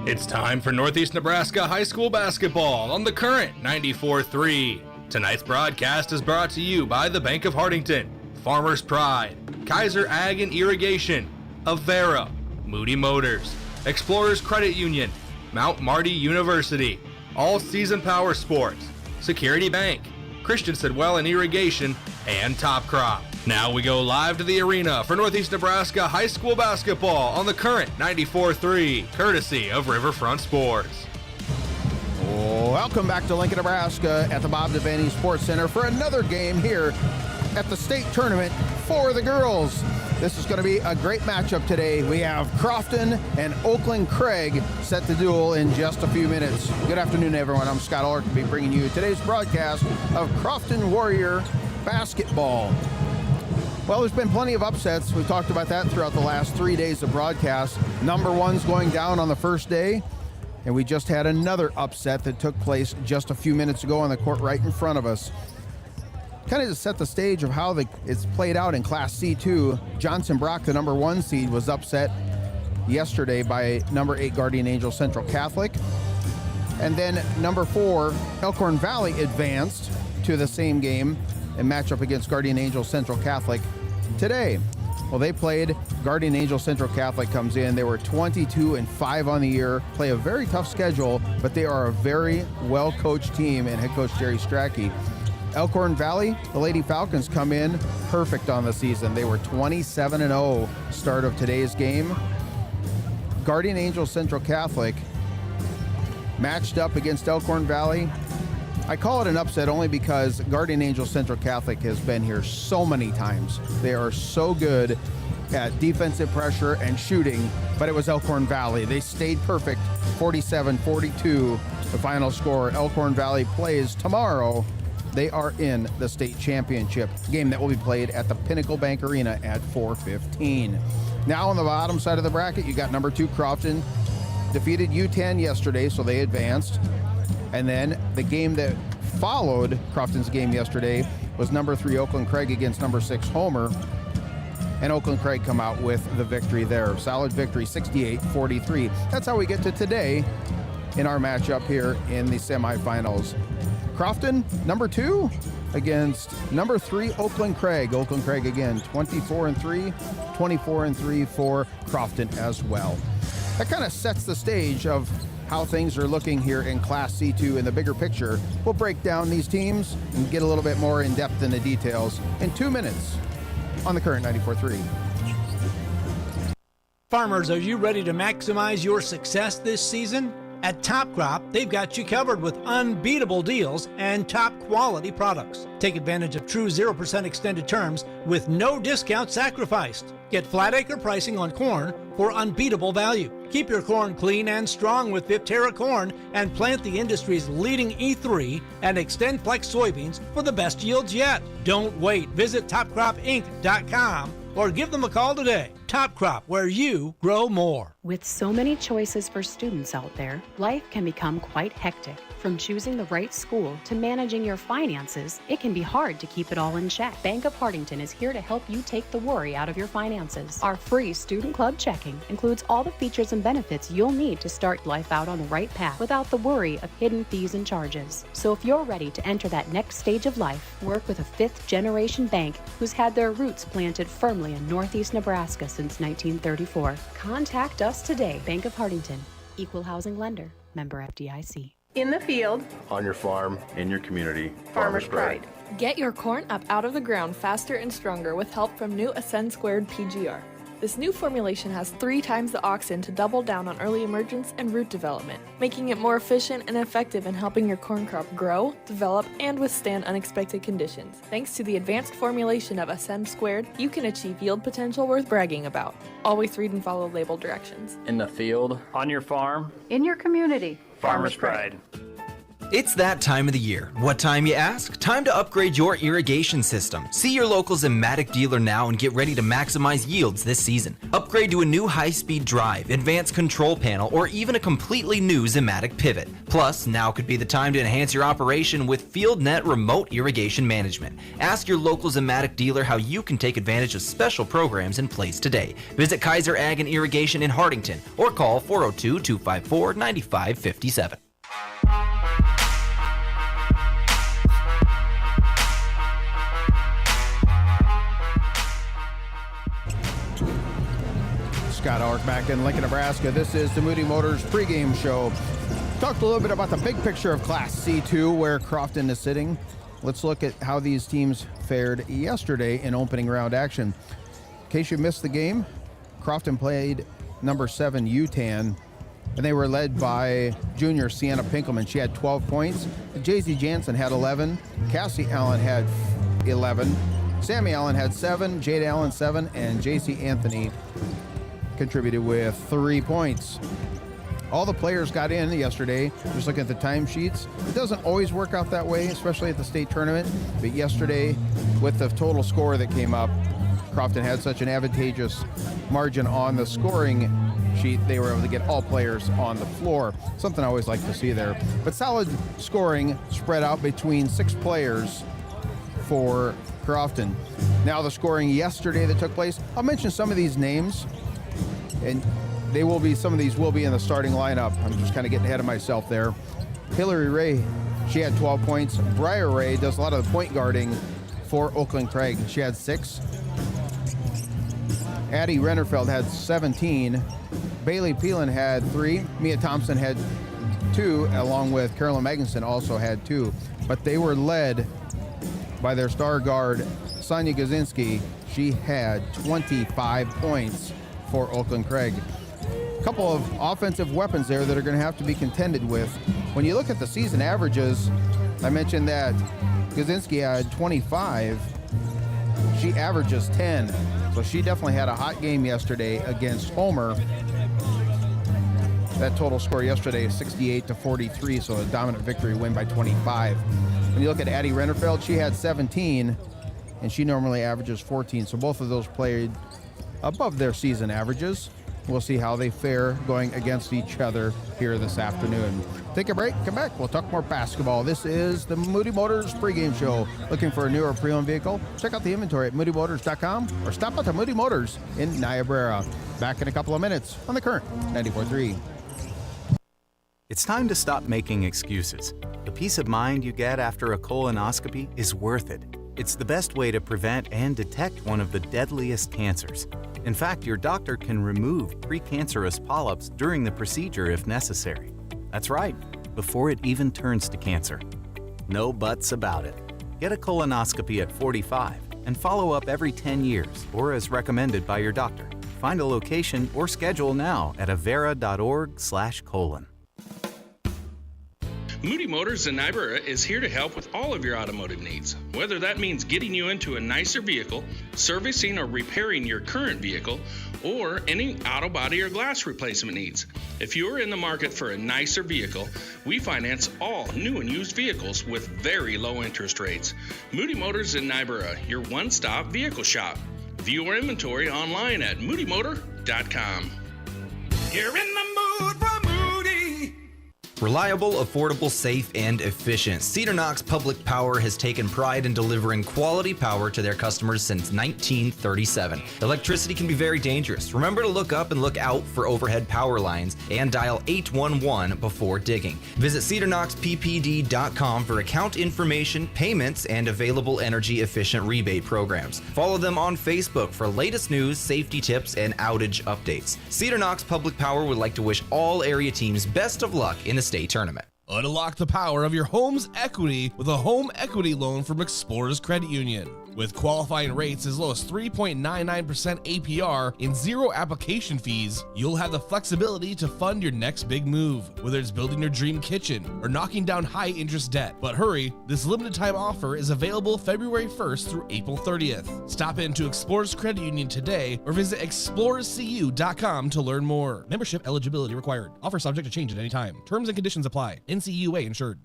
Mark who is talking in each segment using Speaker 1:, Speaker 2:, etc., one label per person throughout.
Speaker 1: It's time for Northeast Nebraska High School basketball on the Current 94.3. Tonight's broadcast is brought to you by the Bank of Hartington, Farmers Pride, Kaiser Ag and Irrigation, Avera, Moody Motors, Explorers Credit Union, Mount Marty University, All Season Power Sports, Security Bank, Christensen Well and Irrigation, and Top Crop. Now we go live to the arena for Northeast Nebraska High School basketball on the Current 94.3, courtesy of Riverfront Sports.
Speaker 2: Welcome back to Lincoln, Nebraska at the Bob Devaney Sports Center for another game here at the state tournament for the girls. This is going to be a great matchup today. We have Crofton and Oakland-Craig set to duel in just a few minutes. Good afternoon, everyone. I'm Scott Ulrich to be bringing you today's broadcast of Crofton Warrior basketball. Well, there's been plenty of upsets. We talked about that throughout the last 3 days of broadcast. Number one's going down on the first day, and we just had another upset that took place just a few minutes ago on the court right in front of us. Kind of to set the stage of how it's played out in Class C2, Johnson Brock, the number one seed, was upset yesterday by number 8 Guardian Angel Central Catholic. And then number 4, Elkhorn Valley advanced to the same game and match up against Guardian Angel Central Catholic today. Well, they played. Guardian Angel Central Catholic comes in. They were 22-5 on the year, play a very tough schedule, but they are a very well-coached team and head coach Jerry Strachey. Elkhorn Valley, the Lady Falcons come in perfect on the season. They were 27-0 start of today's game. Guardian Angel Central Catholic matched up against Elkhorn Valley. I call it an upset only because Guardian Angel Central Catholic has been here so many times. They are so good at defensive pressure and shooting, but it was Elkhorn Valley. They stayed perfect, 47-42, the final score. Elkhorn Valley plays tomorrow. They are in the state championship game that will be played at the Pinnacle Bank Arena at 4:15. Now on the bottom side of the bracket, you got number 2 Crofton, defeated U10 yesterday, so they advanced. And then the game that followed Crofton's game yesterday was number 3 Oakland-Craig against number 6 Homer. And Oakland-Craig come out with the victory there. Solid victory, 68-43. That's how we get to today in our matchup here in the semifinals. Crofton, number 2 against number 3 Oakland-Craig. Oakland-Craig again, 24-3, 24-3 for Crofton as well. That kind of sets the stage of how things are looking here in Class C2 in the bigger picture. We'll break down these teams and get a little bit more in depth in the details in 2 minutes on the Current 94.3.
Speaker 3: Farmers, are you ready to maximize your success this season? At Top Crop, they've got you covered with unbeatable deals and top quality products. Take advantage of true 0% extended terms with no discount sacrificed. Get flat acre pricing on corn for unbeatable value. Keep your corn clean and strong with Viptera corn and plant the industry's leading E3 and Extend Flex soybeans for the best yields yet. Don't wait. Visit topcropinc.com or give them a call today. Top Crop, where you grow more.
Speaker 4: With so many choices for students out there, life can become quite hectic. From choosing the right school to managing your finances, it can be hard to keep it all in check. Bank of Hartington is here to help you take the worry out of your finances. Our free Student Club checking includes all the features and benefits you'll need to start life out on the right path without the worry of hidden fees and charges. So if you're ready to enter that next stage of life, work with a fifth-generation bank who's had their roots planted firmly in Northeast Nebraska since 1934. Contact us today. Bank of Hartington, Equal Housing Lender, member FDIC.
Speaker 5: In the field,
Speaker 6: on your farm, in your community.
Speaker 5: Farmers Pride.
Speaker 7: Get your corn up out of the ground faster and stronger with help from new Ascend Squared PGR. This new formulation has 3 times the auxin to double down on early emergence and root development, making it more efficient and effective in helping your corn crop grow, develop, and withstand unexpected conditions. Thanks to the advanced formulation of Ascend Squared, you can achieve yield potential worth bragging about. Always read and follow label directions.
Speaker 8: In the field,
Speaker 9: on your farm,
Speaker 10: in your community.
Speaker 9: Farmers Pride.
Speaker 5: It's that time of the year. What time, you ask? Time to upgrade your irrigation system. See your local Zimmatic dealer now and get ready to maximize yields this season. Upgrade to a new high-speed drive, advanced control panel, or even a completely new Zimmatic pivot. Plus, now could be the time to enhance your operation with FieldNet remote irrigation management. Ask your local Zimmatic dealer how you can take advantage of special programs in place today. Visit Kaiser Ag and Irrigation in Hardington or call 402-254-9557.
Speaker 2: Scott Ulrich back in Lincoln, Nebraska. This is the Moody Motors pregame show. Talked a little bit about the big picture of Class C2 where Crofton is sitting. Let's look at how these teams fared yesterday in opening round action. In case you missed the game, Crofton played number 7 UTAN, and they were led by junior Sienna Pinkelman. She had 12 points. Jaycee Jansen had 11. Cassie Allen had 11. Sammy Allen had 7. Jade Allen 7, and JC Anthony contributed with 3 points. All the players got in yesterday. Just looking at the timesheets, it doesn't always work out that way, especially at the state tournament. But yesterday, with the total score that came up, Crofton had such an advantageous margin on the scoring sheet, they were able to get all players on the floor. Something I always like to see there. But solid scoring spread out between 6 players for Crofton. Now the scoring yesterday that took place, I'll mention some of these names, and some of these will be in the starting lineup. I'm just kind of getting ahead of myself there. Hillary Ray, she had 12 points. Briar Ray does a lot of the point guarding for Oakland-Craig. She had 6. Addie Rennerfeld had 17. Bailey Peelan had 3. Mia Thompson had 2, along with Carolyn Magnuson also had 2. But they were led by their star guard, Sonia Gazinski. She had 25 points for Oakland-Craig. A couple of offensive weapons there that are going to have to be contended with. When you look at the season averages, I mentioned that Gazinski had 25. She averages 10. So she definitely had a hot game yesterday against Homer. That total score yesterday is 68-43, so a dominant victory win by 25. When you look at Addie Rennerfeld, she had 17, and she normally averages 14. So both of those played above their season averages. We'll see how they fare going against each other here this afternoon. Take a break, come back, we'll talk more basketball. This is the Moody Motors pregame show. Looking for a new or pre-owned vehicle? Check out the inventory at moodymotors.com or stop out to Moody Motors in Niobrara. Back in a couple of minutes on the Current 94.3.
Speaker 8: It's time to stop making excuses. The peace of mind you get after a colonoscopy is worth it. It's the best way to prevent and detect one of the deadliest cancers. In fact, your doctor can remove precancerous polyps during the procedure if necessary. That's right, before it even turns to cancer. No buts about it. Get a colonoscopy at 45 and follow up every 10 years or as recommended by your doctor. Find a location or schedule now at avera.org/colon.
Speaker 9: Moody Motors in Niobrara is here to help with all of your automotive needs. Whether that means getting you into a nicer vehicle, servicing or repairing your current vehicle, or any auto body or glass replacement needs. If you are in the market for a nicer vehicle, we finance all new and used vehicles with very low interest rates. Moody Motors in Niobrara, your one-stop vehicle shop. View our inventory online at moodymotor.com.
Speaker 10: You're in the mood for Moody.
Speaker 5: Reliable, affordable, safe, and efficient. Cedar Knox Public Power has taken pride in delivering quality power to their customers since 1937. Electricity can be very dangerous. Remember to look up and look out for overhead power lines and dial 811 before digging. Visit cedarknoxppd.com for account information, payments, and available energy-efficient rebate programs. Follow them on Facebook for latest news, safety tips, and outage updates. Cedar Knox Public Power would like to wish all area teams best of luck in the state tournament.
Speaker 11: Unlock the power of your home's equity with a home equity loan from Explorers Credit Union. With qualifying rates as low as 3.99% APR and 0 application fees, you'll have the flexibility to fund your next big move, whether it's building your dream kitchen or knocking down high-interest debt. But hurry, this limited-time offer is available February 1st through April 30th. Stop into Explorers Credit Union today or visit explorerscu.com to learn more. Membership eligibility required. Offer subject to change at any time. Terms and conditions apply. NCUA insured.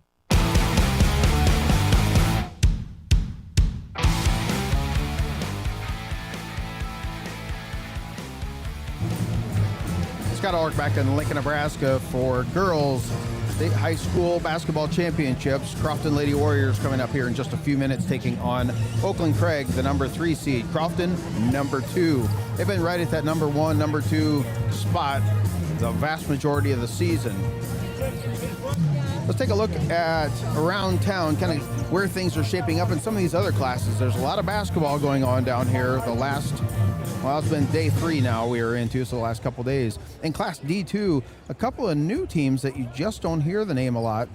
Speaker 2: Scott Ulrich back in Lincoln, Nebraska for girls state high school basketball championships. Crofton Lady Warriors coming up here in just a few minutes, taking on Oakland-Craig, the number 3 seed. Crofton, number 2. They've been right at that number 1, number 2 spot the vast majority of the season. Let's take a look at around town, kind of where things are shaping up in some of these other classes. There's a lot of basketball going on down here. It's been day 3 now we are into, so the last couple days. In Class D2, a couple of new teams that you just don't hear the name a lot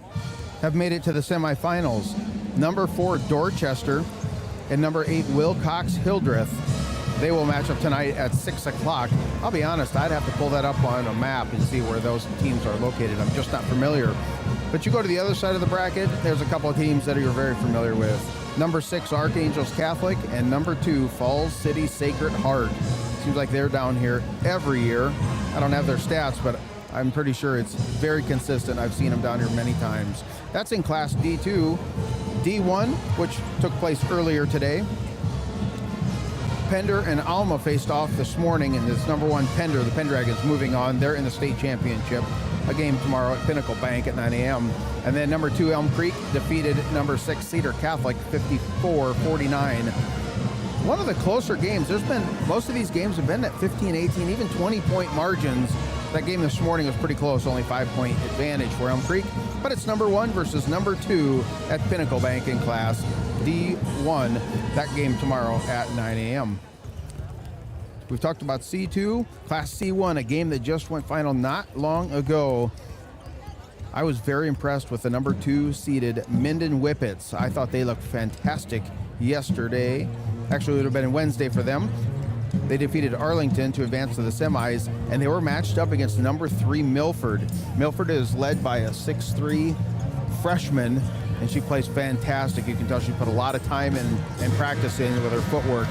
Speaker 2: have made it to the semifinals. Number 4, Dorchester, and number 8, Wilcox Hildreth. They will match up tonight at 6 o'clock. I'll be honest, I'd have to pull that up on a map and see where those teams are located. I'm just not familiar. But you go to the other side of the bracket, there's a couple of teams that you're very familiar with. Number 6, Archangels Catholic, and number 2, Falls City Sacred Heart. Seems like they're down here every year. I don't have their stats, but I'm pretty sure it's very consistent. I've seen them down here many times. That's in Class D2. D1, which took place earlier today. Pender and Alma faced off this morning, and this number 1 Pender, the Pendragons, moving on. They're in the state championship. A game tomorrow at Pinnacle Bank at 9 a.m. And then number 2 Elm Creek defeated number 6 Cedar Catholic 54-49. One of the closer games. Most of these games have been at 15, 18, even 20-point margins. That game this morning was pretty close, only 5-point advantage for Elm Creek. But it's number 1 versus number 2 at Pinnacle Bank in Class D1. That game tomorrow at 9 a.m. We've talked about C2, Class C1, a game that just went final not long ago. I was very impressed with the number 2 seeded Minden Whippets. I thought they looked fantastic yesterday. Actually, it would have been Wednesday for them. They defeated Arlington to advance to the semis, and they were matched up against number 3 Milford. Milford is led by a 6'3" freshman, and she plays fantastic. You can tell she put a lot of time and practice in with her footwork.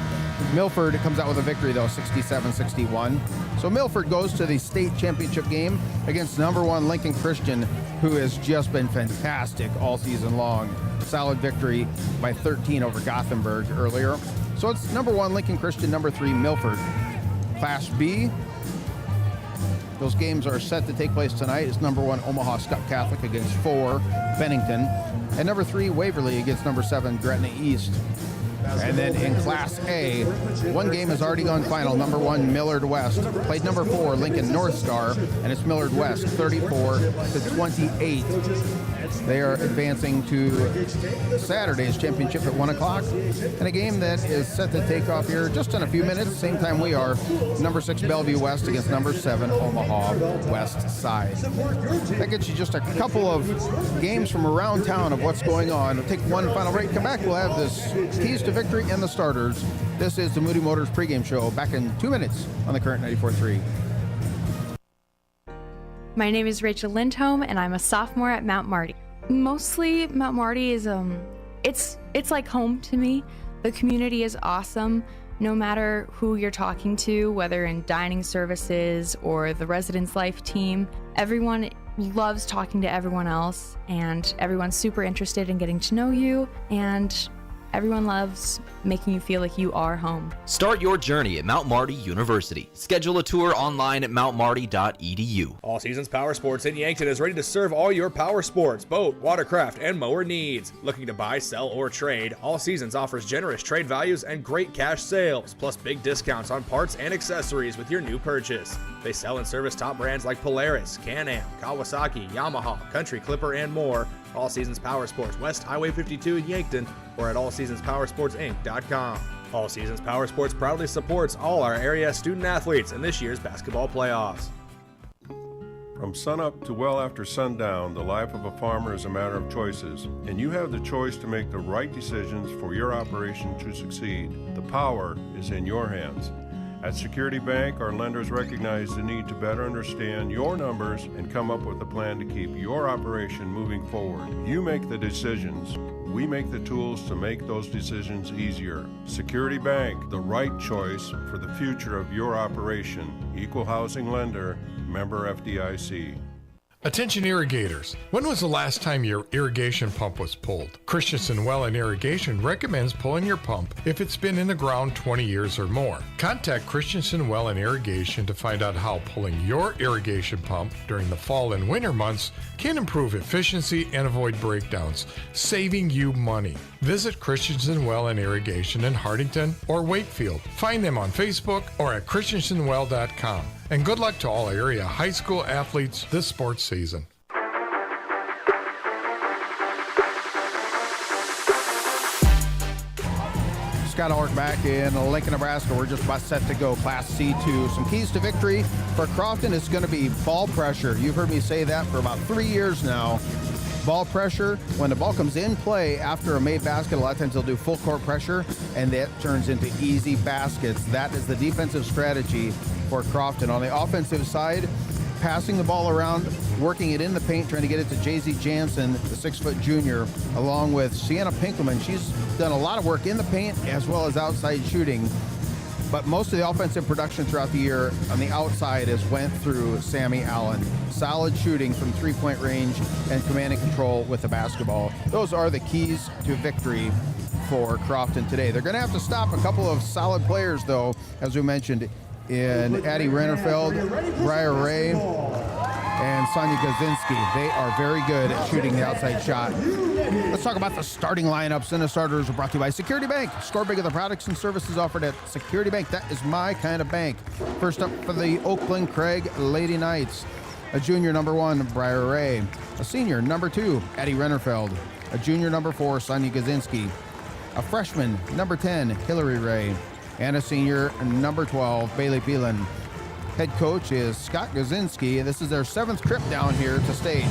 Speaker 2: Milford comes out with a victory, though, 67-61. So Milford goes to the state championship game against number 1 Lincoln Christian, who has just been fantastic all season long. Solid victory by 13 over Gothenburg earlier. So it's number 1 Lincoln Christian, number 3 Milford. Class B, those games are set to take place tonight. It's number 1 Omaha Skutt Catholic against 4 Bennington, and number 3 Waverly against number 7 Gretna East. And then in Class A, one game has already gone final. Number 1 Millard West played number 4 Lincoln North Star, and it's Millard West 34-28. They are advancing to Saturday's championship at 1 o'clock. And a game that is set to take off here just in a few minutes, same time we are. Number 6 Bellevue West against number 7 Omaha West Side. That gets you just a couple of games from around town of what's going on. We'll take one final break. Come back, we'll have this keys to victory and the starters. This is the Moody Motors pregame show, back in 2 minutes on the Current 94.3.
Speaker 12: My name is Rachel Lindholm, and I'm a sophomore at Mount Marty. Mostly, Mount Marty is it's like home to me. The community is awesome. No matter who you're talking to, whether in dining services or the residence life team, everyone loves talking to everyone else, and everyone's super interested in getting to know you, and everyone loves making you feel like you are home.
Speaker 5: Start your journey at Mount Marty University. Schedule a tour online at mountmarty.edu.
Speaker 1: All Seasons Power Sports in Yankton is ready to serve all your power sports, boat, watercraft, and mower needs. Looking to buy, sell, or trade, All Seasons offers generous trade values and great cash sales, plus big discounts on parts and accessories with your new purchase. They sell and service top brands like Polaris, Can-Am, Kawasaki, Yamaha, Country Clipper, and more. All Seasons Power Sports, West Highway 52 in Yankton, or at allseasonspowersportsinc.com. All Seasons Power Sports proudly supports all our area student athletes in this year's basketball playoffs.
Speaker 13: From sunup to well after sundown, the life of a farmer is a matter of choices, and you have the choice to make the right decisions for your operation to succeed. The power is in your hands. At Security Bank, our lenders recognize the need to better understand your numbers and come up with a plan to keep your operation moving forward. You make the decisions. We make the tools to make those decisions easier. Security Bank, the right choice for the future of your operation. Equal housing lender, member FDIC.
Speaker 14: Attention irrigators, when was the last time your irrigation pump was pulled? Christensen Well and Irrigation recommends pulling your pump if it's been in the ground 20 years or more. Contact Christensen Well and Irrigation to find out how pulling your irrigation pump during the fall and winter months can improve efficiency and avoid breakdowns, saving you money. Visit Christensen Well and Irrigation in Hardington or Wakefield. Find them on Facebook or at christensenwell.com. And good luck to all area high school athletes this sports season.
Speaker 2: Scott Ulrich back in Lincoln, Nebraska. We're just about set to go Class C2. Some keys to victory for Crofton is going to be ball pressure. You've heard me say that for about 3 years now. Ball pressure, when the ball comes in play after a made basket, a lot of times they'll do full court pressure, and that turns into easy baskets. That is the defensive strategy for Crofton. On the offensive side, passing the ball around, working it in the paint, trying to get it to Jay-Z Jansen, the 6-foot junior, along with Sienna Pinkelman. She's done a lot of work in the paint as well as outside shooting. But most of the offensive production throughout the year on the outside has went through Sammy Allen. Solid shooting from three-point range and command and control with the basketball. Those are the keys to victory for Crofton today. They're going to have to stop a couple of solid players, though, as we mentioned, in Addie Rennerfeld, Briar Ray, and Sonia Gazinski. They are very good at shooting the outside shot. Let's talk about the starting lineups. And the starters are brought to you by Security Bank. Score big of the products and services offered at Security Bank. That is my kind of bank. First up for the Oakland-Craig Lady Knights, a junior number 1, Briar Ray. A senior number 2, Addie Rennerfeld. A junior number 4, Sonia Gazinski. A freshman number 10, Hillary Ray. And a senior number 12, Bailey Phelan. Head coach is Scott Gazinski, and this is their 7th trip down here to state.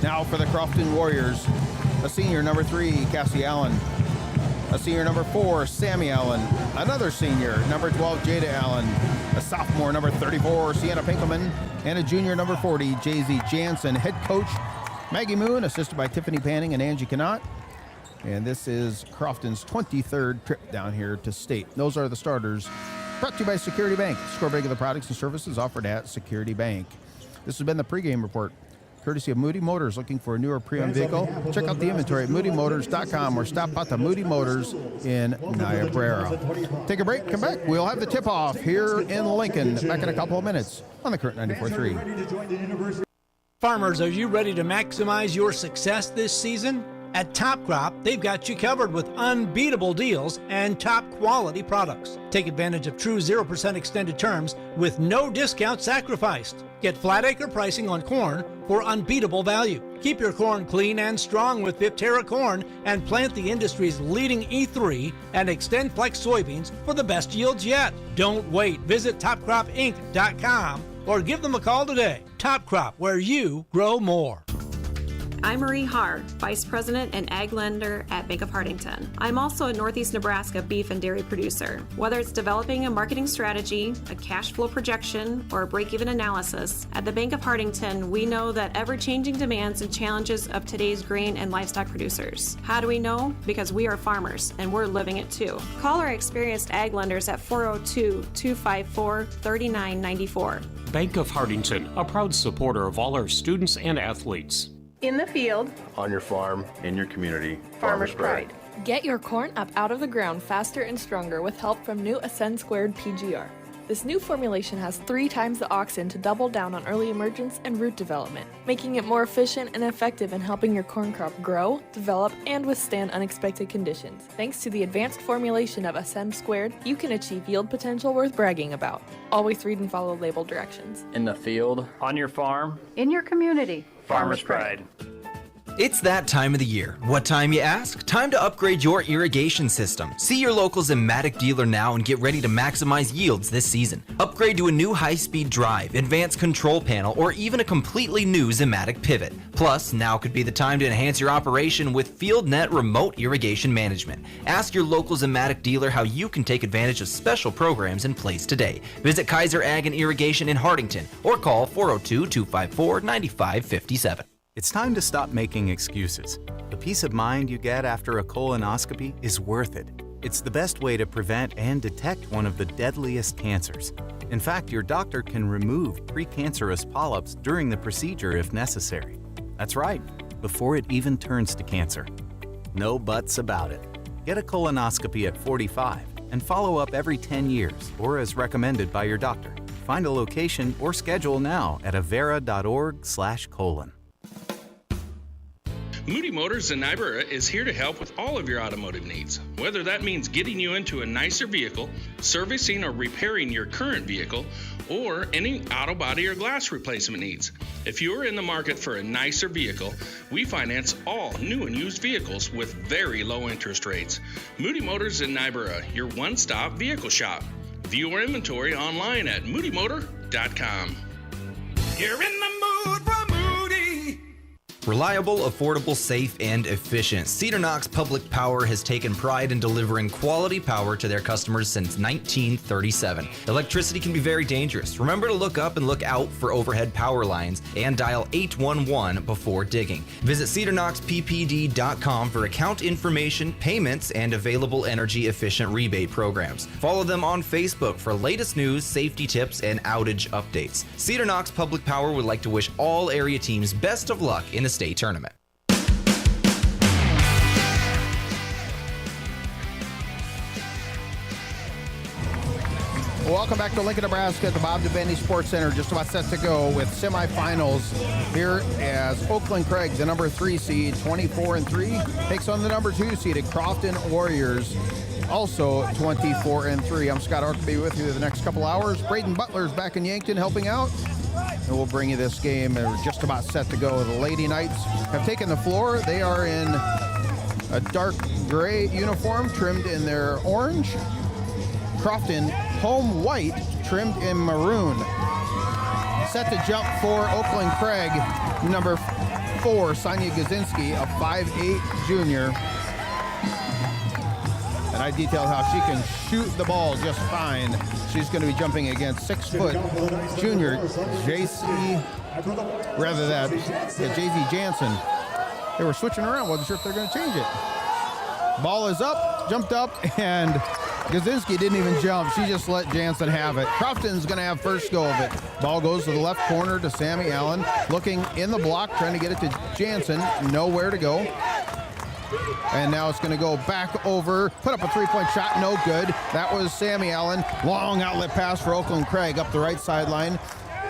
Speaker 2: Now for the Crofton Warriors, a senior number 3, Cassie Allen. A senior number 4, Sammy Allen. Another senior, number 12, Jada Allen. A sophomore, number 34, Sienna Pinkelman. And a junior, number 40, Jay-Z Jansen. Head coach Maggie Moon, assisted by Tiffany Panning and Angie Cannot. And this is Crofton's 23rd trip down here to state. Those are the starters. Brought to you by Security Bank. Score big of the products and services offered at Security Bank. This has been the pregame report, courtesy of Moody Motors. Looking for a newer pre-owned vehicle? Check out the inventory at moodymotors.com or stop out to Moody Motors in Niobrara. Take a break, come back. We'll have the tip-off here in Lincoln back in a couple of minutes on the current 94.3.
Speaker 3: Farmers, are you ready to maximize your success this season? At Top Crop, they've got you covered with unbeatable deals and top quality products. Take advantage of true 0% extended terms with no discount sacrificed. Get flat acre pricing on corn for unbeatable value. Keep your corn clean and strong with Viptera corn and plant the industry's leading E3 and Extend Flex soybeans for the best yields yet. Don't wait. Visit topcropinc.com or give them a call today. Top Crop, where you grow more.
Speaker 15: I'm Marie Haar, Vice President and Ag Lender at Bank of Hardington. I'm also a Northeast Nebraska beef and dairy producer. Whether it's developing a marketing strategy, a cash flow projection, or a break-even analysis, at the Bank of Hardington, we know that ever-changing demands and challenges of today's grain and livestock producers. How do we know? Because we are farmers, and we're living it too. Call our experienced ag lenders at 402-254-3994.
Speaker 16: Bank of Hardington, a proud supporter of all our students and athletes.
Speaker 17: In the field,
Speaker 6: on your farm, in your community,
Speaker 17: Farmers Pride.
Speaker 7: Get your corn up out of the ground faster and stronger with help from new Ascend Squared PGR. This new formulation has 3 times the auxin to double down on early emergence and root development, making it more efficient and effective in helping your corn crop grow, develop, and withstand unexpected conditions. Thanks to the advanced formulation of Ascend Squared, you can achieve yield potential worth bragging about. Always read and follow label directions.
Speaker 18: In the field, on your farm,
Speaker 17: in your community,
Speaker 18: Farmers Pride.
Speaker 5: It's that time of the year. What time, you ask? Time to upgrade your irrigation system. See your local Zimmatic dealer now and get ready to maximize yields this season. Upgrade to a new high-speed drive, advanced control panel, or even a completely new Zimmatic pivot. Plus, now could be the time to enhance your operation with FieldNet remote irrigation management. Ask your local Zimmatic dealer how you can take advantage of special programs in place today. Visit Kaiser Ag and Irrigation in Hardington or call 402-254-9557.
Speaker 8: It's time to stop making excuses. The peace of mind you get after a colonoscopy is worth it. It's the best way to prevent and detect one of the deadliest cancers. In fact, your doctor can remove precancerous polyps during the procedure if necessary. That's right, before it even turns to cancer. No buts about it. Get a colonoscopy at 45 and follow up every 10 years or as recommended by your doctor. Find a location or schedule now at avera.org/colon.
Speaker 9: Moody Motors in Niobrara is here to help with all of your automotive needs. Whether that means getting you into a nicer vehicle, servicing or repairing your current vehicle, or any auto body or glass replacement needs. If you are in the market for a nicer vehicle, we finance all new and used vehicles with very low interest rates. Moody Motors in Niobrara, your one-stop vehicle shop. View our inventory online at moodymotor.com.
Speaker 10: You're in the mood for Moody.
Speaker 5: Reliable, affordable, safe, and efficient. Cedar Knox Public Power has taken pride in delivering quality power to their customers since 1937. Electricity can be very dangerous. Remember to look up and look out for overhead power lines and dial 811 before digging. Visit cedarknoxppd.com for account information, payments, and available energy-efficient rebate programs. Follow them on Facebook for latest news, safety tips, and outage updates. Cedar Knox Public Power would like to wish all area teams best of luck in the state tournament.
Speaker 2: Welcome back to Lincoln, Nebraska at the Bob Devaney Sports Center. Just about set to go with semifinals here as Oakland-Craig, the number 3 seed, 24-3, takes on the number 2 seeded Crofton Warriors, also 24-3. I'm Scott Orkby with you the next couple hours. Braden Butler's back in Yankton helping out. And we'll bring you this game. They're just about set to go. The Lady Knights have taken the floor. They are in a dark gray uniform trimmed in their orange. Crofton, home white, trimmed in maroon. Set to jump for Oakland-Craig, number 4, Sonia Gazinski, a 5'8 junior. And I detailed how she can shoot the ball just fine. She's going to be jumping against 6-foot junior JZ Jansen. They were switching around. Wasn't sure if they're going to change it. Ball is up, jumped up, and Gazinski didn't even jump. She just let Jansen have it. Crofton's going to have first go of it. Ball goes to the left corner to Sammy Allen. Looking in the block, trying to get it to Jansen. Nowhere to go. And now it's going to go back over, put up a three-point shot, no good. That was Sammy Allen. Long outlet pass for Oakland-Craig up the right sideline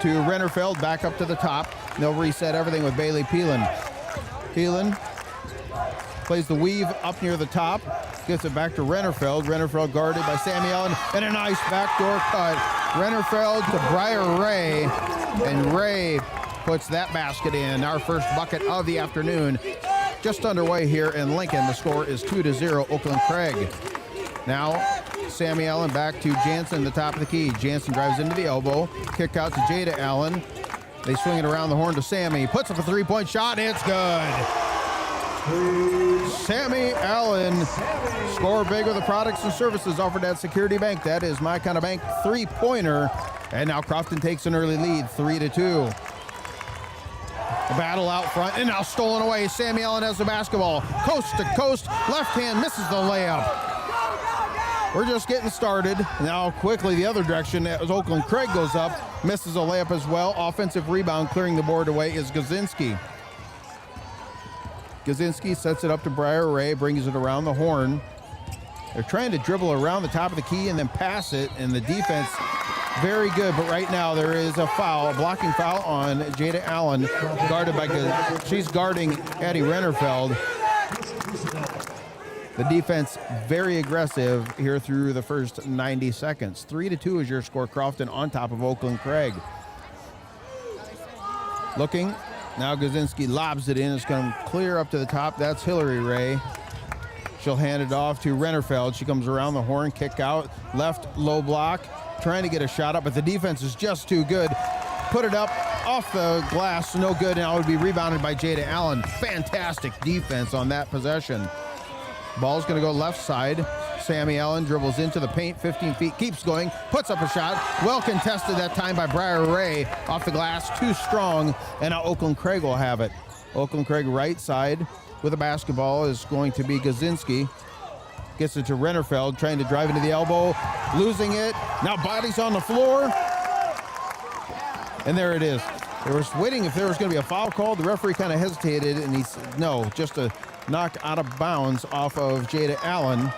Speaker 2: to Rennerfeld, back up to the top. They'll reset everything with Bailey Peelan. Peelan plays the weave up near the top, gets it back to Rennerfeld. Rennerfeld guarded by Sammy Allen, and a nice backdoor cut. Rennerfeld to Briar Ray, and Ray puts that basket in. Our first bucket of the afternoon. Just underway here in Lincoln. The score is 2-0, Oakland-Craig. Now, Sammy Allen back to Jansen, the top of the key. Jansen drives into the elbow. Kick out to Jada Allen. They swing it around the horn to Sammy. Puts up a three-point shot. It's good. Sammy Allen. Score big with the products and services offered at Security Bank. That is my kind of bank three-pointer. And now Crofton takes an early lead, 3-2. The battle out front, and now stolen away. Sammy Allen has the basketball. Coast to coast, left hand misses the layup. We're just getting started. Now quickly the other direction as Oakland-Craig goes up, misses a layup as well. Offensive rebound clearing the board away is Gazinski. Gazinski sets it up to Briar Ray, brings it around the horn. They're trying to dribble around the top of the key and then pass it, and the defense very good, but right now there is a foul, a blocking foul on Jada Allen, guarded by, she's guarding Addie Rennerfeld. The defense very aggressive here through the first 90 seconds. 3-2 is your score. Crofton on top of Oakland-Craig. Looking, now Gazinski lobs it in. It's going to clear up to the top. That's Hillary Ray. She'll hand it off to Rennerfeld. She comes around the horn, kick out, left low block. Trying to get a shot up, but the defense is just too good. Put it up off the glass, no good, and it would be rebounded by Jada Allen. Fantastic defense on that possession. Ball's going to go left side. Sammy Allen dribbles into the paint, 15 feet, keeps going, puts up a shot. Well contested that time by Briar Ray. Off the glass, too strong, and now Oakland-Craig will have it. Oakland-Craig right side with a basketball is going to be Gazinski. Gets it to Rennerfeld, trying to drive into the elbow, losing it. Now body's on the floor. And there it is. They were waiting if there was going to be a foul call. The referee kind of hesitated, and he said, no, just a knock out of bounds off of Jada Allen,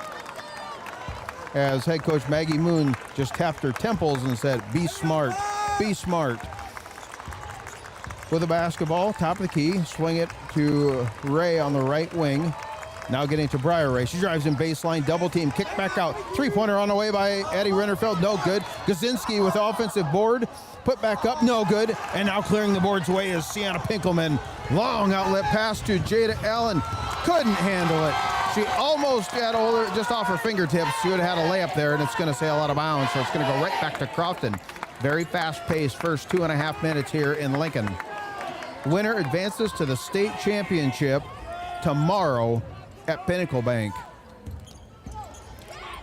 Speaker 2: as head coach Maggie Moon just tapped her temples and said, be smart, be smart. With the basketball, top of the key, swing it to Ray on the right wing. Now getting to Briar Ray. She drives in baseline, double team, kick back out. Three-pointer on the way by Addie Rennerfeld, no good. Gazinski with offensive board, put back up, no good. And now clearing the board's way is Sienna Pinkelman. Long outlet pass to Jada Allen, couldn't handle it. She almost got over just off her fingertips. She would have had a layup there, and it's going to sail out of bounds, so it's going to go right back to Crofton. Very fast-paced first 2.5 minutes here in Lincoln. Winner advances to the state championship tomorrow at Pinnacle Bank.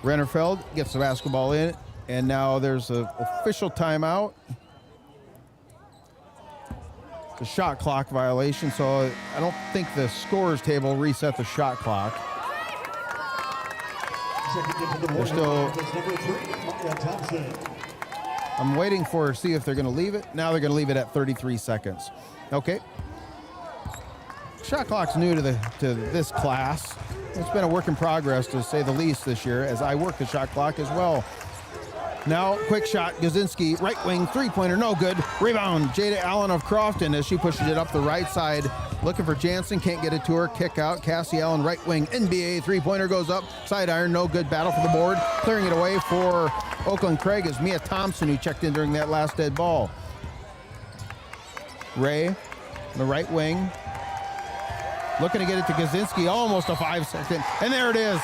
Speaker 2: Rennerfeld gets the basketball in, and now there's an official timeout. The shot clock violation, so I don't think the scores table reset the shot clock. They're still... I'm waiting for see if they're going to leave it. Now they're going to leave it at 33 seconds. Okay. Shot clock's new to this class. It's been a work in progress, to say the least, this year, as I work the shot clock as well. Now, quick shot, Gazinski, right wing, three-pointer, no good. Rebound, Jada Allen of Crofton as she pushes it up the right side. Looking for Jansen, can't get it to her. Kick out, Cassie Allen, right wing, NBA, three-pointer goes up. Side iron, no good. Battle for the board. Clearing it away for Oakland-Craig is Mia Thompson, who checked in during that last dead ball. Ray, on the right wing. Looking to get it to Gazinski, almost a 5-second. And there it is.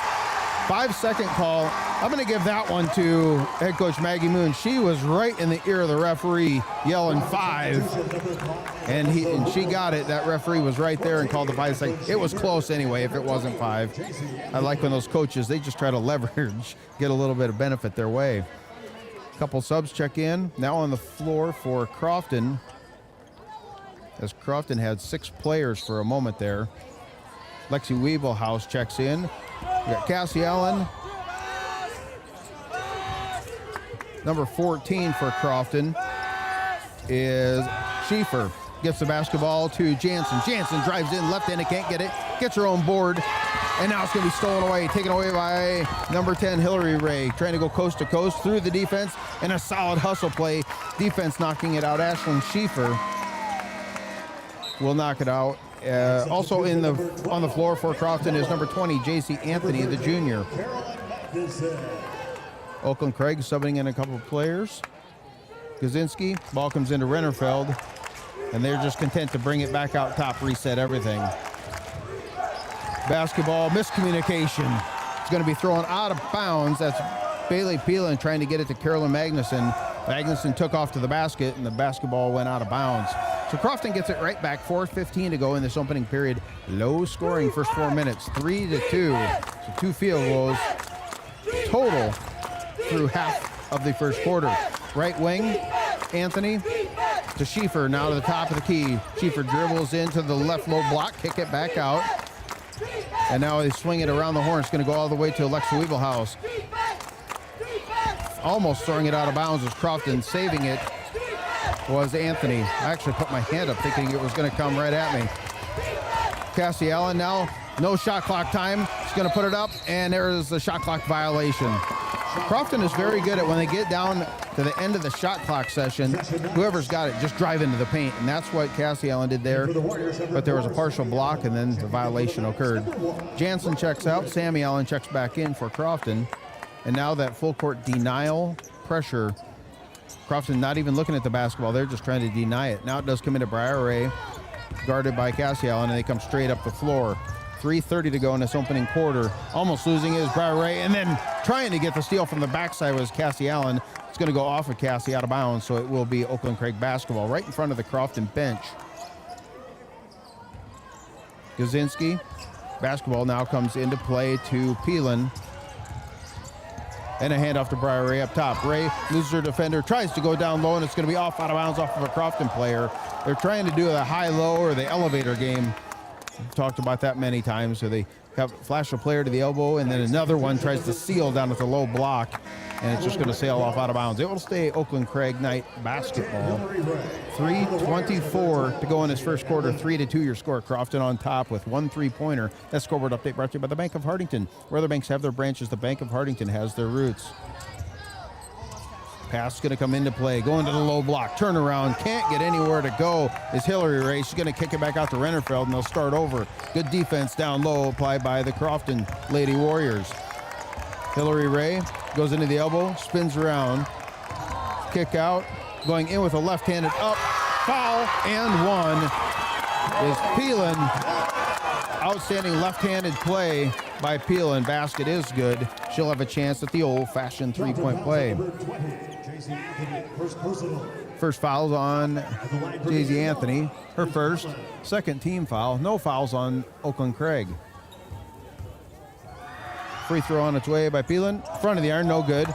Speaker 2: 5-second call. I'm going to give that one to head coach Maggie Moon. She was right in the ear of the referee yelling 5. And she got it. That referee was right there and called the 5 second. It was close anyway if it wasn't 5. I like when those coaches, they just try to leverage, get a little bit of benefit their way. A couple subs check in. Now on the floor for Crofton, as Crofton had 6 players for a moment there. Lexi Weebelhouse checks in. We got Cassie Allen. Number 14 for Crofton is Schieffer. Gets the basketball to Jansen. Jansen drives in, left-handed, can't get it. Gets her own board. And now it's going to be stolen away. Taken away by number 10, Hillary Ray. Trying to go coast to coast through the defense. And a solid hustle play. Defense knocking it out. Ashlyn Schieffer will knock it out. Also on the floor for Crofton is number 20, J.C. Anthony, the junior. Oakland-Craig subbing in a couple of players. Gazinski, ball comes into Rennerfeld, and they're just content to bring it back out top, reset everything. Basketball miscommunication. It's going to be thrown out of bounds. That's Bailey Peelan trying to get it to Carolyn Magnuson. Magnuson took off to the basket, and the basketball went out of bounds. So Crofton gets it right back. 4:15 to go in this opening period. Low scoring first 4 minutes, 3-2. So 2 field goals total through half of the first quarter. Right wing, Anthony to Schieffer, now to the top of the key. Schieffer dribbles into the left low block, kick it back out. And now they swing it around the horn. It's going to go all the way to Alexa Weebelhouse. Almost throwing it out of bounds was Crofton. Saving it was Anthony. I actually put my hand up thinking it was going to come right at me. Cassie Allen now, no shot clock time. She's going to put it up, and there is the shot clock violation. Crofton is very good at when they get down to the end of the shot clock session, whoever's got it, just drive into the paint, and that's what Cassie Allen did there. But there was a partial block, and then the violation occurred. Jansen checks out. Sammy Allen checks back in for Crofton. And now that full court denial pressure, Crofton not even looking at the basketball. They're just trying to deny it. Now it does come into Briar Ray, guarded by Cassie Allen, and they come straight up the floor. 3:30 to go in this opening quarter. Almost losing it is Briar Ray, and then trying to get the steal from the backside was Cassie Allen. It's going to go off of Cassie out of bounds, so it will be Oakland-Craig basketball right in front of the Crofton bench. Gazinski. Basketball now comes into play to Peelan. And a handoff to Briar Ray up top. Ray loses her defender, tries to go down low, and it's going to be off out of bounds off of a Crofton player. They're trying to do the high-low or the elevator game We've talked about that many times. So they have flash a player to the elbow, and then another one tries to seal down at the low block, and it's just going to sail off out of bounds. It will stay Oakland-Craig Knight basketball. 3:24 to go in this first quarter. 3-2 your score. Crofton on top with 1 3-pointer. That scoreboard update brought to you by the Bank of Hardington. Where other banks have their branches, the Bank of Hardington has their roots. Pass going to come into play, going to the low block, turnaround, can't get anywhere to go is Hillary Ray. She's going to kick it back out to Rennerfeld, and they'll start over. Good defense down low applied by the Crofton Lady Warriors. Hillary Ray goes into the elbow, spins around, kick out, going in with a left-handed up, foul, and one is Peelan. Outstanding left-handed play by Peelan. Basket is good. She'll have a chance at the old-fashioned three-point play. First foul's on Jaycee Anthony. Her first. Second team foul. No fouls on Oakland-Craig. Free throw on its way by Peelan. Front of the iron, no good.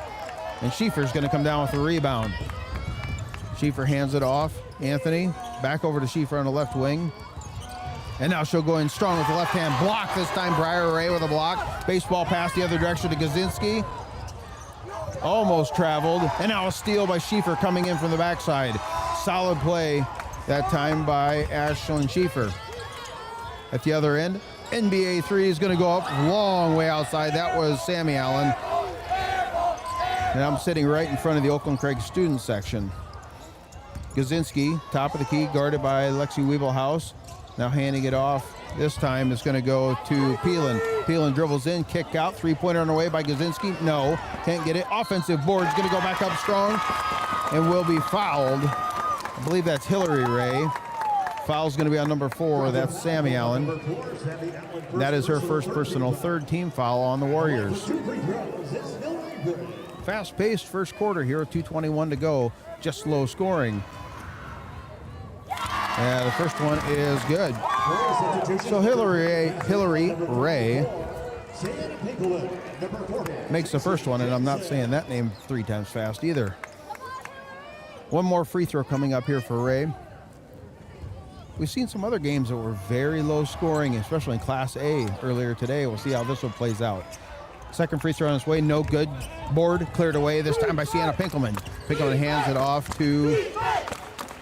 Speaker 2: And Schieffer's going to come down with the rebound. Schieffer hands it off. Anthony back over to Schieffer on the left wing. And now she'll go in strong with the left hand block. This time Briar Ray with a block. Baseball pass the other direction to Gazinski. Almost traveled. And now a steal by Schieffer coming in from the backside. Solid play that time by Ashlyn Schieffer. At the other end, NBA three is going to go up long way outside. That was Sammy Allen. And I'm sitting right in front of the Oakland-Craig student section. Gazinski, top of the key, guarded by Lexi Weebelhaus. Now handing it off. This time it's going to go to Peelan. Peelan dribbles in, kick out, three-pointer on the way by Gazinski. No, can't get it. Offensive board is going to go back up strong and will be fouled. I believe that's Hillary Ray. Foul's going to be on number 4. That's Sammy Allen. That is her first personal, third team foul on the Warriors. Fast-paced first quarter here, 2:21 to go. Just low scoring. Yeah, the first one is good. So Hillary Ray makes the first one, and I'm not saying that name 3 times fast either. One more free throw coming up here for Ray. We've seen some other games that were very low scoring, especially in Class A earlier today. We'll see how this one plays out. Second free throw on its way, no good. Board cleared away, this time by Sienna Pinkelman. Pinkelman hands it off to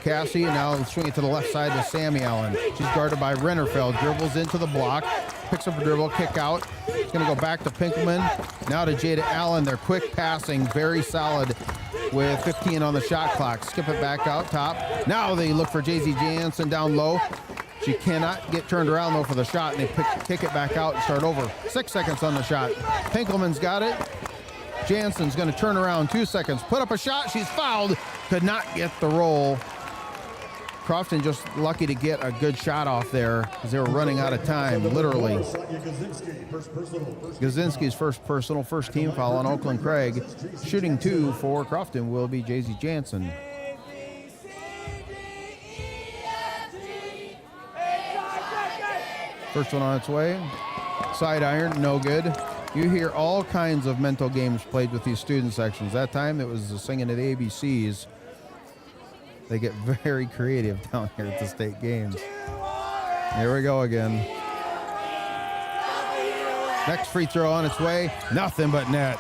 Speaker 2: Cassie, and now swing it to the left side to Sammy Allen. She's guarded by Rennerfeld, dribbles into the block, picks up a dribble, kick out. It's going to go back to Pinkelman. Now to Jada Allen. They're quick passing, very solid with 15 on the shot clock. Skip it back out top. Now they look for Jaycee Jansen down low. She cannot get turned around though for the shot, and they kick it back out and start over. 6 seconds on the shot. Pinkelman's got it. Jansen's going to turn around, 2 seconds. Put up a shot. She's fouled. Could not get the roll. Crofton just lucky to get a good shot off there because they were running out of time, literally. Gazinski's first personal, first team foul on Oakland-Craig. Shooting 2 for Crofton will be Jaycee Jansen. First one on its way. Side iron, no good. You hear all kinds of mental games played with these student sections. That time it was singing of the ABCs. They get very creative down here at the state games. Here we go again. Next free throw on its way. Nothing but net.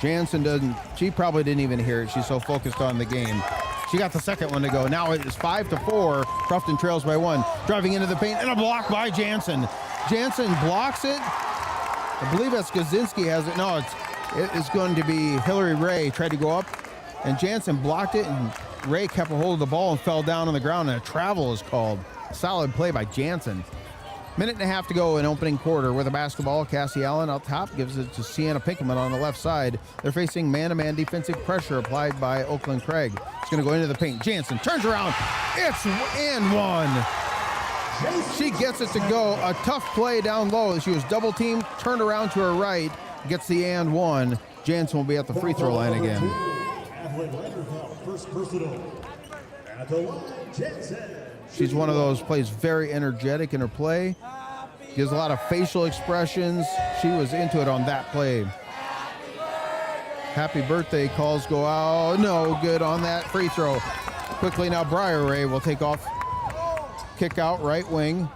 Speaker 2: Jansen she probably didn't even hear it. She's so focused on the game. She got the second one to go. Now it is 5-4. Crofton trails by 1. Driving into the paint and a block by Jansen. Jansen blocks it. I believe that's Gazinski has it. No, it is going to be Hillary Ray. Tried to go up and Jansen blocked it, and Ray kept a hold of the ball and fell down on the ground, and a travel is called. Solid play by Jansen. Minute and a half to go in opening quarter with a basketball. Cassie Allen out top gives it to Sienna Pinkelman on the left side. They're facing man-to-man defensive pressure applied by Oakland-Craig. It's going to go into the paint. Jansen turns around. It's and one. She gets it to go. A tough play down low. She was double teamed, turned around to her right, gets the and one. Jansen will be at the free throw line again. She's one of those, plays very energetic in her play. Gives a lot of facial expressions. She was into it on that play. Happy birthday calls go out. No good on that free throw. Quickly now Briar Ray will take off. Kick out right wing.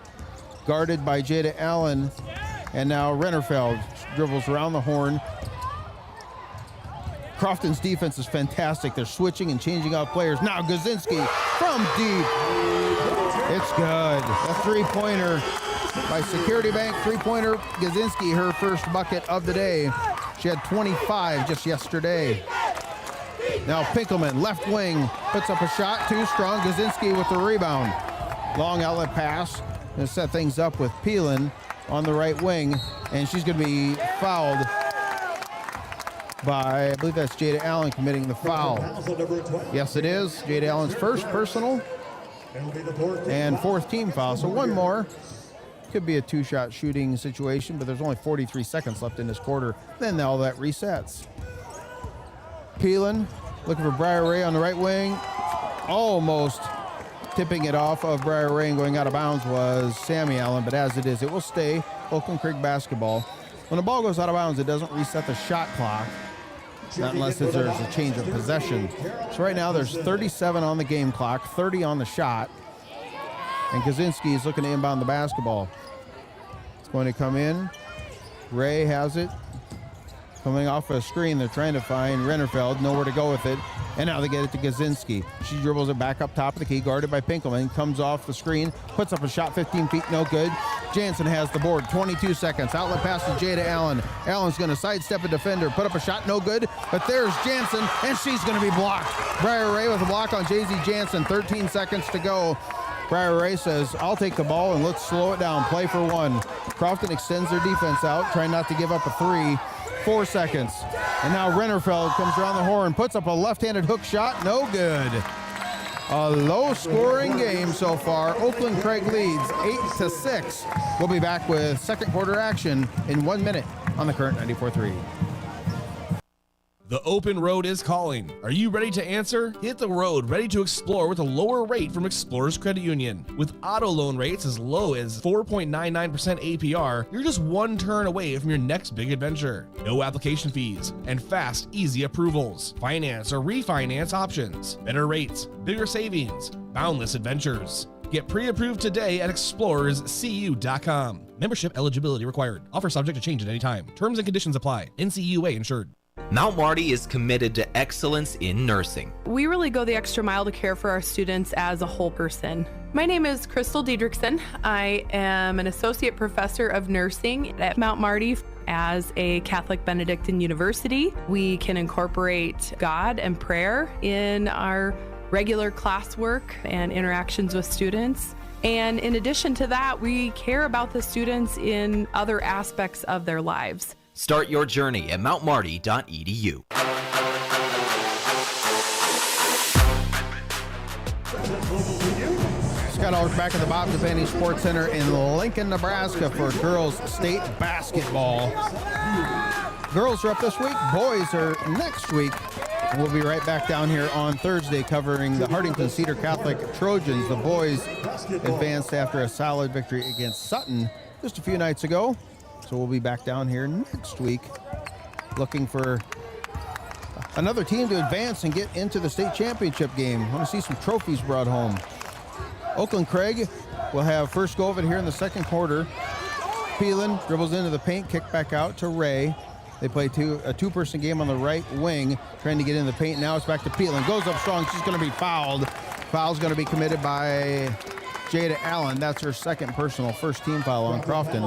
Speaker 2: guarded by Jada Allen. And now Rennerfeld dribbles around the horn. Crofton's defense is fantastic. They're switching and changing out players. Now Gazinski from deep. It's good. A three-pointer by Security Bank. Three-pointer. Gazinski, her first bucket of the day. She had 25 just yesterday. Now Pinkelman, left wing, puts up a shot. Too strong. Gazinski with the rebound. Long outlet pass. Going to set things up with Peelan on the right wing. And she's going to be fouled by, I believe that's Jada Allen committing the foul. Yes, it is. Jada Allen's first personal and fourth team foul. So one more. Could be a two-shot shooting situation, but there's only 43 seconds left in this quarter. Then all that resets. Peelan looking for Briar Ray on the right wing. Almost tipping it off of Briar Ray and going out of bounds was Sammy Allen, but as it is, it will stay Oakland-Craig basketball. When the ball goes out of bounds, it doesn't reset the shot clock. Not unless there's a change of possession. So right now there's 37 on the game clock, 30 on the shot. And Kaczynski is looking to inbound the basketball. It's going to come in. Ray has it. Coming off a screen, they're trying to find Rennerfeld, nowhere to go with it. And now they get it to Kaczynski. She dribbles it back up top of the key, guarded by Pinkelman. Comes off the screen, puts up a shot, 15 feet, no good. Jansen has the board, 22 seconds. Outlet pass to Jada Allen. Allen's going to sidestep a defender, put up a shot, no good. But there's Jansen, and she's going to be blocked. Briar Ray with a block on JZ Jansen, 13 seconds to go. Briar Ray says, I'll take the ball and let's slow it down. Play for one. Crofton extends their defense out, trying not to give up a three. 4 seconds. And now Rennerfeld comes around the horn, puts up a left-handed hook shot, no good. A low-scoring game so far. Oakland-Craig leads 8-6. We'll be back with second quarter action in 1 minute on the Current 94.3.
Speaker 11: The open road is calling. Are you ready to answer? Hit the road, ready to explore with a lower rate from Explorers Credit Union. With auto loan rates as low as 4.99% APR, you're just one turn away from your next big adventure. No application fees and fast, easy approvals. Finance or refinance options. Better rates, bigger savings, boundless adventures. Get pre-approved today at explorerscu.com. Membership eligibility required. Offer subject to change at any time. Terms and conditions apply. NCUA insured.
Speaker 5: Mount Marty is committed to excellence in nursing.
Speaker 19: We really go the extra mile to care for our students as a whole person. My name is Crystal Diedrichson. I am an associate professor of nursing at Mount Marty. As a Catholic Benedictine university, we can incorporate God and prayer in our regular classwork and interactions with students. And in addition to that, we care about the students in other aspects of their lives.
Speaker 5: Start your journey at mountmarty.edu.
Speaker 2: Scott Ulrich back at the Bob Devaney Sports Center in Lincoln, Nebraska for girls state basketball. Girls are up this week. Boys are next week. We'll be right back down here on Thursday covering the Hartington Cedar Catholic Trojans. The boys advanced after a solid victory against Sutton just a few nights ago. So we'll be back down here next week looking for another team to advance and get into the state championship game. I want to see some trophies brought home. Oakland-Craig will have first go of it here in the second quarter. Peelan dribbles into the paint, kick back out to Ray. They play a two-person game on the right wing, trying to get in the paint. Now it's back to Peelan. Goes up strong. She's going to be fouled. Foul's going to be committed by Jada Allen. That's her second personal, first team foul on Crofton.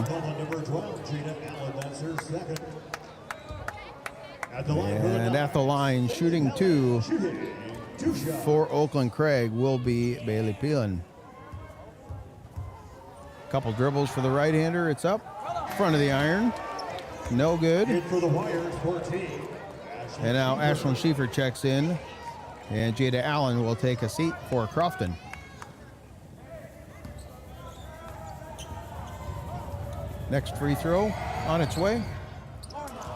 Speaker 2: And at the line, shooting two for Oakland-Craig will be Bailey Peelan. Couple dribbles for the right-hander. It's up, front of the iron. No good. And now Ashlyn Schieffer checks in, and Jada Allen will take a seat for Crofton. Next free throw on its way.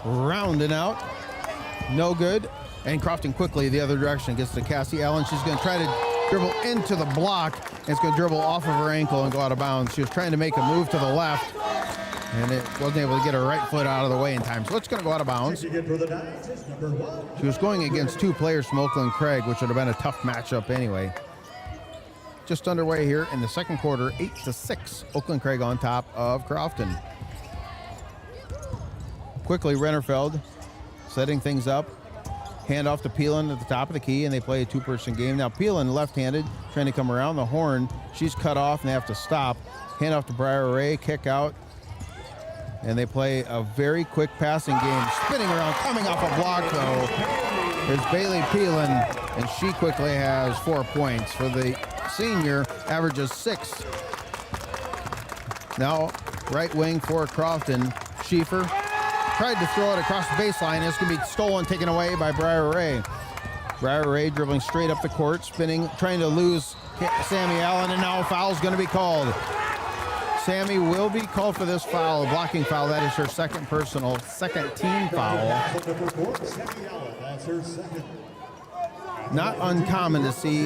Speaker 2: Rounding out. No good. And Crofton quickly the other direction gets to Cassie Allen. She's going to try to dribble into the block. And it's going to dribble off of her ankle and go out of bounds. She was trying to make a move to the left, and it wasn't able to get her right foot out of the way in time. So it's going to go out of bounds. She was going against two players from Oakland-Craig, which would have been a tough matchup anyway. just underway here in the second quarter, 8-6. Oakland-Craig on top of Crofton. Quickly, Rennerfeld setting things up. Hand off to Peelan at the top of the key, and they play a two-person game. Now Peelan, left-handed, trying to come around the horn. She's cut off, and they have to stop. Hand off to Briar Ray, kick out. And they play a very quick passing game. Spinning around, coming off a block, though, is Bailey Peelan, and she quickly has 4 points. For the senior, averages 6. Now, right wing for Crofton, Schieffer. Tried to throw it across the baseline. It's going to be stolen, taken away by Briar Ray. Briar Ray dribbling straight up the court, spinning, trying to lose Sammy Allen, and now a foul's going to be called. Sammy will be called for this foul, a blocking foul. That is her second team foul. Not uncommon to see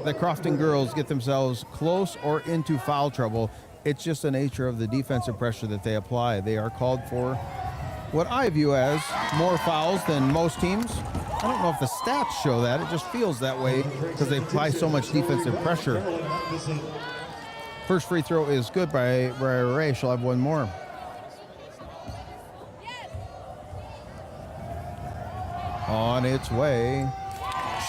Speaker 2: the Crofton girls get themselves close or into foul trouble. It's just the nature of the defensive pressure that they apply. They are called for what I view as more fouls than most teams. I don't know if the stats show that. It just feels that way because they apply so much defensive pressure. First free throw is good by Briar Ray. She'll have one more. On its way.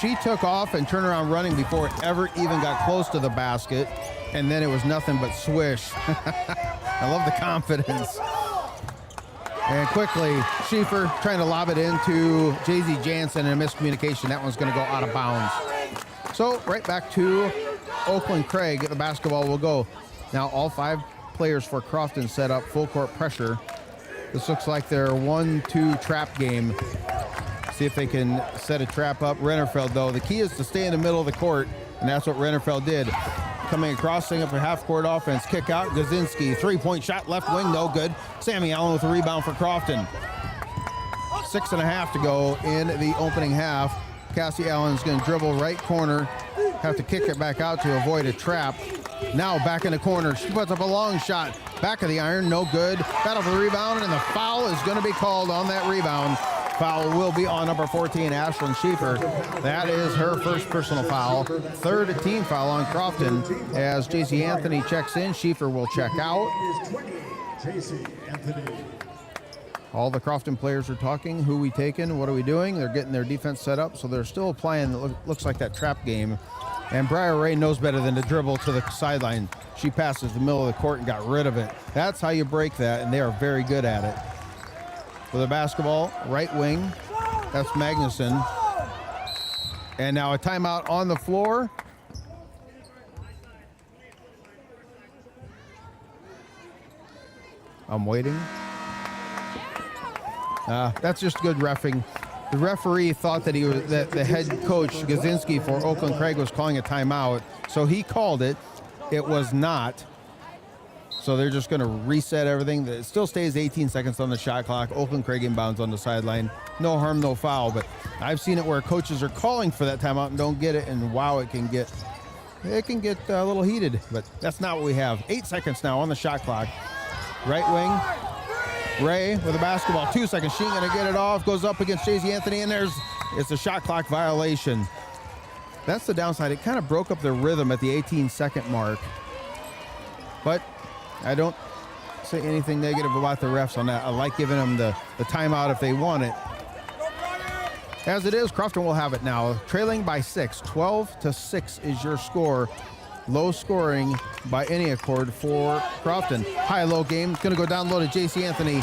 Speaker 2: She took off and turned around running before it ever even got close to the basket. And then it was nothing but swish. I love the confidence. And quickly, Schieffer trying to lob it into Jay-Z Jansen, and a miscommunication. That one's going to go out of bounds. So right back to Oakland-Craig. The basketball will go. Now all 5 players for Crofton set up full court pressure. This looks like their 1-2 trap game. See if they can set a trap up. Rennerfeld, though, the key is to stay in the middle of the court, and that's what Rennerfeld did. Coming across, setting up a half-court offense. Kick out, Gazinski. Three-point shot, left wing, no good. Sammy Allen with a rebound for Crofton. 6.5 to go in the opening half. Cassie Allen's going to dribble right corner. Have to kick it back out to avoid a trap. Now back in the corner. She puts up a long shot. Back of the iron, no good. Battle for the rebound, and the foul is going to be called on that rebound. Foul will be on number 14, Ashlyn Schieffer. That is her first personal foul. Third team foul on Crofton. As J.C. Anthony checks in, Schieffer will check out. All the Crofton players are talking. Who we taking? What are we doing? They're getting their defense set up, so they're still playing. Looks like that trap game. And Briar Ray knows better than to dribble to the sideline. She passes the middle of the court and got rid of it. That's how you break that, and they are very good at it. For the basketball, right wing, that's Magnuson. And now a timeout on the floor. I'm waiting. That's just good reffing. The referee thought that the head coach, Gazinski, for Oakland-Craig was calling a timeout, so he called it. It was not. So they're just going to reset everything. It still stays 18 seconds on the shot clock. Oakland-Craig inbounds on the sideline. No harm, no foul. But I've seen it where coaches are calling for that timeout and don't get it, and wow, it can get a little heated. But that's not what we have. 8 seconds now on the shot clock. Right wing, Ray with a basketball. 2 seconds. She's going to get it off. Goes up against Jay-Z Anthony, and it's a shot clock violation. That's the downside. It kind of broke up the rhythm at the 18-second mark. But I don't say anything negative about the refs on that. I like giving them the timeout if they want it. As it is, Crofton will have it now. Trailing by 6. 12-6 is your score. Low scoring by any accord for Crofton. High-low game. It's going to go down low to J.C. Anthony.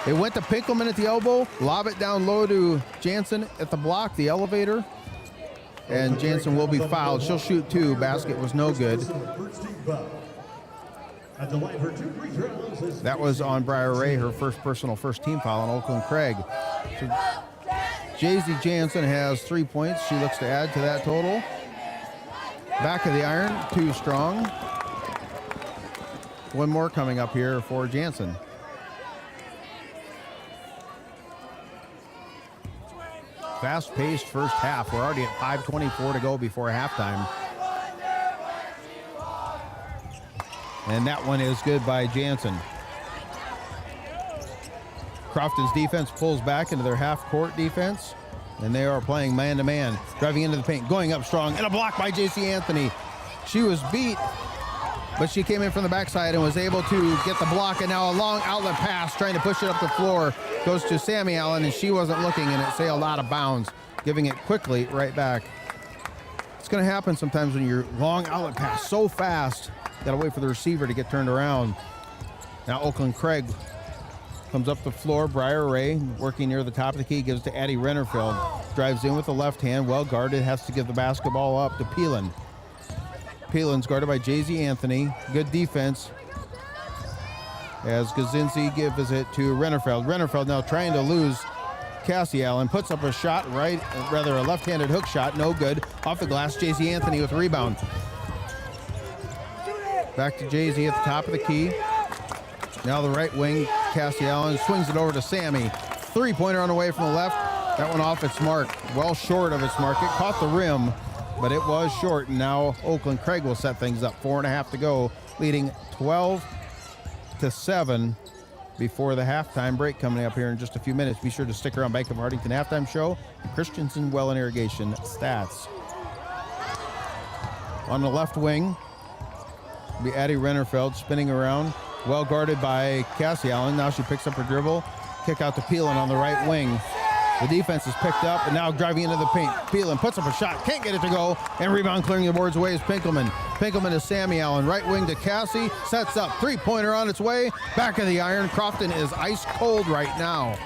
Speaker 2: They went to Pinkelman at the elbow. Lob it down low to Jansen at the block, the elevator. And Jansen will be fouled. She'll shoot 2. Basket was no good. That was on Briar Ray, her first team foul on Oakland-Craig. So Jay-Z Jansen has 3 points. She looks to add to that total. Back of the iron, 2 strong. One more coming up here for Jansen. Fast-paced first half. We're already at 5:24 to go before halftime. And that one is good by Jansen. Crofton's defense pulls back into their half-court defense, and they are playing man-to-man. Driving into the paint, going up strong, and a block by J.C. Anthony. She was beat, but she came in from the backside and was able to get the block, and now a long outlet pass trying to push it up the floor goes to Sammy Allen, and she wasn't looking, and it sailed out of bounds, giving it quickly right back. It's going to happen sometimes when your long outlet pass so fast, got to wait for the receiver to get turned around. Now Oakland-Craig comes up the floor. Briar Ray working near the top of the key, gives to Addie Rennerfield. Drives in with the left hand, well guarded, has to give the basketball up to Peelan. Peelan's guarded by Jay-Z Anthony. Good defense as Gazinski gives it to Rennerfield. Rennerfield now trying to lose Cassie Allen, puts up a shot, a left-handed hook shot, no good. Off the glass, Jay-Z Anthony with a rebound. Back to Jay-Z at the top of the key. Now the right wing, Cassie Allen swings it over to Sammy. Three-pointer on the way from the left. That one off its mark, well short of its mark. It caught the rim, but it was short, and now Oakland-Craig will set things up. 4.5 to go, leading 12-7 before the halftime break coming up here in just a few minutes. Be sure to stick around. Bank of Hardington halftime show, Christensen Well and Irrigation stats. On the left wing, be Addie Rennerfield spinning around, well guarded by Cassie Allen. Now she picks up her dribble, kick out to Peelan on the right wing. The defense is picked up, and now driving into the paint. Peelan puts up a shot, can't get it to go, and rebound clearing the boards away is Pinkelman. Pinkelman to Sammy Allen, right wing to Cassie, sets up, three-pointer on its way, back of the iron. Crofton is ice cold right now.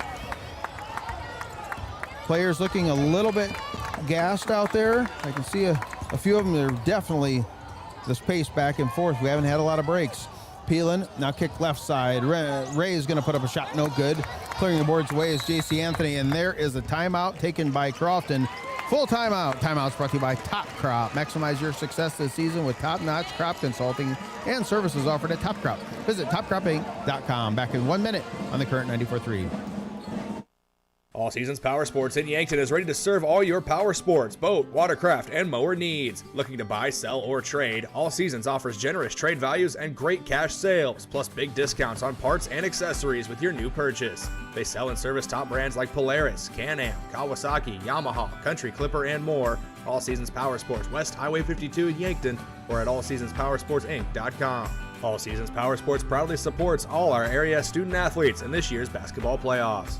Speaker 2: Players looking a little bit gassed out there. I can see a few of them. They're definitely this pace back and forth. We haven't had a lot of breaks. Peelan now kick left side. Ray is going to put up a shot, no good. Clearing the boards away is J.C. Anthony, and there is a timeout taken by Crofton. Full timeout. Timeout's brought to you by Top Crop. Maximize your success this season with top-notch crop consulting and services offered at Top Crop. Visit topcropinc.com. Back in 1 minute on the current 94.3.
Speaker 1: All Seasons Power Sports in Yankton is ready to serve all your power sports, boat, watercraft, and mower needs. Looking to buy, sell, or trade, All Seasons offers generous trade values and great cash sales, plus big discounts on parts and accessories with your new purchase. They sell and service top brands like Polaris, Can-Am, Kawasaki, Yamaha, Country Clipper, and more. All Seasons Power Sports, West Highway 52 in Yankton, or at allseasonspowersportsinc.com. All Seasons Power Sports proudly supports all our area student athletes in this year's basketball playoffs.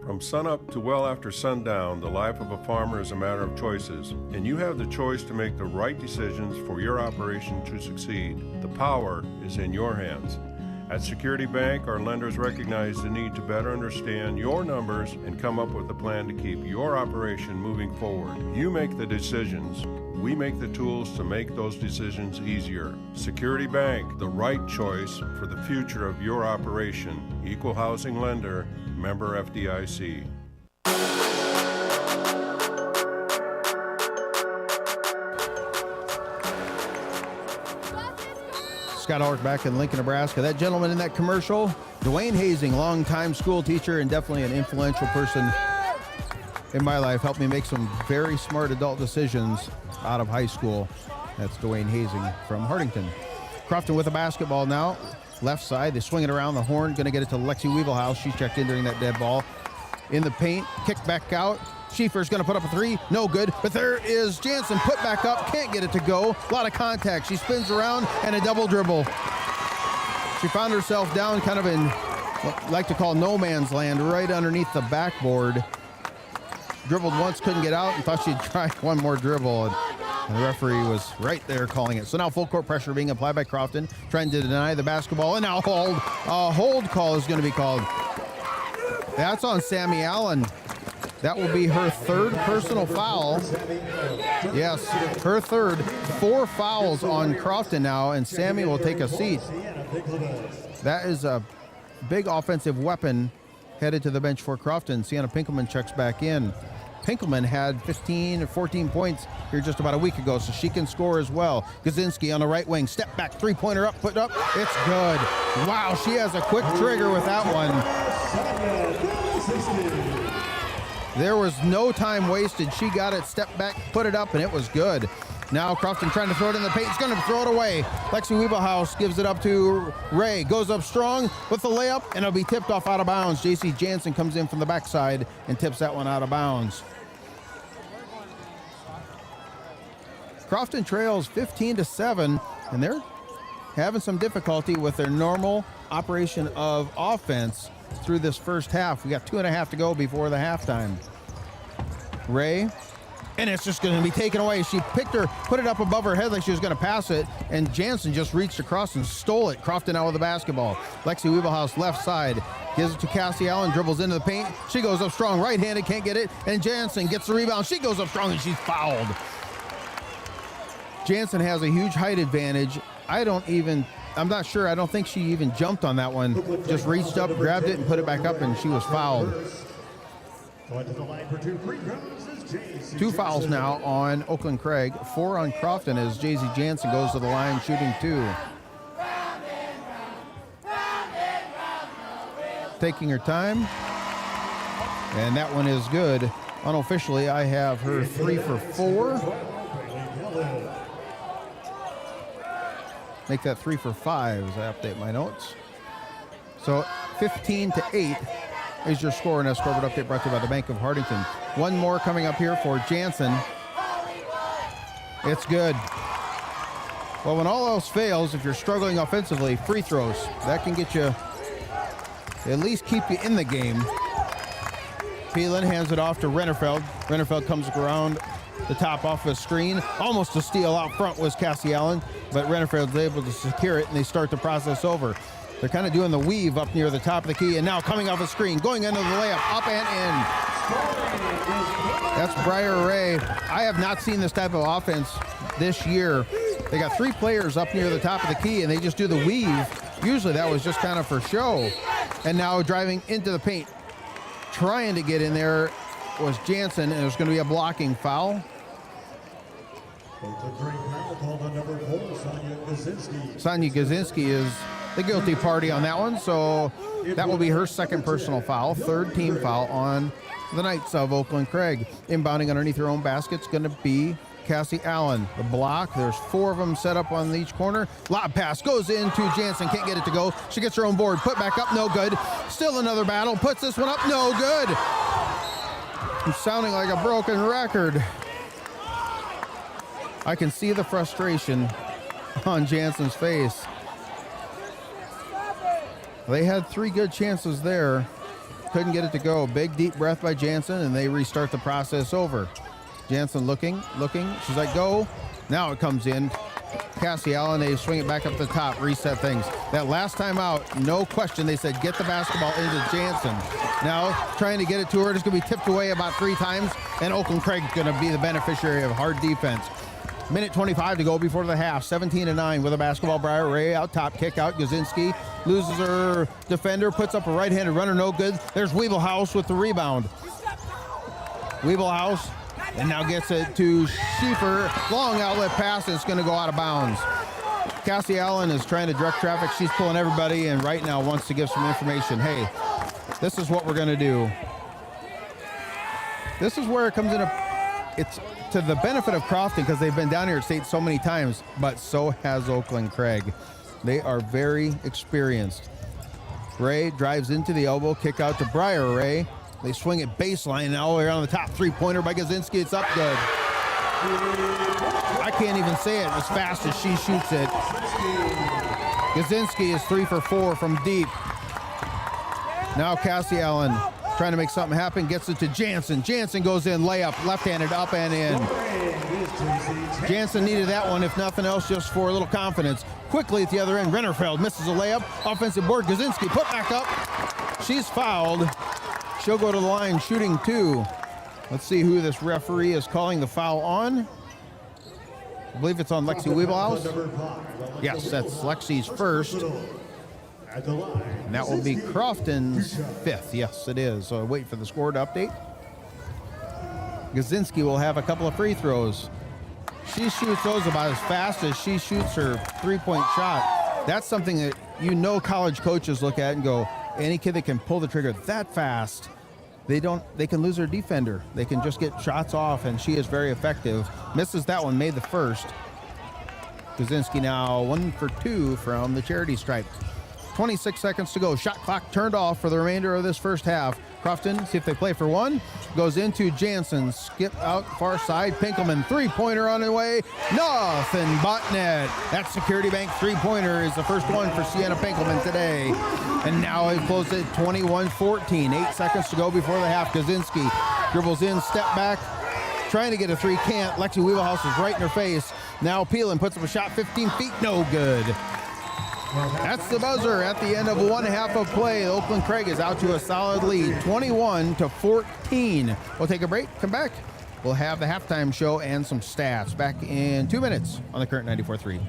Speaker 13: From sunup to well after sundown, the life of a farmer is a matter of choices, and you have the choice to make the right decisions for your operation to succeed. The power is in your hands. At Security Bank, our lenders recognize the need to better understand your numbers and come up with a plan to keep your operation moving forward. You make the decisions. We make the tools to make those decisions easier. Security Bank, the right choice for the future of your operation. Equal housing lender, member FDIC.
Speaker 2: Scott Ulrich back in Lincoln, Nebraska. That gentleman in that commercial, Dwayne Hazing, longtime school teacher and definitely an influential person in my life. Helped me make some very smart adult decisions out of high school. That's Dwayne Hazing from Hardington. Crofton with a basketball now. Left side, they swing it around the horn. Going to get it to Lexi Weebelhaus. She checked in during that dead ball. In the paint, kick back out. Schieffer's going to put up a three. No good. But there is Jansen. Put back up. Can't get it to go. A lot of contact. She spins around and a double dribble. She found herself down kind of in what I like to call no man's land, right underneath the backboard. Dribbled once, couldn't get out, and thought she'd try one more dribble. And the referee was right there calling it. So now full court pressure being applied by Crofton, trying to deny the basketball. And now a hold call is going to be called. That's on Sammy Allen. That will be her third personal foul. Yes, her third. 4 fouls on Crofton now, and Sammy will take a seat. That is a big offensive weapon headed to the bench for Crofton. Sienna Pinkelman checks back in. Pinkelman had 15 or 14 points here just about a week ago, so she can score as well. Gazinski on the right wing, step back, three-pointer up, put up, it's good. Wow, she has a quick trigger with that one. There was no time wasted. She got it, stepped back, put it up, and it was good. Now Crofton trying to throw it in the paint. He's going to throw it away. Lexi Weebelhaus gives it up to Ray. Goes up strong with the layup, and it'll be tipped off out of bounds. J.C. Jansen comes in from the backside and tips that one out of bounds. Crofton trails 15-7, and they're having some difficulty with their normal operation of offense through this first half. We got 2.5 to go before the halftime. Ray, and it's just going to be taken away. She picked her, put it up above her head like she was going to pass it, and Jansen just reached across and stole it. Crofton out with the basketball. Lexi Wiebelhaus left side, gives it to Cassie Allen, dribbles into the paint. She goes up strong, right-handed, can't get it, and Jansen gets the rebound. She goes up strong, and she's fouled. Jansen has a huge height advantage. I'm not sure. I don't think she even jumped on that one. Just reached up, grabbed it, and put it back up, and she was fouled. Two fouls now on Oakland-Craig. 4 on Crofton as Jaycee Jansen goes to the line shooting 2. Taking her time. And that one is good. Unofficially, I have her 3 for 4. Make that 3 for 5 as I update my notes. So 15-8 is your score in a scoreboard update brought to you by the Bank of Hardington. One more coming up here for Jansen. It's good. Well, when all else fails, if you're struggling offensively, free throws. That can get you, at least keep you in the game. Phelan hands it off to Rennerfeld. Rennerfeld comes around the top off a screen. Almost a steal out front was Cassie Allen, but Rennerfeld's able to secure it, and they start the process over. They're kind of doing the weave up near the top of the key, and now coming off a screen, going into the layup, up and in. That's Briar Ray. I have not seen this type of offense this year. They got 3 players up near the top of the key, and they just do the weave. Usually that was just kind of for show. And now driving into the paint, trying to get in there was Jansen, and it was going to be a blocking foul. Sonia Gazinski is the guilty party on that one, so that will be her second personal foul, 3rd team foul on the Knights of Oakland-Craig. Inbounding underneath her own basket is going to be Cassie Allen. The block, there's 4 of them set up on each corner. Lob pass goes into Jansen, can't get it to go. She gets her own board, put back up, no good. Still another battle, puts this one up, no good. I'm sounding like a broken record. I can see the frustration on Jansen's face. They had 3 good chances there. Couldn't get it to go. Big deep breath by Jansen, and they restart the process over. Jansen looking. She's like, go. Now it comes in. Cassie Allen, they swing it back up the top, reset things. That last time out, no question, they said, get the basketball into Jansen. Now, trying to get it to her, it's going to be tipped away about 3 times, and Oakland-Craig's going to be the beneficiary of hard defense. Minute 25 to go before the half. 17-9 with a basketball. Briar Ray out top, kick out. Gazinski loses her defender, puts up a right-handed runner, no good. There's Wiebelhaus with the rebound. Wiebelhaus, and now gets it to Schieffer. Long outlet pass, and it's going to go out of bounds. Cassie Allen is trying to direct traffic. She's pulling everybody, and right now wants to give some information. Hey, this is what we're going to do. This is where it comes in. It's to the benefit of Crofton because they've been down here at state so many times, but so has Oakland-Craig. They are very experienced. Ray drives into the elbow, kick out to Briar Ray. They swing it baseline and all the way around the top. 3-pointer by Gazinski. It's up good. I can't even say it as fast as she shoots it. Gazinski is 3 for 4 from deep. Now Cassie Allen trying to make something happen, gets it to Jansen. Jansen goes in, layup, left-handed, up and in. Jansen needed that one, if nothing else, just for a little confidence. Quickly at the other end, Rennerfeld misses a layup. Offensive board, Gazinski put back up. She's fouled. She'll go to the line shooting 2. Let's see who this referee is calling the foul on. I believe it's on Lexi Wiebelhaus. Yes, that's Lexi's first. And that will be Crofton's 5th. Yes, it is. So wait for the score to update. Gazinski will have a couple of free throws. She shoots those about as fast as she shoots her 3-point shot. That's something that college coaches look at and go, any kid that can pull the trigger that fast, they can lose their defender. They can just get shots off, and she is very effective. Misses that one, made the first. Gazinski now 1 for 2 from the charity stripe. 26 seconds to go. Shot clock turned off for the remainder of this first half. Crofton, see if they play for one. Goes into Jansen, skip out far side. Pinkelman, three-pointer on the way. Nothing but net. That Security Bank three-pointer is the first one for Sienna Pinkelman today. And now it closed at 21-14. 8 seconds to go before the half. Kaczynski dribbles in, step back, trying to get a three, can't. Lexi Weevelhouse is right in her face. Now Peelan puts up a shot 15 feet, no good. That's the buzzer at the end of one half of play. Oakland-Craig is out to a solid lead, 21-14. We'll take a break, come back. We'll have the halftime show and some stats back in 2 minutes on the Current 94.3.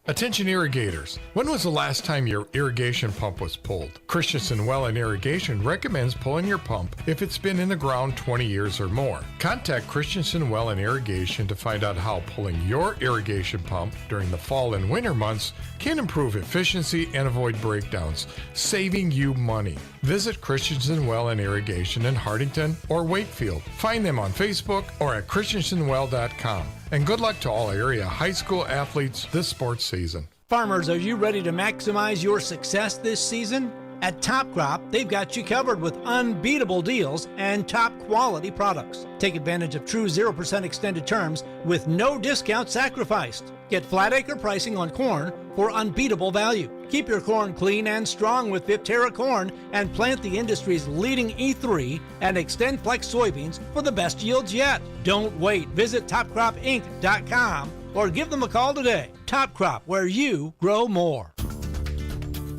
Speaker 14: Attention irrigators. When was the last time your irrigation pump was pulled? Christensen Well and Irrigation recommends pulling your pump if it's been in the ground 20 years or more. Contact Christensen Well and Irrigation to find out how pulling your irrigation pump during the fall and winter months can improve efficiency and avoid breakdowns, saving you money. Visit Christensen Well and Irrigation in Hardington or Wakefield. Find them on Facebook or at christensenwell.com. And good luck to all area high school athletes this sports season.
Speaker 3: Farmers, are you ready to maximize your success this season? At Top Crop, they've got you covered with unbeatable deals and top quality products. Take advantage of true 0% extended terms with no discount sacrificed. Get flat acre pricing on corn for unbeatable value. Keep your corn clean and strong with Viptera corn and plant the industry's leading E3 and Extend Flex soybeans for the best yields yet. Don't wait. Visit topcropinc.com or give them a call today. Top Crop, where you grow more.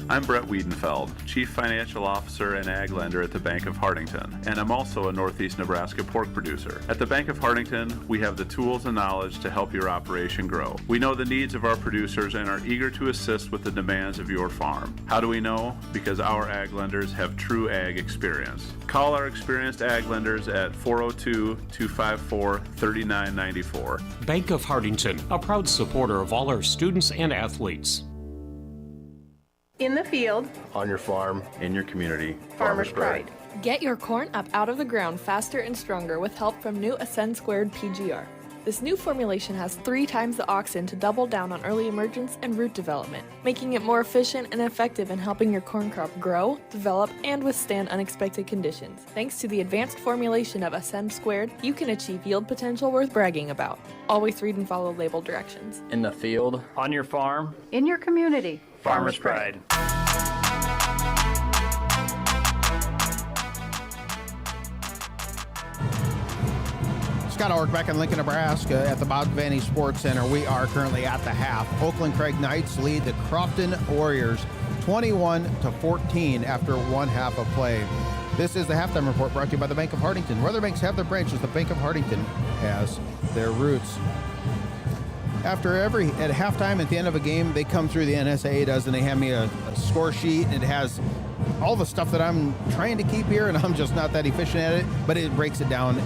Speaker 6: I'm Brett Wiedenfeld, Chief Financial Officer and Ag Lender at the Bank of Hardington, and I'm also a Northeast Nebraska pork producer. At the Bank of Hardington, we have the tools and knowledge to help your operation grow. We know the needs of our producers and are eager to assist with the demands of your farm. How do we know? Because our Ag Lenders have true Ag experience. Call our experienced Ag Lenders at 402-254-3994.
Speaker 16: Bank of Hardington, a proud supporter of all our students and athletes.
Speaker 17: In the field,
Speaker 6: On your farm, in your community,
Speaker 17: Farmer's Pride.
Speaker 7: Get your corn up out of the ground faster and stronger with help from new Ascend Squared PGR. This new formulation has 3 times the auxin to double down on early emergence and root development, making it more efficient and effective in helping your corn crop grow, develop, and withstand unexpected conditions. Thanks to the advanced formulation of Ascend Squared, you can achieve yield potential worth bragging about. Always read and follow label directions.
Speaker 18: In the field, on your farm,
Speaker 17: In your community,
Speaker 18: Farmer's Pride.
Speaker 2: Scott Ulrich back in Lincoln, Nebraska at the Bob Devaney Sports Center. We are currently at the half. Oakland-Craig Knights lead the Crofton Warriors 21-14 after one half of play. This is the halftime report brought to you by the Bank of Hardington. Where other banks have their branches, the Bank of Hardington has their roots. At halftime, at the end of a game, they come through, the NSAA does, and they hand me a score sheet, and it has all the stuff that I'm trying to keep here, and I'm just not that efficient at it, but it breaks it down,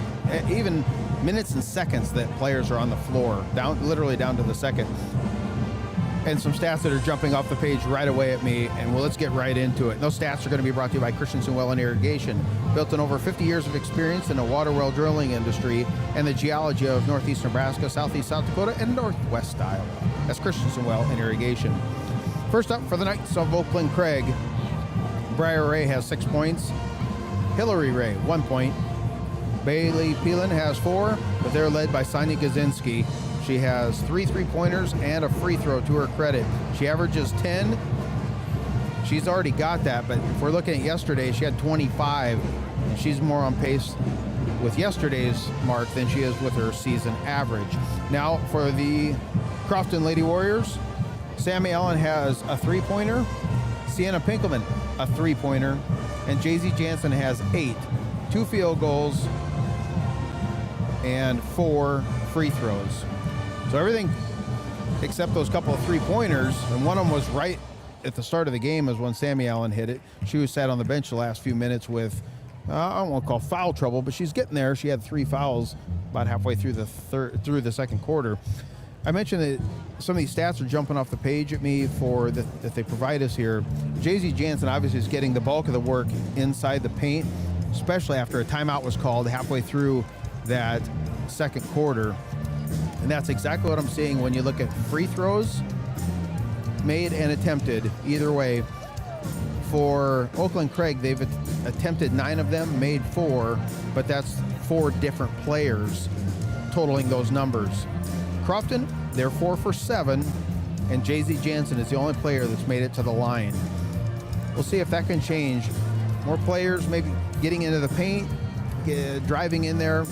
Speaker 2: even minutes and seconds that players are on the floor, literally down to the second. And some stats that are jumping off the page right away at me, and let's get right into it. Those stats are going to be brought to you by Christensen Well and Irrigation, built on over 50 years of experience in the water well drilling industry and the geology of Northeast Nebraska, Southeast South Dakota, and Northwest Iowa. That's Christensen Well and Irrigation. First up for the Knights of Oakland-Craig, Briar Ray has 6 points. Hillary Ray, 1 point. Bailey Peelan has 4, but they're led by Sonia Gazinski. She has 3 3-pointers and a free throw to her credit. She averages 10. She's already got that, but if we're looking at yesterday, she had 25. And she's more on pace with yesterday's mark than she is with her season average. Now for the Crofton Lady Warriors, Sammy Allen has a 3-pointer. Sienna Pinkelman, a 3-pointer. And Jay-Z Jansen has 8. 2 field goals and 4 free throws. So everything except those couple of 3-pointers, and one of them was right at the start of the game is when Sammy Allen hit it. She was sat on the bench the last few minutes with, I don't want to call foul trouble, but she's getting there. She had 3 fouls about halfway through the second quarter. I mentioned that some of these stats are jumping off the page at me that they provide us here. Jay-Z Jansen obviously is getting the bulk of the work inside the paint, especially after a timeout was called halfway through that second quarter. And that's exactly what I'm seeing when you look at free throws made and attempted. Either way, for Oakland-Craig, they've attempted 9 of them, made 4, but that's 4 different players totaling those numbers. Crofton, they're 4 for 7, and Jay-Z Jansen is the only player that's made it to the line. We'll see if that can change. More players maybe getting into the paint, driving in there.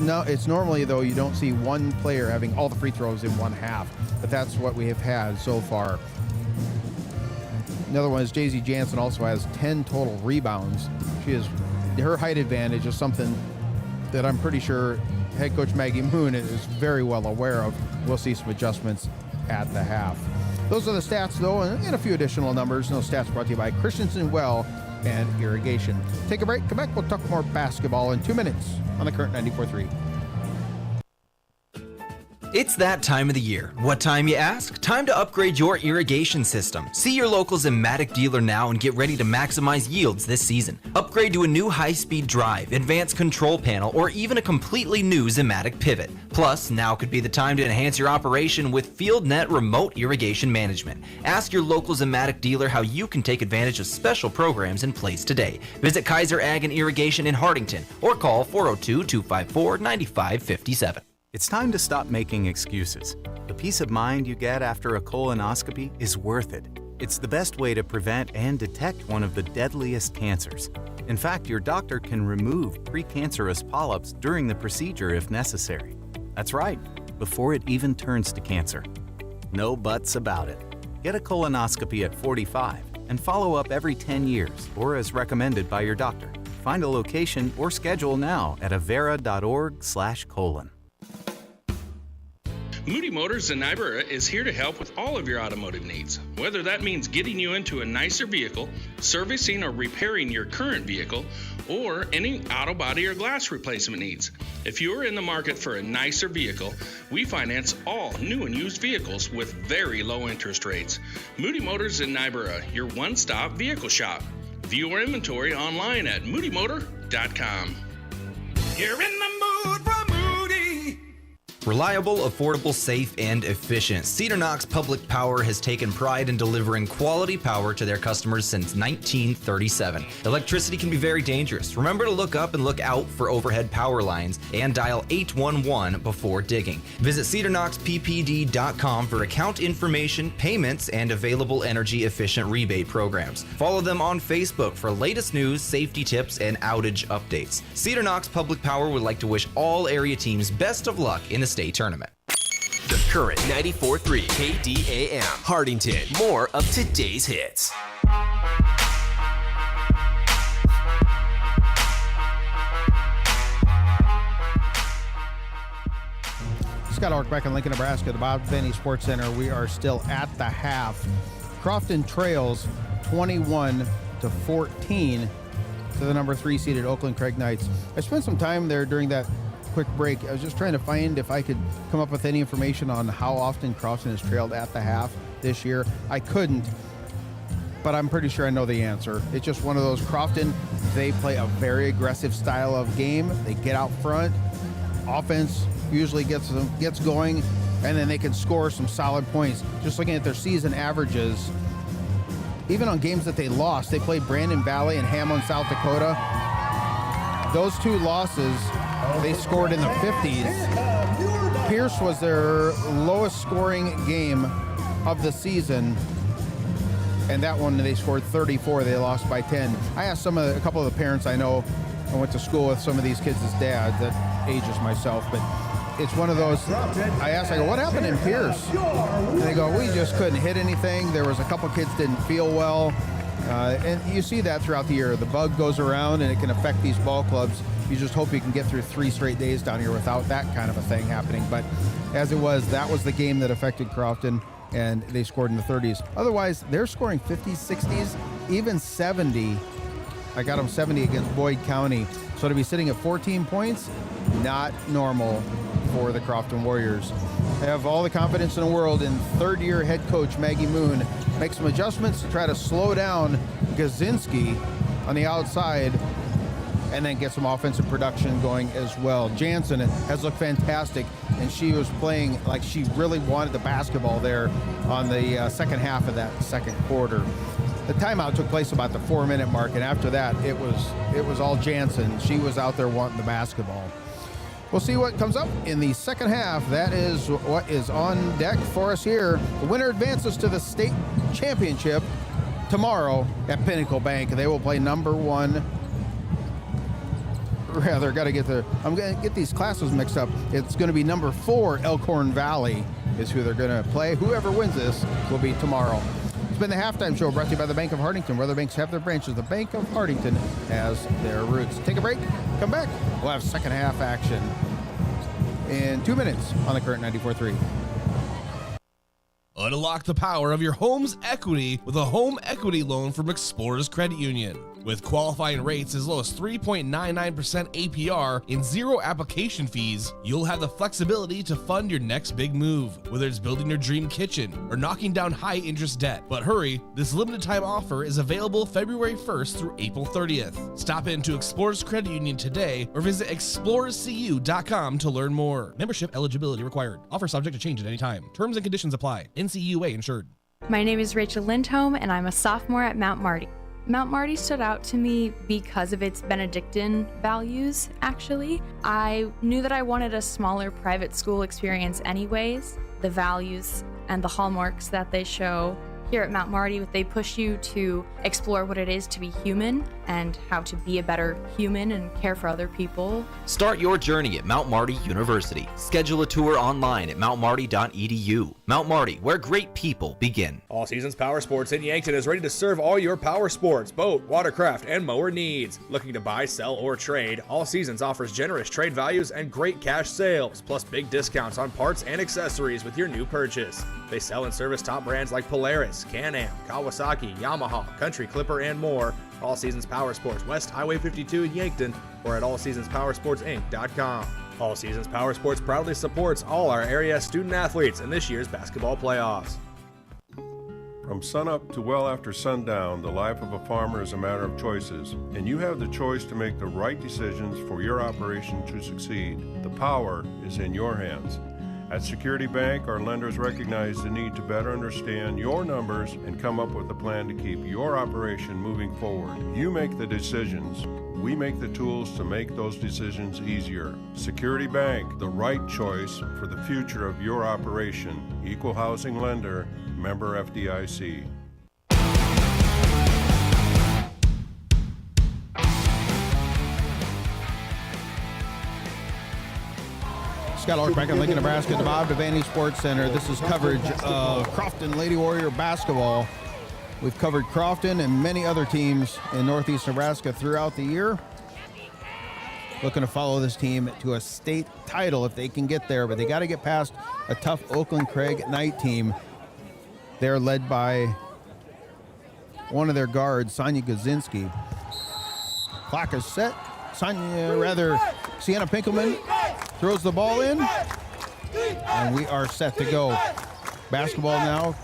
Speaker 2: It's normally, though, you don't see one player having all the free throws in one half, but that's what we have had so far. Another one is Jay-Z Jansen also has 10 total rebounds. Her height advantage is something that I'm pretty sure head coach Maggie Moon is very well aware of. We'll see some adjustments at the half. Those are the stats, though, and a few additional numbers. Those stats brought to you by Christensen Well and Irrigation. Take a break, come back, we'll talk more basketball in 2 minutes on the current 94.3.
Speaker 5: It's that time of the year. What time, you ask? Time to upgrade your irrigation system. See your local Zimmatic dealer now and get ready to maximize yields this season. Upgrade to a new high-speed drive, advanced control panel, or even a completely new Zimmatic pivot. Plus, now could be the time to enhance your operation with FieldNet remote irrigation management. Ask your local Zimmatic dealer how you can take advantage of special programs in place today. Visit Kaiser Ag and Irrigation in Hardington or call 402-254-9557.
Speaker 8: It's time to stop making excuses. The peace of mind you get after a colonoscopy is worth it. It's the best way to prevent and detect one of the deadliest cancers. In fact, your doctor can remove precancerous polyps during the procedure if necessary. That's right, before it even turns to cancer. No buts about it. Get a colonoscopy at 45 and follow up every 10 years or as recommended by your doctor. Find a location or schedule now at avera.org/colon.
Speaker 9: Moody Motors in Niobrara is here to help with all of your automotive needs. Whether that means getting you into a nicer vehicle, servicing or repairing your current vehicle, or any auto body or glass replacement needs. If you are in the market for a nicer vehicle, we finance all new and used vehicles with very low interest rates. Moody Motors in Niobrara, your one-stop vehicle shop. View our inventory online at moodymotor.com.
Speaker 10: You're in the mood for Moody.
Speaker 5: Reliable, affordable, safe, and efficient. Cedar Knox Public Power has taken pride in delivering quality power to their customers since 1937. Electricity can be very dangerous. Remember to look up and look out for overhead power lines and dial 811 before digging. Visit cedarknoxppd.com for account information, payments, and available energy-efficient rebate programs. Follow them on Facebook for latest news, safety tips, and outage updates. Cedar Knox Public Power would like to wish all area teams best of luck in the state tournament.
Speaker 20: The current 94.3 KDAM Hardington. More of today's hits.
Speaker 2: Scott Ulrich back in Lincoln, Nebraska, the Bob Devaney Sports Center. We are still at the half. Crofton trails 21-14 to the number 3 seeded Oakland-Craig Knights. I spent some time there during that quick break. I was just trying to find if I could come up with any information on how often Crofton has trailed at the half this year. I couldn't, but I'm pretty sure I know the answer. It's just one of those. Crofton, they play a very aggressive style of game. They get out front. Offense usually gets going, and then they can score some solid points. Just looking at their season averages, even on games that they lost, they played Brandon Valley and Hamlin, South Dakota. Those 2 losses, they scored in the 50s. Pierce was their lowest scoring game of the season, and that one they scored 34. They lost by 10. I asked a couple of the parents I know. I went to school with some of these kids' dads that ages myself, but it's one of those. I asked, I go, what happened in Pierce? And they go, we just couldn't hit anything. There was a couple kids didn't feel well. And you see that throughout the year. The bug goes around and it can affect these ball clubs. You just hope you can get through 3 straight days down here without that kind of a thing happening. But as it was, that was the game that affected Crofton, and they scored in the 30s. Otherwise, they're scoring 50s, 60s, even 70. I got them 70 against Boyd County. So to be sitting at 14 points, not normal for the Crofton Warriors. I have all the confidence in the world in third-year head coach Maggie Moon. Make some adjustments to try to slow down Gazinski on the outside and then get some offensive production going as well. Jansen has looked fantastic, and she was playing like she really wanted the basketball there on the second half of that second quarter. The timeout took place about the 4-minute mark, and after that, it was all Jansen. She was out there wanting the basketball. We'll see what comes up in the second half. That is what is on deck for us here. The winner advances to the state championship tomorrow at Pinnacle Bank. They will play number 1. Rather, I'm gonna get these classes mixed up. It's gonna be number 4, Elkhorn Valley is who they're gonna play. Whoever wins this will be tomorrow. It's been the halftime show brought to you by the Bank of Hartington, where the banks have their branches. The Bank of Hartington has their roots. Take a break, come back. We'll have second half action in 2 minutes on the current 94.3.
Speaker 11: Unlock the power of your home's equity with a home equity loan from Explorers Credit Union. With qualifying rates as low as 3.99% APR and 0 application fees, you'll have the flexibility to fund your next big move, whether it's building your dream kitchen or knocking down high-interest debt. But hurry, this limited-time offer is available February 1st through April 30th. Stop into Explorers Credit Union today or visit explorerscu.com to learn more. Membership eligibility required. Offer subject to change at any time. Terms and conditions apply. NCUA insured.
Speaker 12: My name is Rachel Lindholm, and I'm a sophomore at Mount Marty. Mount Marty stood out to me because of its Benedictine values, actually. I knew that I wanted a smaller private school experience anyways. The values and the hallmarks that they show here at Mount Marty, they push you to explore what it is to be human and how to be a better human and care for other people.
Speaker 5: Start your journey at Mount Marty University. Schedule a tour online at mountmarty.edu. Mount Marty, where great people begin.
Speaker 21: All Seasons Power Sports in Yankton is ready to serve all your power sports, boat, watercraft, and mower needs. Looking to buy, sell, or trade, All Seasons offers generous trade values and great cash sales, plus big discounts on parts and accessories with your new purchase. They sell and service top brands like Polaris, Can-Am, Kawasaki, Yamaha, Country Clipper, and more. All Seasons Power Sports, West Highway 52 in Yankton, or at allseasonspowersportsinc.com. All Seasons Power Sports proudly supports all our area student athletes in this year's basketball playoffs.
Speaker 13: From sunup to well after sundown, the life of a farmer is a matter of choices, and you have the choice to make the right decisions for your operation to succeed. The power is in your hands. At Security Bank, our lenders recognize the need to better understand your numbers and come up with a plan to keep your operation moving forward. You make the decisions. We make the tools to make those decisions easier. Security Bank, the right choice for the future of your operation. Equal housing lender, member FDIC.
Speaker 2: Scott Ulrich back in Lincoln, Nebraska at the Bob Devaney Sports Center. This is coverage of Crofton Lady Warrior basketball. We've covered Crofton and many other teams in Northeast Nebraska throughout the year. Looking to follow this team to a state title if they can get there, but they got to get past a tough Oakland-Craig Knight team. They're led by one of their guards, Sonia Gazinski. Clock is set. Sienna Pinkelman throws the ball in, and we are set to go. Basketball now.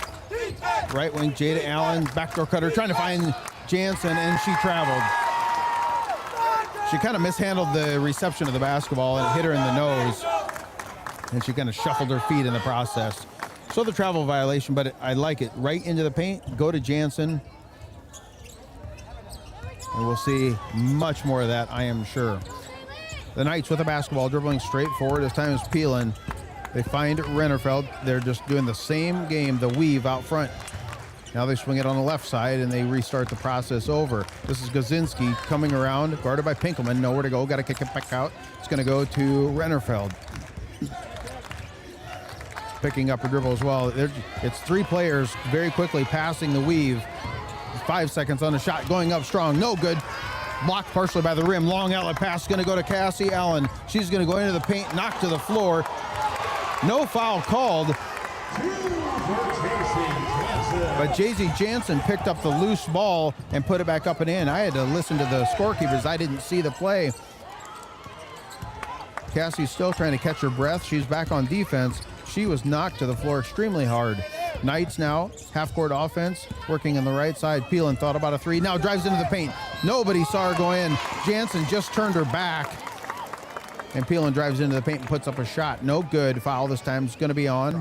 Speaker 2: Right wing, Jada Allen, backdoor cutter, trying to find Jansen, and she traveled. She kind of mishandled the reception of the basketball and it hit her in the nose, and she kind of shuffled her feet in the process. So the travel violation, but I like it. Right into the paint, go to Jansen. And we'll see much more of that, I am sure. The Knights with the basketball, dribbling straight forward. This time is Peelan. They find Rennerfeld. They're just doing the same game, the weave out front. Now they swing it on the left side, and they restart the process over. This is Gazinski coming around, guarded by Pinkelman. Nowhere to go. Got to kick it back out. It's going to go to Rennerfeld. Picking up a dribble as well. It's three players very quickly passing the weave. 5 seconds on the shot, going up strong, no good. Blocked partially by the rim. Long outlet pass going to go to Cassie Allen. She's going to go into the paint, knocked to the floor. No foul called. But Jaycee Jansen picked up the loose ball and put it back up and in. I had to listen to the scorekeepers. I didn't see the play. Cassie's still trying to catch her breath. She's back on defense. She was knocked to the floor extremely hard. Knights now, half-court offense, working on the right side. Peelan thought about a three, now drives into the paint. Nobody saw her go in. Jansen just turned her back. And Peelan drives into the paint and puts up a shot. No good. Foul this time is going to be on.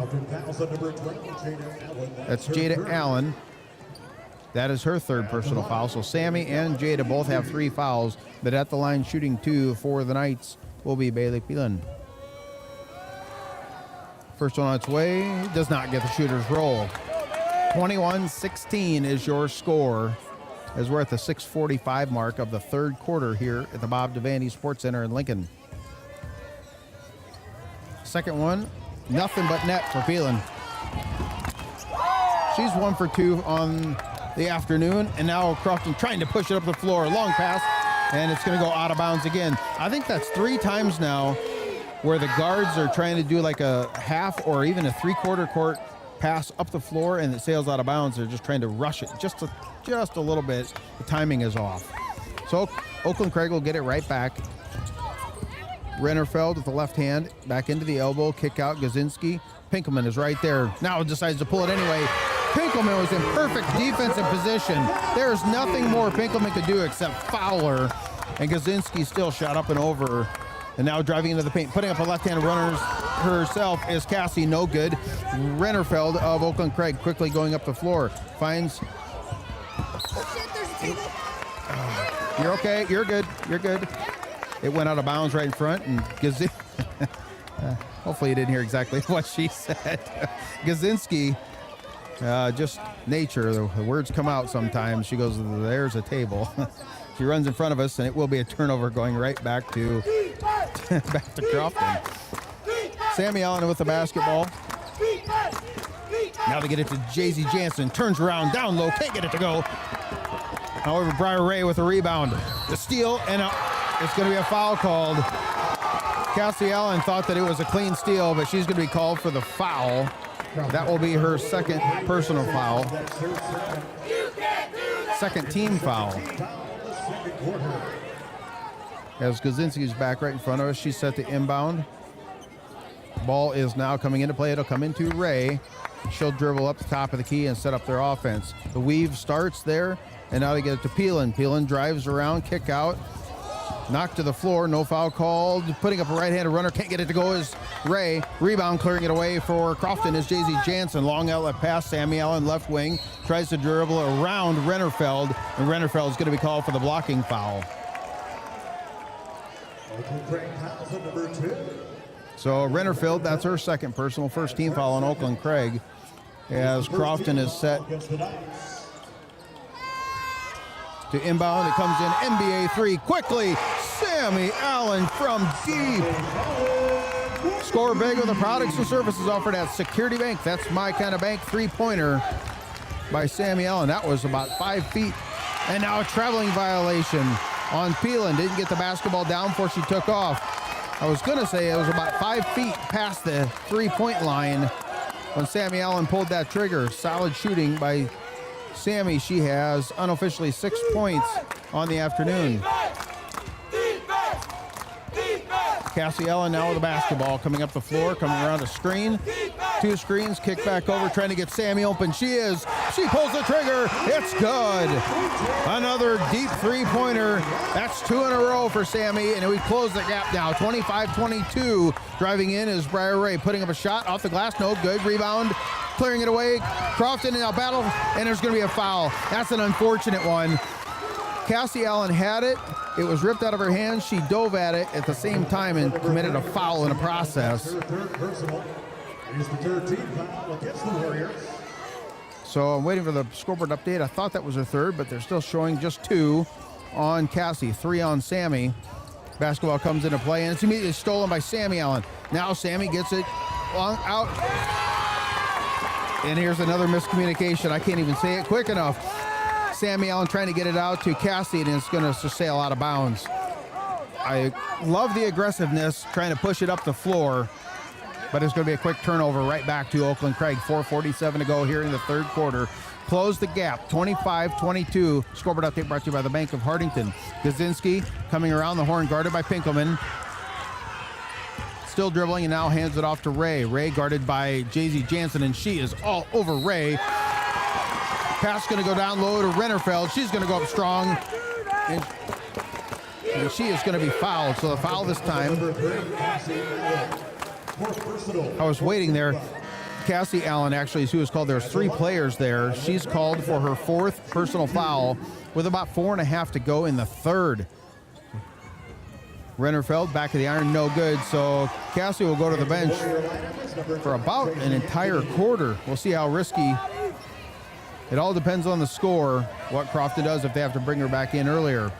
Speaker 2: That's Jada Allen. That is her third personal foul. So Sammy and Jada both have 3 fouls, but at the line shooting 2 for the Knights will be Bailey Peelan. First one on its way, does not get the shooter's roll. 21-16 is your score, as we're at the 6:45 mark of the third quarter here at the Bob Devaney Sports Center in Lincoln. Second one, nothing but net for Peelan. She's 1 for 2 on the afternoon, and now Crofton trying to push it up the floor. Long pass, and it's going to go out of bounds again. I think that's 3 times now where the guards are trying to do like a half or even a 3/4 court pass up the floor, and it sails out of bounds. They're just trying to rush it just a little bit. The timing is off. So Oakland-Craig will get it right back. Rennerfeld with the left hand, back into the elbow, kick out, Gazinski. Pinkelman is right there. Now decides to pull it anyway. Pinkelman was in perfect defensive position. There's nothing more Pinkelman could do except foul her. And Gazinski still shot up and over. And now driving into the paint, putting up a left-hand runner herself is Cassie, no good. Rennerfeld of Oakland-Craig quickly going up the floor. Finds... You're okay, you're good, you're good. It went out of bounds right in front, and hopefully you didn't hear exactly what she said. Gazinski, just nature, the words come out sometimes. She goes, there's a table. She runs in front of us, and it will be a turnover going right back to Crofton. Sammy Allen with the basketball. Now they get it to Jay-Z Jansen. Turns around, down low, can't get it to go. However, Briar Ray with a rebound. The steal, and it's going to be a foul called. Cassie Allen thought that it was a clean steal, but she's going to be called for the foul. That will be her second personal foul. Second team foul. As Gazinski's back right in front of us, she's set to inbound. Ball is now coming into play. It'll come into Ray. She'll dribble up the top of the key and set up their offense. The weave starts there, and now they get it to Peelan. Peelan drives around, kick out. Knocked to the floor, no foul called. Putting up a right-handed runner, can't get it to go is Ray. Rebound clearing it away for Crofton is Jay-Z Jansen. Long outlet pass, Sammy Allen left wing. Tries to dribble around Rennerfeld, and Rennerfeld is going to be called for the blocking foul. So Rennerfeld, that's her second personal, first team foul on Oakland-Craig, as Crofton is set to inbound. It comes in, NBA 3 quickly. Sammy Allen from deep. Score big with the products and services offered at Security Bank. That's my kind of bank. 3-pointer by Sammy Allen. That was about 5 feet. And now a traveling violation on Peelan. Didn't get the basketball down before she took off. I was going to say it was about 5 feet past the 3-point line when Sammy Allen pulled that trigger. Solid shooting by Sammy. She has unofficially 6 points on the afternoon. Cassie Allen now with the basketball, coming up the floor, coming around a screen. 2 screens, kick back over, trying to get Sammy open. She pulls the trigger. It's good. Another deep 3-pointer. That's 2 in a row for Sammy, and we close the gap now. 25-22. Driving in is Briar Ray, putting up a shot off the glass. No good. Rebound. Clearing it away. Crofton in a battle, and there's going to be a foul. That's an unfortunate one. Cassie Allen had it. It was ripped out of her hands. She dove at it at the same time and committed a foul in the process. So I'm waiting for the scoreboard update. I thought that was her third, but they're still showing just 2 on Cassie, 3 on Sammy. Basketball comes into play, and it's immediately stolen by Sammy Allen. Now Sammy gets it long out. And here's another miscommunication. I can't even say it quick enough. Sammy Allen trying to get it out to Cassie, and it's going to sail out of bounds. I love the aggressiveness, trying to push it up the floor, but it's going to be a quick turnover right back to Oakland-Craig. 4:47 to go here in the third quarter. Close the gap, 25-22. Scoreboard update brought to you by the Bank of Hardington. Gazinski coming around the horn, guarded by Pinkelman. Still dribbling, and now hands it off to Ray. Ray guarded by Jay-Z Jansen, and she is all over Ray. Pass going to go down low to Rennerfeld. She's going to go up strong. And she is going to be fouled. So the foul this time. I was waiting there. Cassie Allen actually is who was called. There's 3 players there. She's called for her 4th personal foul with about 4.5 to go in the 3rd. Rennerfeld back of the iron, no good. So Cassie will go to the bench for about an entire quarter. We'll see how risky. It all depends on the score, what Crofton does if they have to bring her back in earlier.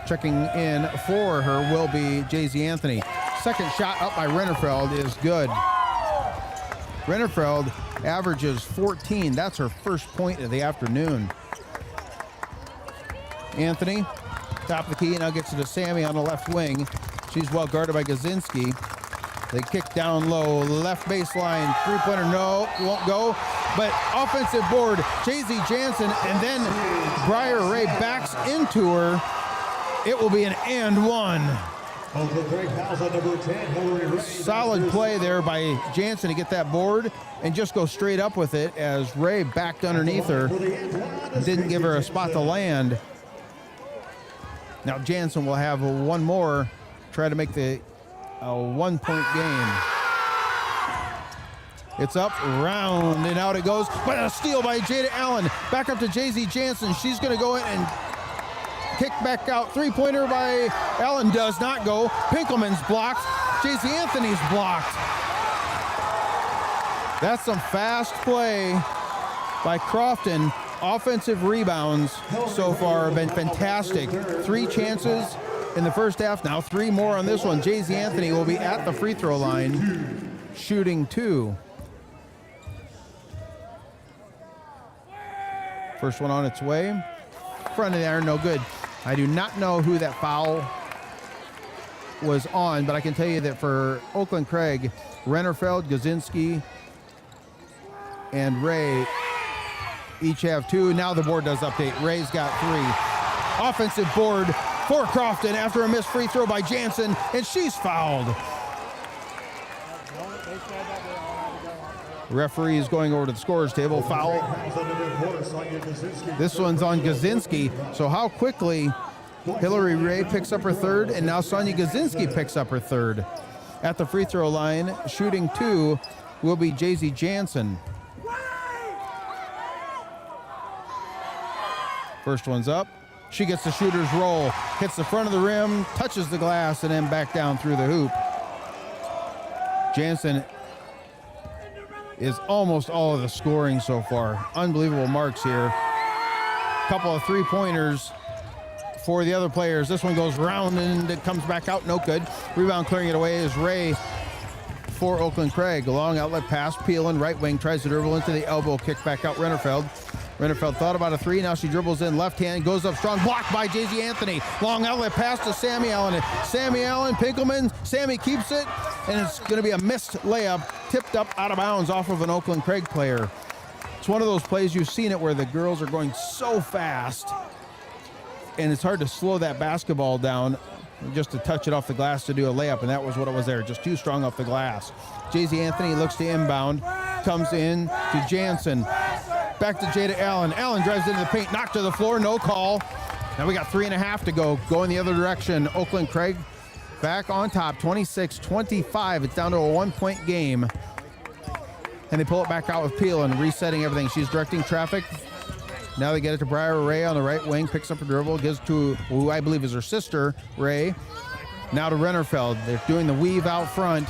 Speaker 2: Checking in for her will be Jaycee Anthony. Second shot up by Rennerfeld is good. Rennerfeld averages 14. That's her first point of the afternoon. Anthony, top of the key, now gets it to Sammy on the left wing. She's well guarded by Gazinski. They kick down low, left baseline, three-pointer, no, won't go. But offensive board, Jaycee Jansen, and then Briar Ray backs into her. It will be an and one. Solid play there by Jansen to get that board and just go straight up with it as Ray backed underneath her. Didn't give her a spot to land. Now Jansen will have one more, try to make the 1-point game. It's up, round, and out it goes. But a steal by Jada Allen. Back up to Jaycee Jansen. She's going to go in and kick back out. Three-pointer by Allen does not go. Pinkelman's blocked. Jaycee Anthony's blocked. That's some fast play by Crofton. Offensive rebounds so far have been fantastic. 3 chances in the first half. Now 3 more on this one. Jaycee Anthony will be at the free throw line, shooting 2. First one on its way. Front of the iron, no good. I do not know who that foul was on, but I can tell you that for Oakland-Craig, Rennerfeld, Gazinski, and Ray each have 2. Now the board does update. Ray's got 3. Offensive board for Crofton after a missed free throw by Jansen, and she's fouled. The referee is going over to the scorer's table. Foul. This one's on Gazinski. So how quickly Hillary Ray picks up her 3rd, and now Sonia Gazinski picks up her 3rd. At the free throw line, shooting 2 will be Jaycee Jansen. First one's up. She gets the shooter's roll, hits the front of the rim, touches the glass, and then back down through the hoop. Jansen is almost all of the scoring so far. Unbelievable marks here. Couple of 3-pointers for the other players. This one goes round and it comes back out, no good. Rebound clearing it away is Ray for Oakland-Craig. A long outlet pass, Peelan, right wing, tries to dribble into the elbow, kick back out Rennerfeld. Rennerfeld thought about a 3, now she dribbles in left hand, goes up strong, blocked by Jaycee Anthony. Long outlet pass to Sammy Allen. Sammy Allen, Pinkelman, Sammy keeps it, and it's going to be a missed layup, tipped up out of bounds off of an Oakland-Craig player. It's one of those plays, you've seen it, where the girls are going so fast, and it's hard to slow that basketball down just to touch it off the glass to do a layup, and that was what it was there, just too strong off the glass. Jaycee Anthony looks to inbound, comes in to Jansen. Back to Jada Allen. Allen drives into the paint, knocked to the floor, no call. Now we got 3.5 to go. Going the other direction. Oakland-Craig back on top, 26-25. It's down to a 1-point game. And they pull it back out with Peelan, resetting everything. She's directing traffic. Now they get it to Briar Ray on the right wing, picks up a dribble, gives to who I believe is her sister, Ray. Now to Rennerfeld. They're doing the weave out front.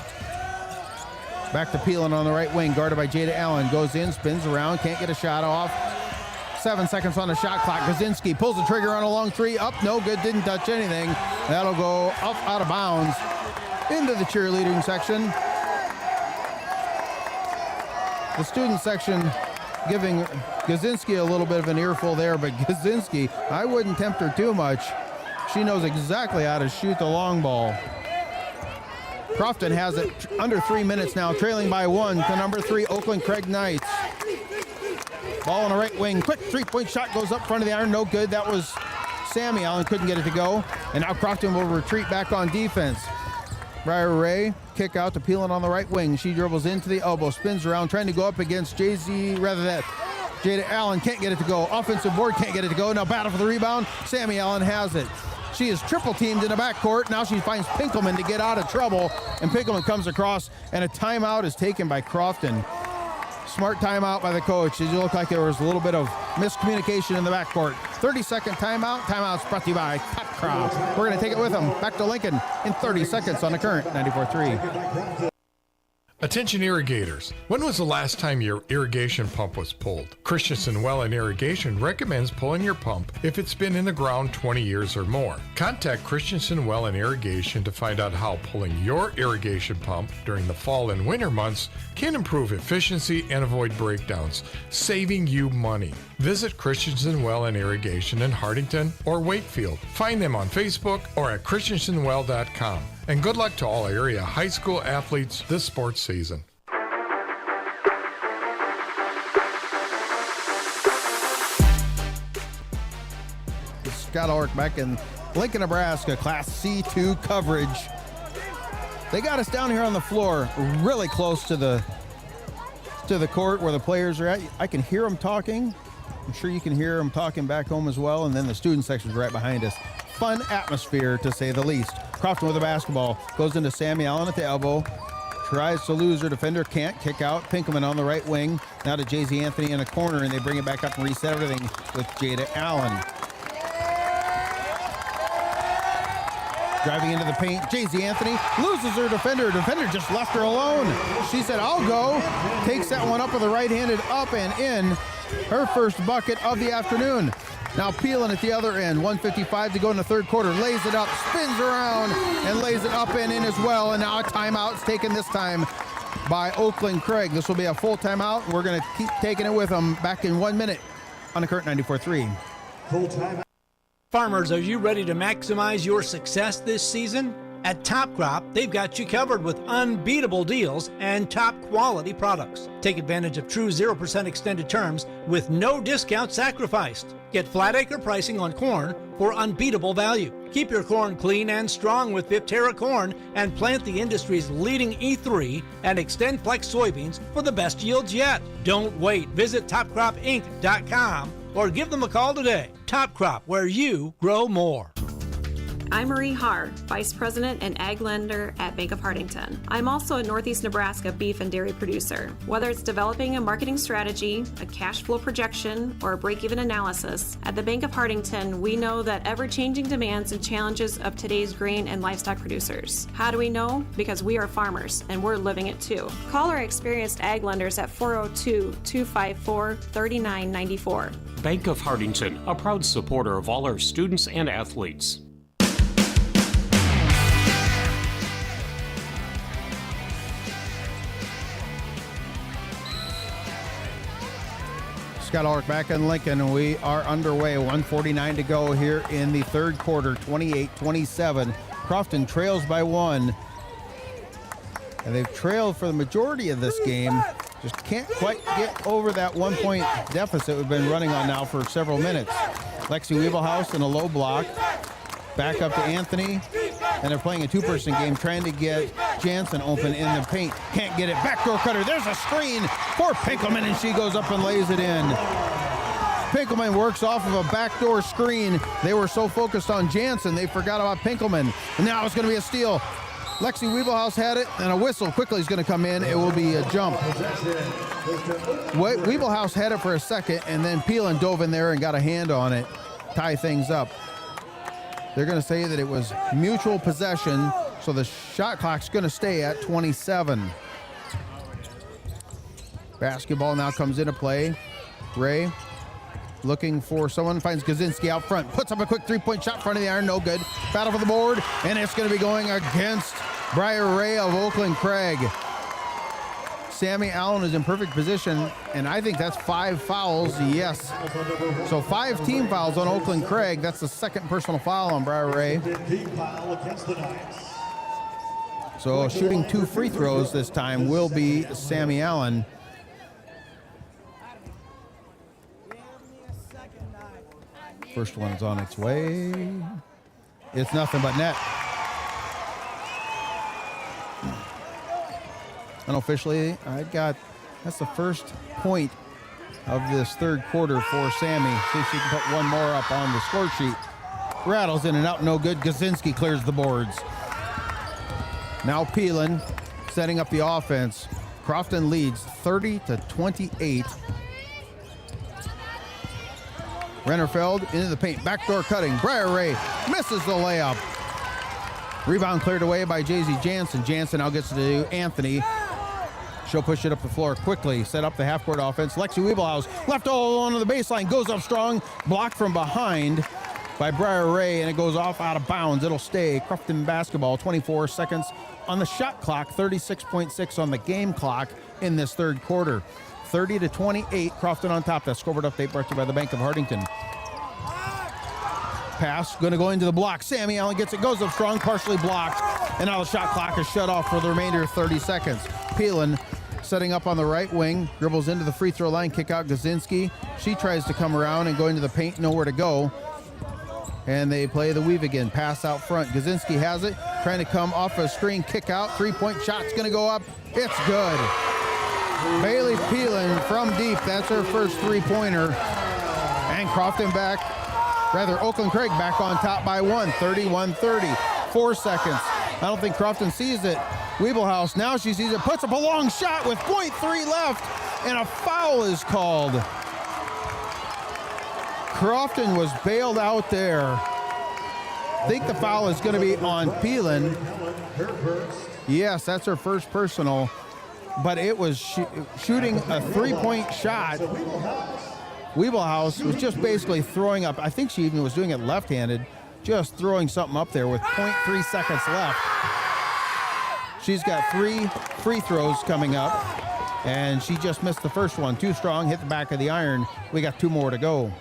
Speaker 2: Back to Peelan on the right wing, guarded by Jada Allen. Goes in, spins around, can't get a shot off. 7 seconds on the shot clock. Gazinski pulls the trigger on a long 3. Up, no good, didn't touch anything. That'll go up out of bounds into the cheerleading section. The student section giving Gazinski a little bit of an earful there, but Gazinski, I wouldn't tempt her too much. She knows exactly how to shoot the long ball. Crofton has it under 3 minutes now, trailing by 1 to number 3, Oakland-Craig Knights. Ball on the right wing, quick 3-point shot goes up front of the iron, no good. That was Sammy Allen, couldn't get it to go. And now Crofton will retreat back on defense. Briar Ray, kick out to Peelan on the right wing. She dribbles into the elbow, spins around, trying to go up against Jada Allen, can't get it to go. Offensive board, can't get it to go. Now battle for the rebound. Sammy Allen has it. She is triple teamed in the backcourt. Now she finds Pinkelman to get out of trouble, and Pinkelman comes across, and a timeout is taken by Crofton. Smart timeout by the coach. It looked like there was a little bit of miscommunication in the backcourt. 30-second timeout. Timeout's brought to you by Top Crop. We're going to take it with them back to Lincoln in 30 seconds on the Current 94.3.
Speaker 14: Attention irrigators. When was the last time your irrigation pump was pulled? Christensen Well and Irrigation recommends pulling your pump if it's been in the ground 20 years or more. Contact Christensen Well and Irrigation to find out how pulling your irrigation pump during the fall and winter months can improve efficiency and avoid breakdowns, saving you money. Visit Christensen Well and Irrigation in Hartington or Wakefield. Find them on Facebook or at christensenwell.com. And good luck to all area high school athletes this sports season.
Speaker 2: Scott Ulrich back in Lincoln, Nebraska, Class C2 coverage. They got us down here on the floor, really close to the court where the players are at. I can hear them talking. I'm sure you can hear them talking back home as well. And then the student section is right behind us. Fun atmosphere, to say the least. Crofton with the basketball. Goes into Sammy Allen at the elbow. Tries to lose her defender. Can't kick out. Pinkelman on the right wing. Now to Jay-Z Anthony in a corner, and they bring it back up and reset everything with Jada Allen. Driving into the paint. Jay-Z Anthony loses her defender. Defender just left her alone. She said, I'll go. Takes that one up with a right-handed up and in. Her first bucket of the afternoon. Now Peeling at the other end, 1:55 to go in the third quarter. Lays it up, spins around, and lays it up and in as well. And now a timeout's taken this time by Oakland-Craig. This will be a full timeout. We're going to keep taking it with them back in 1 minute on the Current 94.3.
Speaker 3: Full timeout. Farmers, are you ready to maximize your success this season? At Top Crop, they've got you covered with unbeatable deals and top quality products. Take advantage of true 0% extended terms with no discount sacrificed. Get flat acre pricing on corn for unbeatable value. Keep your corn clean and strong with Viptera corn and plant the industry's leading E3 and Extend Flex soybeans for the best yields yet. Don't wait. Visit topcropinc.com or give them a call today. Top Crop, where you grow more.
Speaker 15: I'm Marie Haar, Vice President and Ag Lender at Bank of Hartington. I'm also a Northeast Nebraska beef and dairy producer. Whether it's developing a marketing strategy, a cash flow projection, or a break-even analysis, at the Bank of Hartington, we know that ever-changing demands and challenges of today's grain and livestock producers. How do we know? Because we are farmers, and we're living it too. Call our experienced ag lenders at 402-254-3994.
Speaker 16: Bank of Hartington, a proud supporter of all our students and athletes.
Speaker 2: Scott Ulrich back in Lincoln, and we are underway. 1:49 to go here in the third quarter, 28-27. Crofton trails by one. And they've trailed for the majority of this game. Just can't quite get over that 1 point deficit we've been running on now for several minutes. Lexi Weebelhaus in a low block. Back up to Anthony. And they're playing a two-person game, trying to get Jansen open in the paint. Can't get it. Backdoor cutter. There's a screen for Pinkelman, and she goes up and lays it in. Pinkelman works off of a backdoor screen. They were so focused on Jansen, they forgot about Pinkelman. And now it's going to be a steal. Lexi Weebelhaus had it, and a whistle quickly is going to come in. It will be a jump. Weebelhaus had it for a second, and then Peelan dove in there and got a hand on it, tie things up. They're going to say that it was mutual possession, so the shot clock's going to stay at 27. Basketball now comes into play. Ray looking for someone, finds Gazinski out front, puts up a quick three-point shot in front of the iron, no good. Battle for the board, and it's going to be going against Briar Ray of Oakland-Craig. Sammy Allen is in perfect position, and I think that's 5 fouls, yes. So 5 team fouls on Oakland-Craig. That's the second personal foul on Briar Ray. So shooting 2 free throws this time will be Sammy Allen. First one's on its way. It's nothing but net. Unofficially, that's the first point of this third quarter for Sammy. See if she can put one more up on the score sheet. Rattles in and out, no good. Gazinski clears the boards. Now Peelan setting up the offense. Crofton leads 30-28. Rennerfeld into the paint, backdoor cutting. Briar Ray misses the layup. Rebound cleared away by Jay-Z Jansen. Jansen now gets to Anthony. She'll push it up the floor quickly, set up the half-court offense. Lexi Wiebelhaus left all alone on the baseline, goes up strong, blocked from behind by Briar Ray, and it goes off out of bounds. It'll stay Crofton basketball. 24 seconds on the shot clock, 36.6 on the game clock in this third quarter. 30-28, Crofton on top. That scoreboard update brought to you by the Bank of Hardington. Pass, going to go into the block. Sammy Allen gets it, goes up strong, partially blocked, and now the shot clock is shut off for the remainder of 30 seconds. Peelan setting up on the right wing, dribbles into the free throw line, kick out Gazinski. She tries to come around and go into the paint, nowhere to go. And they play the weave again, pass out front. Gazinski has it, trying to come off a screen, kick out, three-point shot's going to go up. It's good. Bailey Peelan from deep, that's her first three-pointer. And Crofton Oakland-Craig back on top by one, 31-30. 4 seconds. I don't think Crofton sees it. Wiebelhaus, now she sees it, puts up a long shot with 0.3 left, and a foul is called. Crofton was bailed out there. I think the foul is going to be on Peelan. Yes, that's her first personal, but it was shooting a three-point shot. Wiebelhaus was just basically throwing up. I think she even was doing it left-handed, just throwing something up there with 0.3 seconds left. She's got 3 free throws coming up, and she just missed the first one. Too strong, hit the back of the iron. We got 2 more to go.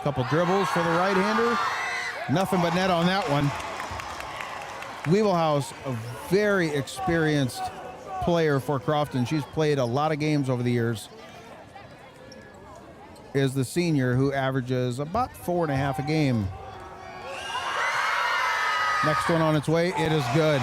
Speaker 2: Couple dribbles for the right-hander. Nothing but net on that one. Wiebelhaus, a very experienced player for Crofton. She's played a lot of games over the years. Is the senior who averages about 4.5 a game. Next one on its way, it is good.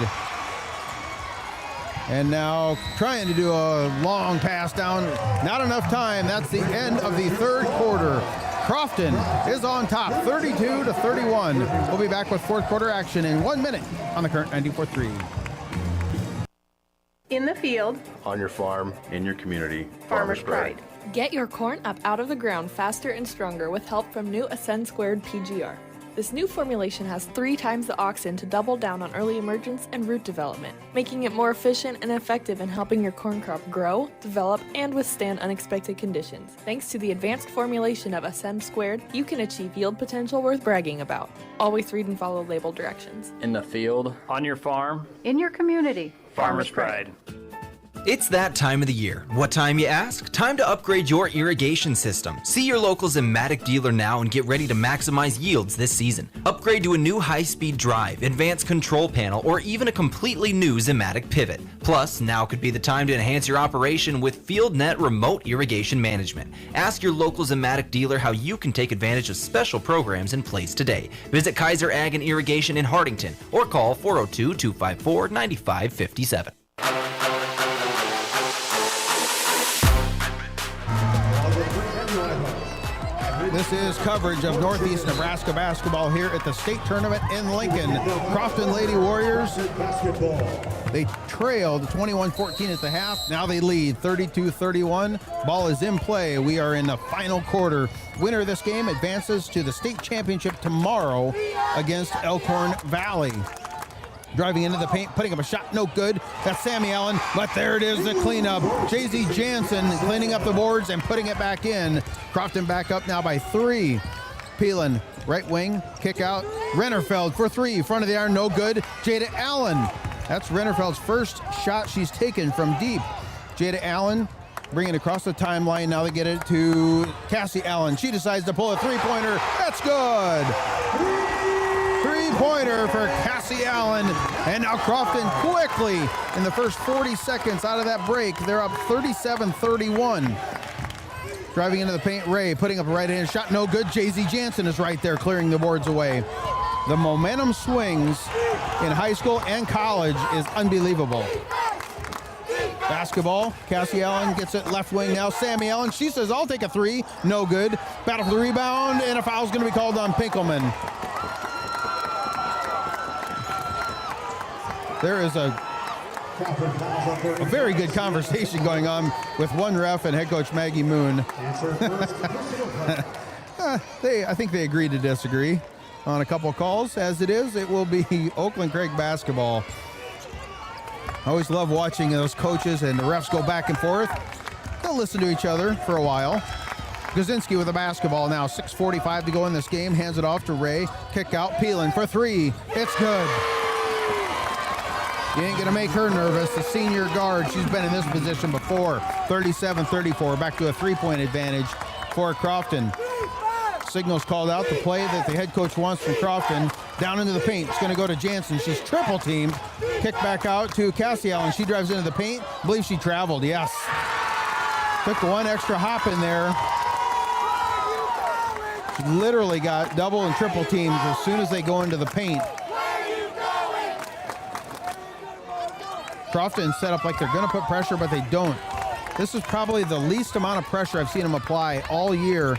Speaker 2: And now trying to do a long pass down. Not enough time. That's the end of the third quarter. Crofton is on top, 32-31. We'll be back with fourth quarter action in 1 minute on the current 94.3.
Speaker 17: In the field,
Speaker 4: on your farm, in your community,
Speaker 17: Farmers Pride.
Speaker 7: Get your corn up out of the ground faster and stronger with help from new Ascend Squared PGR. This new formulation has 3 times the auxin to double down on early emergence and root development, making it more efficient and effective in helping your corn crop grow, develop, and withstand unexpected conditions. Thanks to the advanced formulation of Ascend Squared, you can achieve yield potential worth bragging about. Always read and follow label directions.
Speaker 18: In the field, on your farm,
Speaker 17: in your community,
Speaker 18: Farmers Pride.
Speaker 5: It's that time of the year. What time, you ask? Time to upgrade your irrigation system. See your local Zimmatic dealer now and get ready to maximize yields this season. Upgrade to a new high-speed drive, advanced control panel, or even a completely new Zimmatic pivot. Plus, now could be the time to enhance your operation with FieldNet remote irrigation management. Ask your local Zimmatic dealer how you can take advantage of special programs in place today. Visit Kaiser Ag and Irrigation in Hardington or call 402-254-9557.
Speaker 2: This is coverage of Northeast Nebraska basketball here at the state tournament in Lincoln. Crofton Lady Warriors, they trailed 21-14 at the half. Now they lead 32-31. Ball is in play. We are in the final quarter. Winner of this game advances to the state championship tomorrow against Elkhorn Valley. Driving into the paint, putting up a shot, no good. That's Sammy Allen, but there it is, the cleanup. Jay-Z Jansen cleaning up the boards and putting it back in. Crofton back up now by 3. Peelan, right wing, kick out. Rennerfeld for 3, front of the iron, no good. Jada Allen, that's Rennerfeld's first shot she's taken from deep. Jada Allen bringing it across the timeline. Now they get it to Cassie Allen. She decides to pull a three-pointer. That's good. Three-pointer for Cassie Allen. And now Crofton quickly in the first 40 seconds out of that break. They're up 37-31. Driving into the paint, Ray putting up a right-hand shot. No good. Jay-Z Jansen is right there clearing the boards away. The momentum swings in high school and college is unbelievable. Basketball, Cassie Allen gets it left wing now. Sammy Allen, she says, I'll take a three. No good. Battle for the rebound, and a foul's going to be called on Pinkelman. There is a very good conversation going on with one ref and head coach Maggie Moon. I think they agreed to disagree on a couple of calls. As it is, it will be Oakland-Craig basketball. I always love watching those coaches and the refs go back and forth. They'll listen to each other for a while. Gazinski with the basketball now. 6:45 to go in this game. Hands it off to Ray. Kick out. Peelan for three. It's good. You ain't going to make her nervous. The senior guard, she's been in this position before. 37-34. Back to a three-point advantage for Crofton. Signals called out, the play that the head coach wants from Crofton. Down into the paint. It's going to go to Jansen. She's triple teamed. Kick back out to Cassie Allen. She drives into the paint. I believe she traveled. Yes. Took one extra hop in there. She literally got double and triple teamed as soon as they go into the paint. Crofton set up like they're going to put pressure, but they don't. This is probably the least amount of pressure I've seen them apply all year.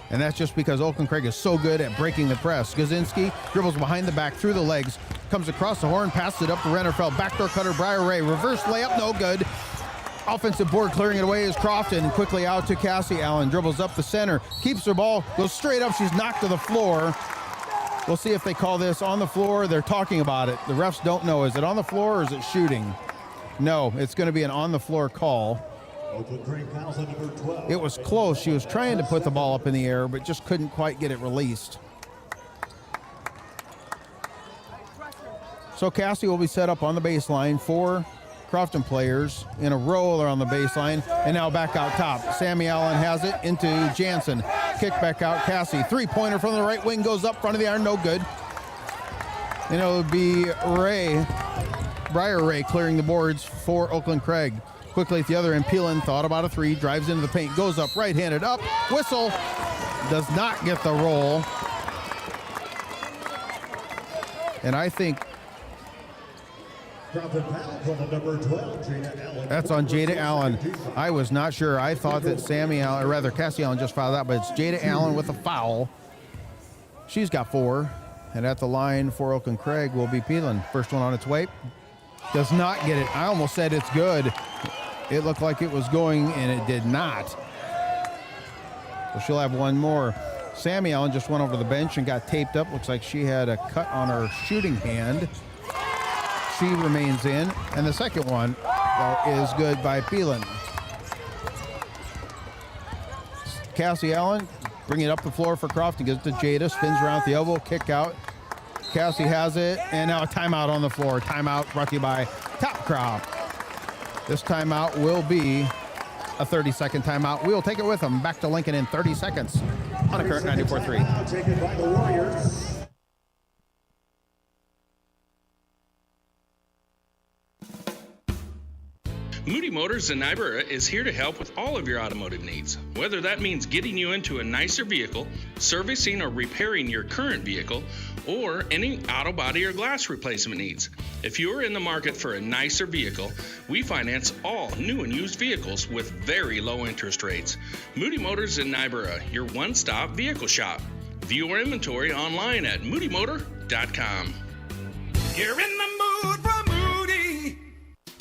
Speaker 2: And that's just because Oakland-Craig is so good at breaking the press. Gazinski dribbles behind the back, through the legs, comes across the horn, passes it up to Rennerfeld. Backdoor cutter, Briar Ray. Reverse layup, no good. Offensive board clearing it away is Crofton. Quickly out to Cassie Allen. Dribbles up the center, keeps her ball, goes straight up. She's knocked to the floor. We'll see if they call this on the floor. They're talking about it. The refs don't know. Is it on the floor or is it shooting? No, it's going to be an on the floor call. It was close. She was trying to put the ball up in the air, but just couldn't quite get it released. So Cassie will be set up on the baseline. 4 Crofton players in a row are on the baseline, and now back out top. Sammy Allen has it into Jansen. Kick back out, Cassie. Three-pointer from the right wing goes up front of the iron, no good. And it'll be Briar Ray clearing the boards for Oakland-Craig. Quickly at the other end, Peelan thought about a three, drives into the paint, goes up right-handed, up, whistle, does not get the roll. And I think that's on Jada Allen. I was not sure. I thought that Cassie Allen just fouled out, but it's Jada Allen with a foul. She's got 4. And at the line for Oakland-Craig will be Peelan. First one on its way. Does not get it. I almost said it's good. It looked like it was going, and it did not. So she'll have one more. Sammy Allen just went over to the bench and got taped up. Looks like she had a cut on her shooting hand. She remains in. And the second one is good by Peelan. Cassie Allen bringing it up the floor for Crofton. Gives it to Jada. Spins around at the elbow. Kick out. Cassie has it. And now a timeout on the floor. Timeout brought to you by Top Crop. This timeout will be a 30-second timeout. We'll take it with them. Back to Lincoln in 30 seconds on a current 94.3.
Speaker 10: Taken by the Warriors.
Speaker 9: Moody Motors in Niobrara is here to help with all of your automotive needs. Whether that means getting you into a nicer vehicle, servicing or repairing your current vehicle, or any auto body or glass replacement needs. If you are in the market for a nicer vehicle, we finance all new and used vehicles with very low interest rates. Moody Motors in Niobrara, your one-stop vehicle shop. View our inventory online at moodymotor.com.
Speaker 10: You're in the mood for Moody.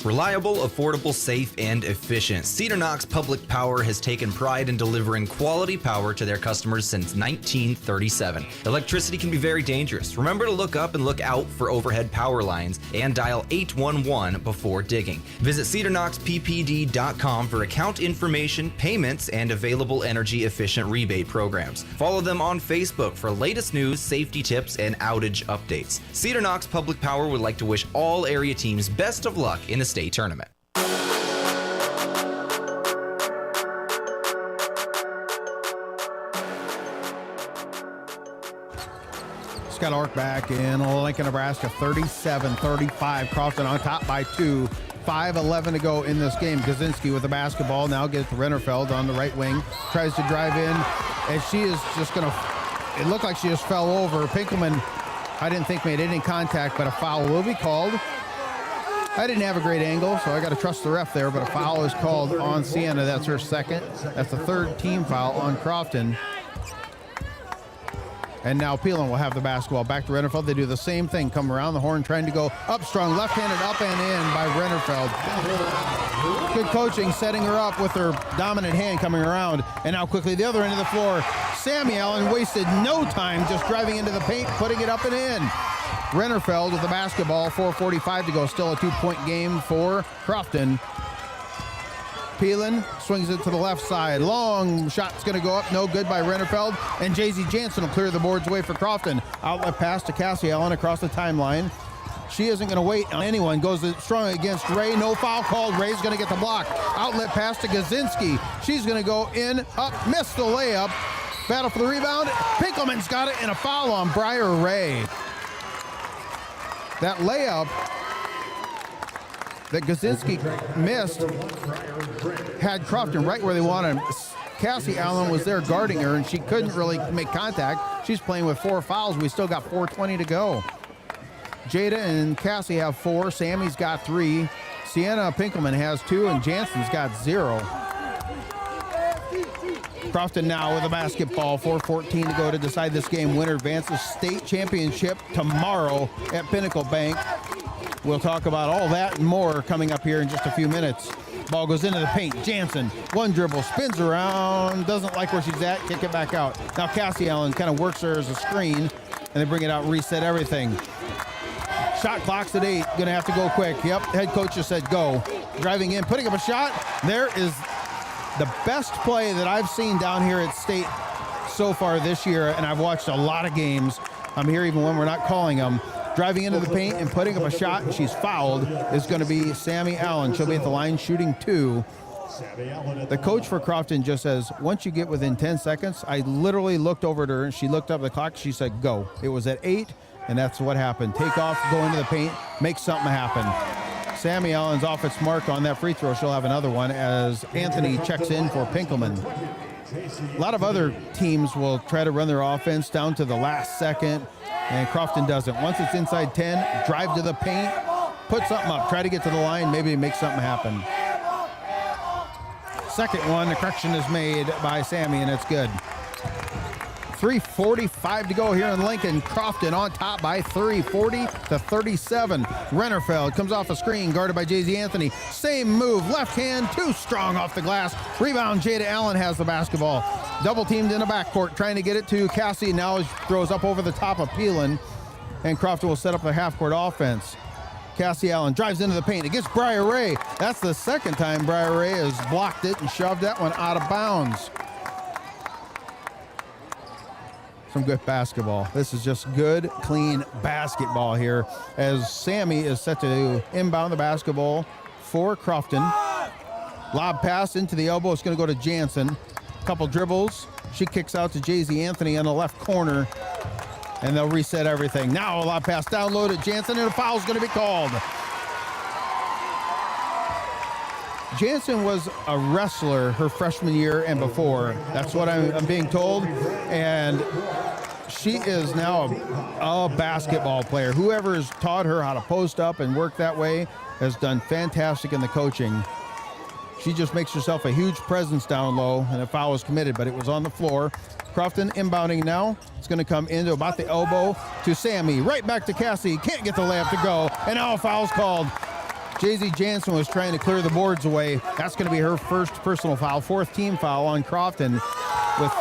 Speaker 5: Reliable, affordable, safe, and efficient. Cedar Knox Public Power has taken pride in delivering quality power to their customers since 1937. Electricity can be very dangerous. Remember to look up and look out for overhead power lines and dial 811 before digging. Visit cedarknoxppd.com for account information, payments, and available energy-efficient rebate programs. Follow them on Facebook for latest news, safety tips, and outage updates. Cedar Knox Public Power would like to wish all area teams best of luck in the state tournament.
Speaker 2: Scott Ork back in Lincoln, Nebraska, 37-35. Crofton on top by 2. 5:11 to go in this game. Gazinski with the basketball. Now gets to Rennerfeld on the right wing. Tries to drive in. And she is just going to... It looked like she just fell over. Pinkelman, I didn't think made any contact, but a foul will be called. I didn't have a great angle, so I got to trust the ref there, but a foul is called on Sienna. That's her second. That's the third team foul on Crofton. And now Peelan will have the basketball. Back to Rennerfeld. They do the same thing. Come around the horn, trying to go up strong. Left-handed up and in by Rennerfeld. Good coaching, setting her up with her dominant hand coming around. And now quickly the other end of the floor. Sammy Allen wasted no time just driving into the paint, putting it up and in. Rennerfeld with the basketball. 4:45 to go. Still a 2-point game for Crofton. Peelan swings it to the left side. Long shot's going to go up. No good by Rennerfeld. And Jay-Z Jansen will clear the boards away for Crofton. Outlet pass to Cassie Allen across the timeline. She isn't going to wait on anyone. Goes strong against Ray. No foul called. Ray's going to get the block. Outlet pass to Gazinski. She's going to go in, up, miss the layup. Battle for the rebound. Pinkelman's got it, and a foul on Briar Ray. That layup that Gazinski missed had Crofton right where they wanted him. Cassie Allen was there guarding her, and she couldn't really make contact. She's playing with 4 fouls. We still got 4:20 to go. Jada and Cassie have 4. Sammy's got 3. Sienna Pinkelman has 2, and Jansen's got 0. Crofton now with a basketball. 4:14 to go to decide this game. Winner advances state championship tomorrow at Pinnacle Bank. We'll talk about all that and more coming up here in just a few minutes. Ball goes into the paint. Jansen, one dribble, spins around, doesn't like where she's at, kick it back out. Now Cassie Allen kind of works her as a screen, and they bring it out, reset everything. Shot clock's at 8, gonna have to go quick. Yep, head coach just said go. Driving in, putting up a shot. There is the best play that I've seen down here at State so far this year, and I've watched a lot of games. I'm here even when we're not calling them. Driving into the paint and putting up a shot, and she's fouled, is going to be Sammy Allen. She'll be at the line shooting 2. The coach for Crofton just says, once you get within 10 seconds, I literally looked over at her, and she looked up at the clock. She said, go. It was at 8, and that's what happened. Take off, go into the paint, make something happen. Sammy Allen's off its mark on that free throw. She'll have another one as Anthony checks in for Pinkelman. A lot of other teams will try to run their offense down to the last second, and Crofton doesn't. Once it's inside 10, drive to the paint, put something up, try to get to the line, maybe make something happen. Second one, the correction is made by Sammy, and it's good. 3:45 to go here in Lincoln. Crofton on top by 3, 40-37. Rennerfeld comes off a screen, guarded by Jay-Z Anthony. Same move, left hand, too strong off the glass. Rebound, Jada Allen has the basketball. Double teamed in the backcourt, trying to get it to Cassie. Now he throws up over the top of Peelan, and Crofton will set up the half-court offense. Cassie Allen drives into the paint against Briar Ray. That's the second time Briar Ray has blocked it and shoved that one out of bounds. Some good basketball. This is just good, clean basketball here as Sammy is set to inbound the basketball for Crofton. Lob pass into the elbow. It's going to go to Jansen. Couple dribbles. She kicks out to Jay-Z Anthony on the left corner, and they'll reset everything. Now a lob pass down low to Jansen, and a foul is going to be called. Jansen was a wrestler her freshman year and before. That's what I'm being told. And she is now a basketball player. Whoever has taught her how to post up and work that way has done fantastic in the coaching. She just makes herself a huge presence down low, and a foul was committed, but it was on the floor. Crofton inbounding now. It's going to come into about the elbow to Sammy. Right back to Cassie. Can't get the layup to go, and now a foul's called. Jay-Z Jansen was trying to clear the boards away. That's going to be her first personal foul, 4th team foul on Crofton. With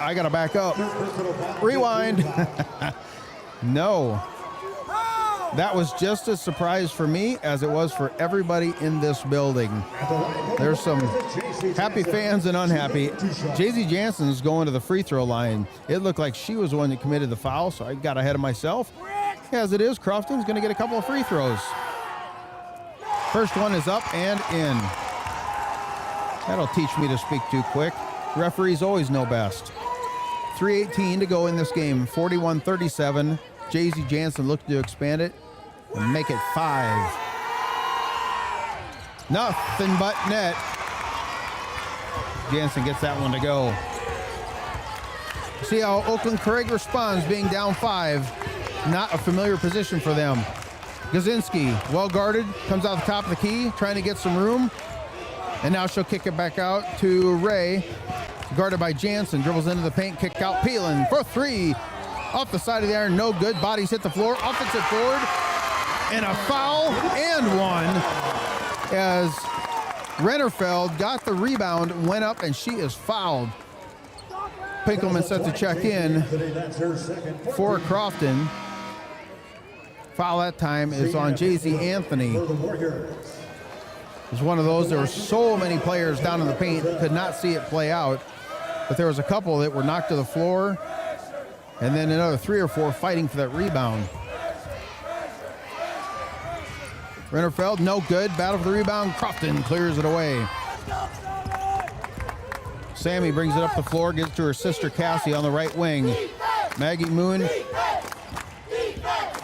Speaker 2: I got to back up. Rewind. No. That was just a surprise for me as it was for everybody in this building. There's some happy fans and unhappy. Jay-Z Jansen's going to the free throw line. It looked like she was the one that committed the foul, so I got ahead of myself. As it is, Crofton's going to get a couple of free throws. First one is up and in. That'll teach me to speak too quick. Referees always know best. 3:18 to go in this game. 41-37. Jay-Z Jansen looking to expand it and make it 5. Nothing but net. Jansen gets that one to go. See how Oakland-Craig responds, being down 5. Not a familiar position for them. Gazinski, well guarded, comes out the top of the key, trying to get some room. And now she'll kick it back out to Ray, guarded by Jansen, dribbles into the paint, kick out, Peelan for 3. Off the side of the iron, no good. Bodies hit the floor, offensive board, and a foul and one as Rennerfeld got the rebound, went up, and she is fouled. Pinkelman set to check in for Crofton. Foul that time is on Jay-Z Anthony. It was one of those, there were so many players down in the paint, could not see it play out, but there was a couple that were knocked to the floor, and then another 3 or 4 fighting for that rebound. Rennerfeld, no good. Battle for the rebound. Crofton clears it away. Sammy brings it up the floor, gives it to her sister Cassie on the right wing. Maggie Moon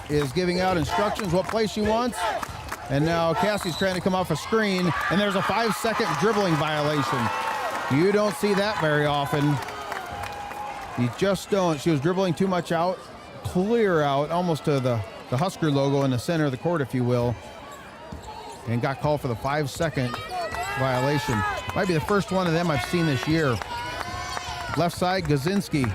Speaker 2: is giving out instructions what play she wants. And now Cassie's trying to come off a screen, and there's a 5-second dribbling violation. You don't see that very often. You just don't. She was dribbling too much out, clear out, almost to the Husker logo in the center of the court, if you will, and got called for the 5-second violation. Might be the first one of them I've seen this year. Left side, Gazinski.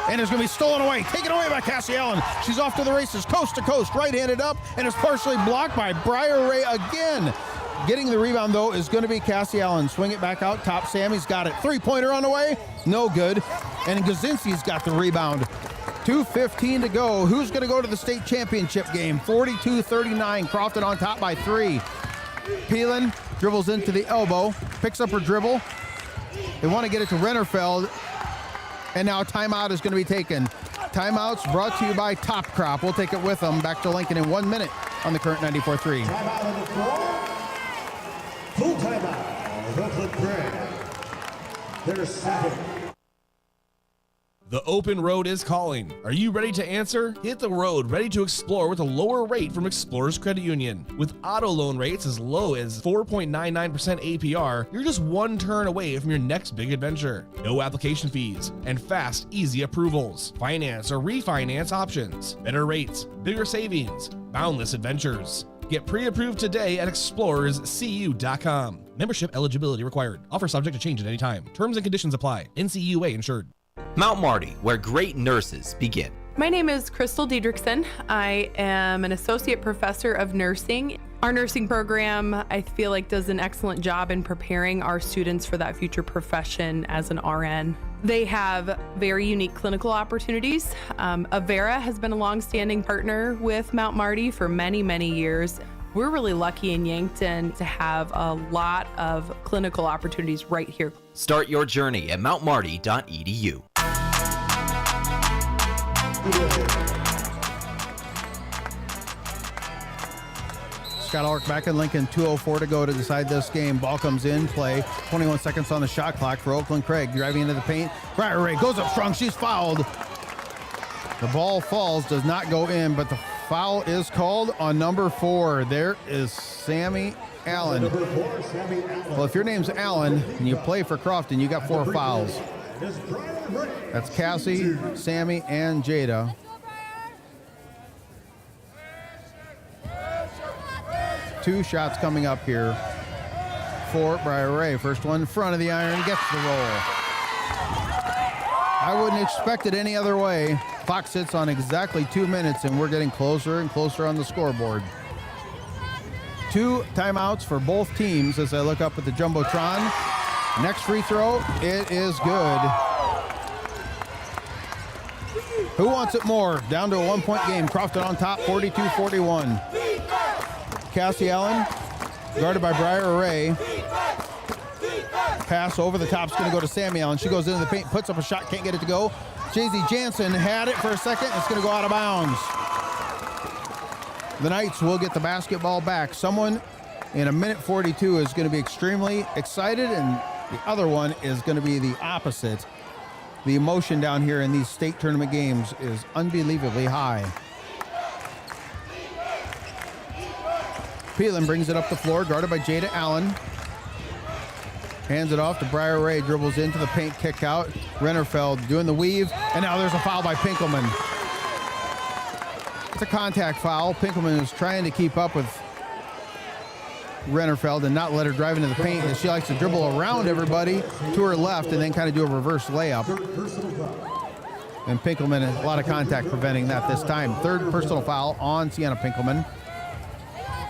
Speaker 2: And it's going to be stolen away, taken away by Cassie Allen. She's off to the races, coast to coast, right-handed up, and it's partially blocked by Briar Ray again. Getting the rebound, though, is going to be Cassie Allen. Swing it back out top. Sammy's got it. Three-pointer on the way. No good. And Gazinski's got the rebound. 2:15 to go. Who's going to go to the state championship game? 42-39. Crofton on top by 3. Peelan dribbles into the elbow. Picks up her dribble. They want to get it to Rennerfeld. And now a timeout is going to be taken. Timeouts brought to you by Top Crop. We'll take it with them. Back to Lincoln in 1 minute on the current 94.3.
Speaker 19: Timeout on the floor. Full timeout. Oakland-Craig. There's 7.
Speaker 11: The open road is calling. Are you ready to answer? Hit the road, ready to explore with a lower rate from Explorers Credit Union. With auto loan rates as low as 4.99% APR, you're just one turn away from your next big adventure. No application fees and fast, easy approvals. Finance or refinance options. Better rates, bigger savings, boundless adventures. Get pre-approved today at explorerscu.com. Membership eligibility required. Offer subject to change at any time. Terms and conditions apply. NCUA insured.
Speaker 20: Mount Marty, where great nurses begin.
Speaker 22: My name is Crystal Diedrichsen. I am an associate professor of nursing. Our nursing program, I feel like, does an excellent job in preparing our students for that future profession as an RN. They have very unique clinical opportunities. Avera has been a long-standing partner with Mount Marty for many, many years. We're really lucky in Yankton to have a lot of clinical opportunities right here.
Speaker 20: Start your journey at mountmarty.edu.
Speaker 2: Scott Ulrich back in Lincoln, 2:04 to go to decide this game. Ball comes in, play, 21 seconds on the shot clock for Oakland-Craig. Driving into the paint, Briar Ray goes up strong, she's fouled. The ball falls, does not go in, but the foul is called on number 4. There is Sammy Allen. Well, if your name's Allen and you play for Crofton, you got 4 fouls. That's Cassie, Sammy, and Jada. Two shots coming up here for Briar Ray. First one in front of the iron, gets the roll. I wouldn't expect it any other way. Clock sits on exactly 2 minutes, and we're getting closer and closer on the scoreboard. 2 timeouts for both teams as I look up at the Jumbotron. Next free throw, it is good. Who wants it more? Down to a 1-point game. Crofton on top, 42-41. Cassie Allen, guarded by Briar Ray. Pass over the top is going to go to Sammy Allen. She goes into the paint, puts up a shot, can't get it to go. Jay-Z Jansen had it for a second. It's going to go out of bounds. The Knights will get the basketball back. Someone in 1:42 is going to be extremely excited, and the other one is going to be the opposite. The emotion down here in these state tournament games is unbelievably high. Peelan brings it up the floor, guarded by Jada Allen. Hands it off to Briar Ray, dribbles into the paint, kick out. Rennerfeld doing the weave, and now there's a foul by Pinkelman. It's a contact foul. Pinkelman is trying to keep up with Rennerfeld and not let her drive into the paint, and she likes to dribble around everybody to her left and then kind of do a reverse layup. And Pinkelman, a lot of contact preventing that this time. Third personal foul on Sienna Pinkelman.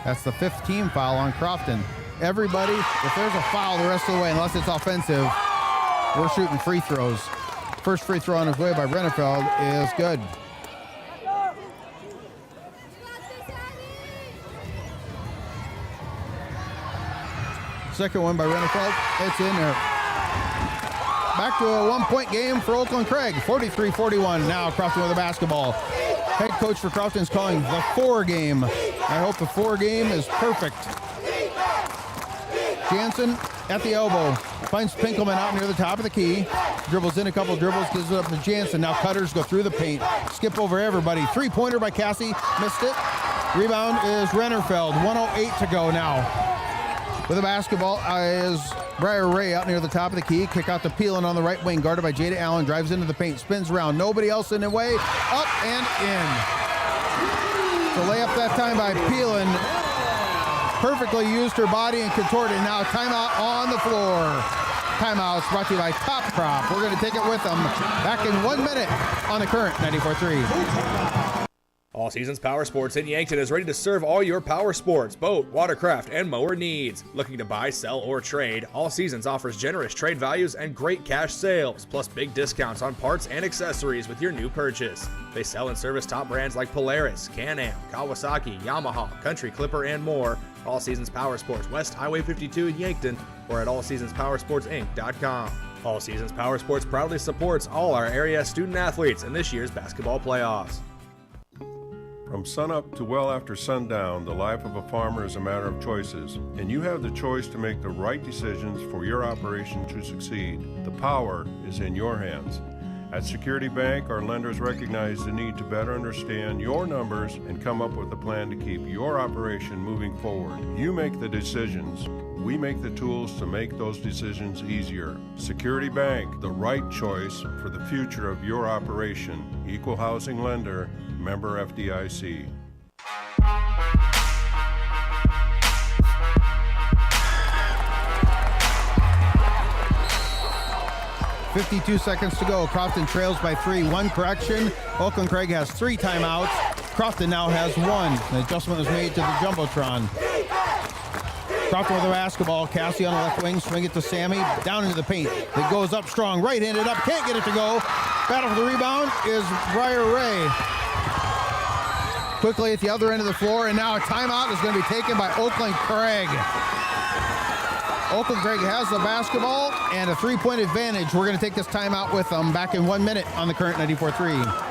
Speaker 2: That's the 5th team foul on Crofton. Everybody, if there's a foul the rest of the way, unless it's offensive, we're shooting free throws. First free throw on his way by Rennerfeld is good. Second one by Rennerfeld. It's in there. Back to a 1-point game for Oakland-Craig. 43-41 now. Crofton with the basketball. Head coach for Crofton is calling the 4 game. I hope the 4 game is perfect. Jansen at the elbow. Finds Pinkelman out near the top of the key. Dribbles in a couple dribbles, gives it up to Jansen. Now cutters go through the paint. Skip over everybody. 3-pointer by Cassie. Missed it. Rebound is Rennerfeld. 1:08 to go now. With the basketball is Briar Ray out near the top of the key. Kick out to Peelan on the right wing, guarded by Jada Allen. Drives into the paint, spins around. Nobody else in the way. Up and in. The layup that time by Peelan. Perfectly used her body and contorted. Now timeout on the floor. Timeouts brought to you by Top Crop. We're going to take it with them. Back in 1 minute on the Current 94.3.
Speaker 21: All Seasons Power Sports in Yankton is ready to serve all your power sports, boat, watercraft, and mower needs. Looking to buy, sell, or trade, All Seasons offers generous trade values and great cash sales, plus big discounts on parts and accessories with your new purchase. They sell and service top brands like Polaris, Can-Am, Kawasaki, Yamaha, Country Clipper, and more. All Seasons Power Sports, West Highway 52 in Yankton, or at allseasonspowersportsinc.com. All Seasons Power Sports proudly supports all our area student athletes in this year's basketball playoffs.
Speaker 13: From sunup to well after sundown, the life of a farmer is a matter of choices, and you have the choice to make the right decisions for your operation to succeed. The power is in your hands. At Security Bank, our lenders recognize the need to better understand your numbers and come up with a plan to keep your operation moving forward. You make the decisions. We make the tools to make those decisions easier. Security Bank, the right choice for the future of your operation. Equal housing lender, member FDIC.
Speaker 2: .52 seconds to go. Crofton trails by 3. One correction. Oakland-Craig has 3 timeouts. Crofton now has 1. An adjustment was made to the Jumbotron. Crofton with the basketball. Cassie on the left wing. Swing it to Sammy. Down into the paint. It goes up strong. Right-handed up. Can't get it to go. Battle for the rebound is Briar Ray. Quickly at the other end of the floor. And now a timeout is going to be taken by Oakland-Craig. Oakland-Craig has the basketball and a 3-point advantage. We're going to take this timeout with them. Back in 1 minute on the Current 94.3.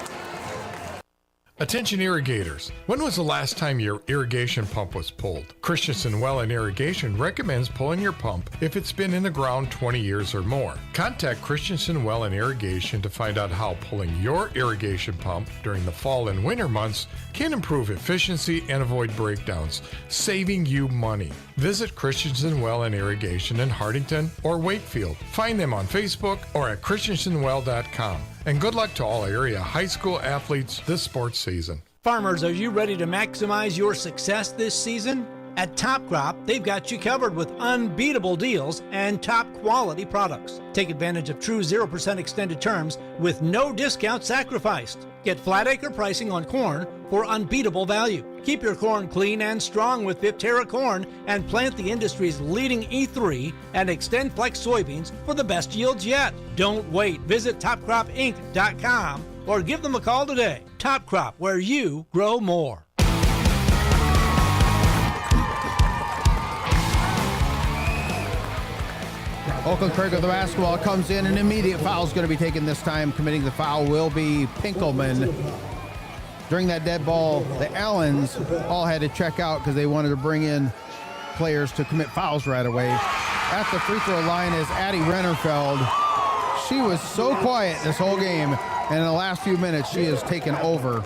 Speaker 14: Attention irrigators. When was the last time your irrigation pump was pulled? Christensen Well and Irrigation recommends pulling your pump if it's been in the ground 20 years or more. Contact Christensen Well and Irrigation to find out how pulling your irrigation pump during the fall and winter months can improve efficiency and avoid breakdowns, saving you money. Visit Christensen Well and Irrigation in Hardington or Wakefield. Find them on Facebook or at christensenwell.com. And good luck to all area high school athletes this sports season.
Speaker 3: Farmers, are you ready to maximize your success this season? At Top Crop, they've got you covered with unbeatable deals and top quality products. Take advantage of true 0% extended terms with no discount sacrificed. Get flat acre pricing on corn for unbeatable value. Keep your corn clean and strong with Viptera corn and plant the industry's leading E3 and Extend Flex soybeans for the best yields yet. Don't wait. Visit topcropinc.com or give them a call today. Top Crop, where you grow more.
Speaker 2: Oakland-Craig with the basketball comes in. An immediate foul is going to be taken this time. Committing the foul will be Pinkelman. During that dead ball, the Allens all had to check out because they wanted to bring in players to commit fouls right away. At the free throw line is Addie Rennerfeld. She was so quiet this whole game, and in the last few minutes, she has taken over.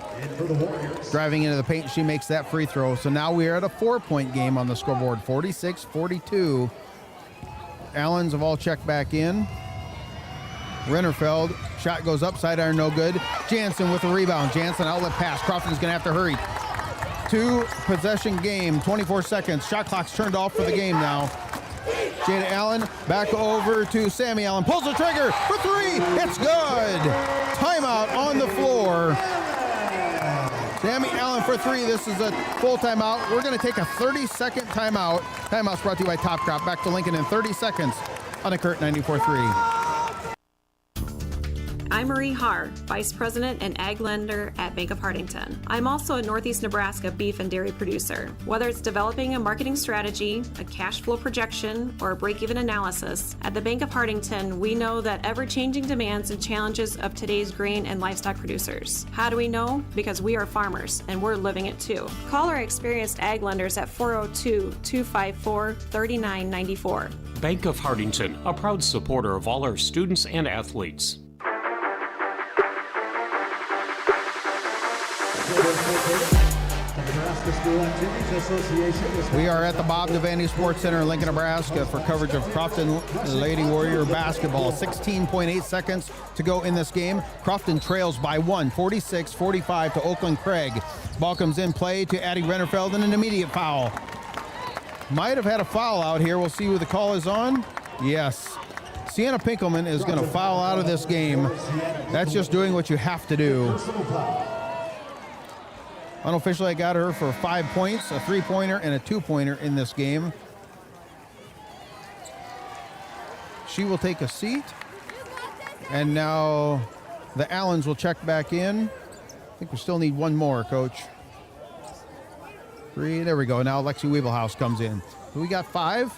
Speaker 2: Driving into the paint, she makes that free throw. So now we are at a 4-point game on the scoreboard, 46-42. Allens have all checked back in. Rennerfeld, shot goes up, side iron, no good. Jansen with the rebound. Jansen outlet pass. Crofton's going to have to hurry. 2-possession game, 24 seconds. Shot clock's turned off for the game now. Jada Allen back over to Sammy Allen. Pulls the trigger for three. It's good. Timeout on the floor. Sammy Allen for three. This is a full timeout. We're going to take a 30-second timeout. Timeout's brought to you by Top Crop. Back to Lincoln in 30 seconds on the Kurt 94.3.
Speaker 15: I'm Marie Haar, Vice President and Ag Lender at Bank of Hardington. I'm also a Northeast Nebraska beef and dairy producer. Whether it's developing a marketing strategy, a cash flow projection, or a break-even analysis, at the Bank of Hardington, we know that ever-changing demands and challenges of today's grain and livestock producers. How do we know? Because we are farmers, and we're living it too. Call our experienced ag lenders at 402-254-3994.
Speaker 16: Bank of Hardington, a proud supporter of all our students and athletes.
Speaker 2: We are at the Bob Devaney Sports Center in Lincoln, Nebraska for coverage of Crofton Lady Warrior basketball. 16.8 seconds to go in this game. Crofton trails by 46-45 to Oakland-Craig. Ball comes in play to Addie Rennerfeld and an immediate foul. Might have had a foul out here. We'll see who the call is on. Yes. Sienna Pinkelman is going to foul out of this game. That's just doing what you have to do. Unofficially, I got her for 5 points, a 3-pointer, and a 2-pointer in this game. She will take a seat. And now the Allens will check back in. I think we still need one more, Coach. 3, there we go. Now Lexi Weebelhaus comes in. We got 5.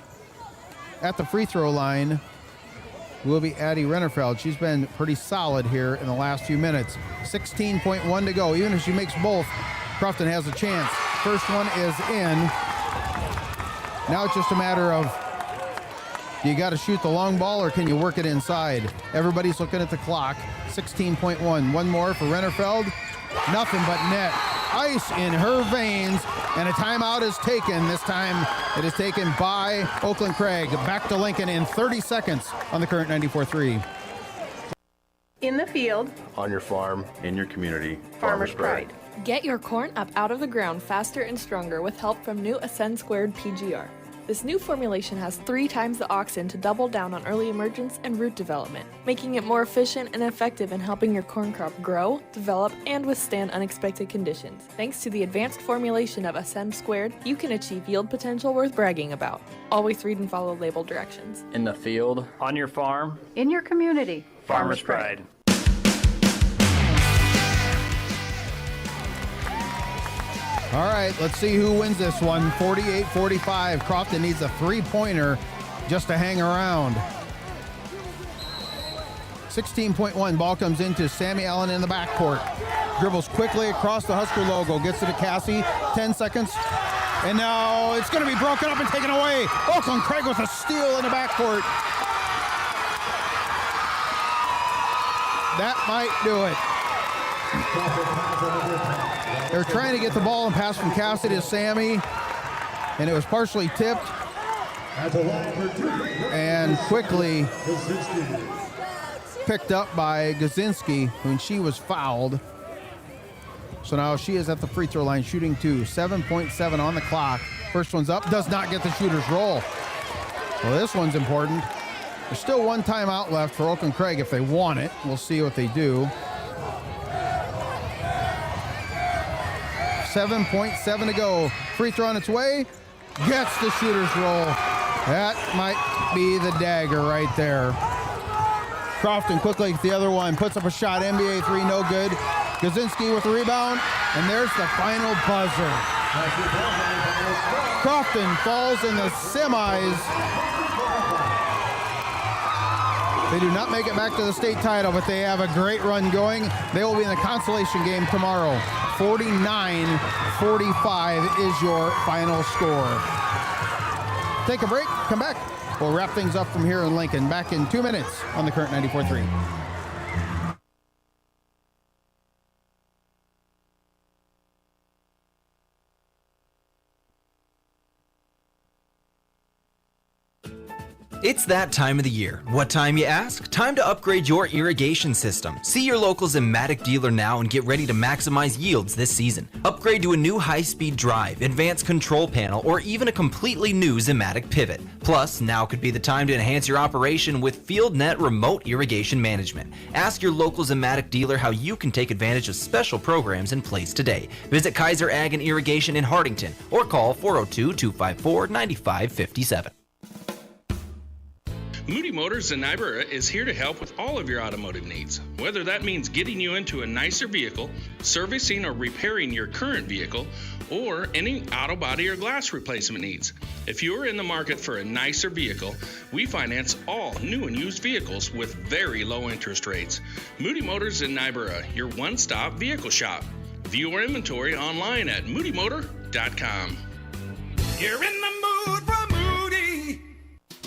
Speaker 2: At the free throw line will be Addie Rennerfeld. She's been pretty solid here in the last few minutes. 16.1 to go. Even if she makes both, Crofton has a chance. First one is in. Now it's just a matter of, do you got to shoot the long ball or can you work it inside? Everybody's looking at the clock. 16.1. One more for Rennerfeld. Nothing but net. Ice in her veins, and a timeout is taken. This time it is taken by Oakland-Craig. Back to Lincoln in 30 seconds on the Current 94.3.
Speaker 17: In the field.
Speaker 4: On your farm, in your community.
Speaker 17: Farmer's Pride.
Speaker 7: Get your corn up out of the ground faster and stronger with help from new Ascend Squared PGR. This new formulation has 3 times the auxin to double down on early emergence and root development, making it more efficient and effective in helping your corn crop grow, develop, and withstand unexpected conditions. Thanks to the advanced formulation of Ascend Squared, you can achieve yield potential worth bragging about. Always read and follow label directions.
Speaker 18: In the field. On your farm.
Speaker 17: In your community.
Speaker 18: Farmer's Pride.
Speaker 2: All right, let's see who wins this one. 48-45. Crofton needs a 3-pointer just to hang around. 16.1. Ball comes into Sammy Allen in the backcourt. Dribbles quickly across the Husker logo. Gets it to Cassie. 10 seconds. And now it's going to be broken up and taken away. Oakland-Craig with a steal in the backcourt. That might do it. They're trying to get the ball and pass from Cassidy to Sammy, and it was partially tipped and quickly picked up by Gazinski when she was fouled. So now she is at the free throw line shooting 2. 7.7 on the clock. First one's up, does not get the shooter's roll. Well, this one's important. There's still one timeout left for Oakland-Craig if they want it. We'll see what they do. 7.7 to go. Free throw on its way. Gets the shooter's roll. That might be the dagger right there. Crofton quickly the other one. Puts up a shot. NBA 3, no good. Gazinski with the rebound. And there's the final buzzer. Crofton falls in the semis. They do not make it back to the state title, but they have a great run going. They will be in the consolation game tomorrow. 49-45 is your final score. Take a break, come back. We'll wrap things up from here in Lincoln. Back in 2 minutes on the Current 94.3.
Speaker 5: It's that time of the year. What time, you ask? Time to upgrade your irrigation system. See your local Zimmatic dealer now and get ready to maximize yields this season. Upgrade to a new high-speed drive, advanced control panel, or even a completely new Zimmatic pivot. Plus, now could be the time to enhance your operation with FieldNet remote irrigation management. Ask your local Zimmatic dealer how you can take advantage of special programs in place today. Visit Kaiser Ag and Irrigation in Hardington or call 402-254-9557.
Speaker 9: Moody Motors in Niobrara is here to help with all of your automotive needs. Whether that means getting you into a nicer vehicle, servicing or repairing your current vehicle, or any auto body or glass replacement needs. If you are in the market for a nicer vehicle, we finance all new and used vehicles with very low interest rates. Moody Motors in Niobrara, your one-stop vehicle shop. View our inventory online at moodymotor.com.
Speaker 10: You're in the mood for Moody.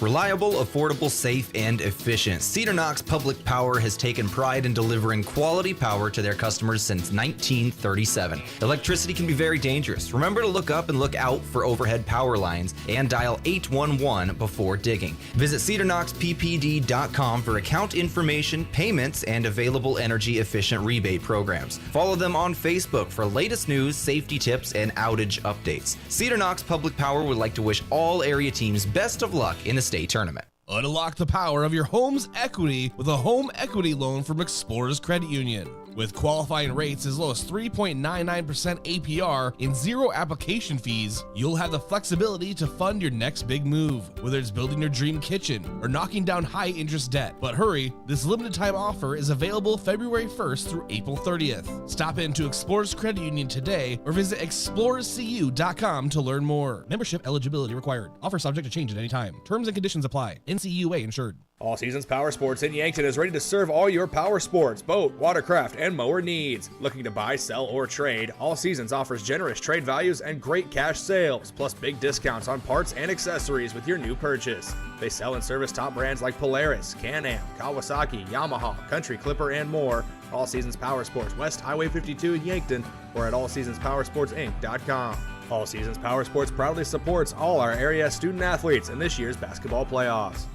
Speaker 5: Reliable, affordable, safe, and efficient. Cedar Knox Public Power has taken pride in delivering quality power to their customers since 1937. Electricity can be very dangerous. Remember to look up and look out for overhead power lines and dial 811 before digging. Visit cedarknoxppd.com for account information, payments, and available energy-efficient rebate programs. Follow them on Facebook for latest news, safety tips, and outage updates. Cedar Knox Public Power would like to wish all area teams best of luck in the state tournament.
Speaker 11: Unlock the power of your home's equity with a home equity loan from Explorers Credit Union. With qualifying rates as low as 3.99% APR and zero application fees, you'll have the flexibility to fund your next big move, whether it's building your dream kitchen or knocking down high-interest debt. But hurry, this limited-time offer is available February 1st through April 30th. Stop into Explorers Credit Union today or visit explorerscu.com to learn more. Membership eligibility required. Offer subject to change at any time. Terms and conditions apply. NCUA insured.
Speaker 21: All Seasons Power Sports in Yankton is ready to serve all your power sports, boat, watercraft, and mower needs. Looking to buy, sell, or trade, All Seasons offers generous trade values and great cash sales, plus big discounts on parts and accessories with your new purchase. They sell and service top brands like Polaris, Can-Am, Kawasaki, Yamaha, Country Clipper, and more. All Seasons Power Sports, West Highway 52 in Yankton, or at allseasonspowersportsinc.com. All Seasons Power Sports proudly supports all our area student athletes in this year's basketball playoffs.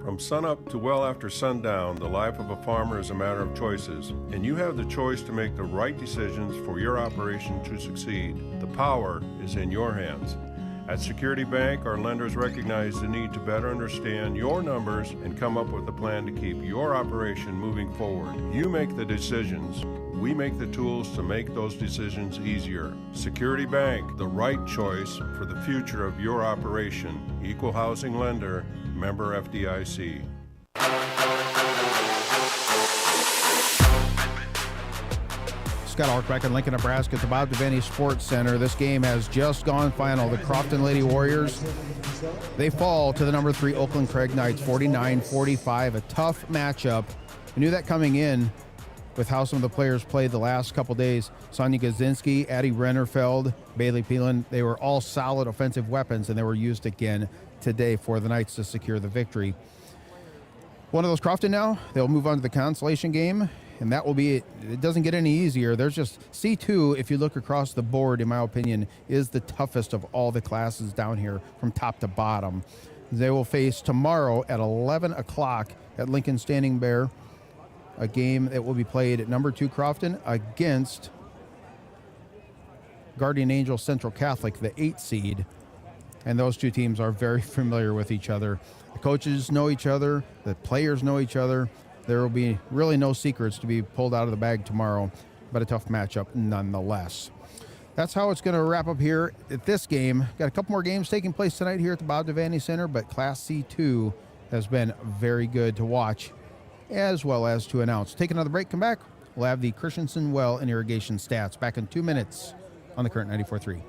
Speaker 13: From sunup to well after sundown, the life of a farmer is a matter of choices, and you have the choice to make the right decisions for your operation to succeed. The power is in your hands. At Security Bank, our lenders recognize the need to better understand your numbers and come up with a plan to keep your operation moving forward. You make the decisions. We make the tools to make those decisions easier. Security Bank, the right choice for the future of your operation. Equal housing lender, member FDIC.
Speaker 2: Scott Ulrich back in Lincoln, Nebraska at the Bob Devaney Sports Center. This game has just gone final. The Crofton Lady Warriors, they fall to the number 3 Oakland-Craig Knights 49-45. A tough matchup. We knew that coming in with how some of the players played the last couple days. Sonia Gazinski, Addie Rennerfeld, Bailey Peelan, they were all solid offensive weapons, and they were used again today for the Knights to secure the victory. One of those Crofton now, they'll move on to the consolation game, and that will be it. It doesn't get any easier. There's just C2, if you look across the board, in my opinion, is the toughest of all the classes down here from top to bottom. They will face tomorrow at 11 o'clock at Lincoln Standing Bear, a game that will be played at number 2 Crofton against Guardian Angel Central Catholic, the 8 seed. And those two teams are very familiar with each other. The coaches know each other. The players know each other. There will be really no secrets to be pulled out of the bag tomorrow, but a tough matchup nonetheless. That's how it's going to wrap up here at this game. Got a couple more games taking place tonight here at the Bob Devaney Center, but Class C2 has been very good to watch as well as to announce. Take another break, come back. We'll have the Christensen Well and Irrigation stats back in 2 minutes on the current 94.3.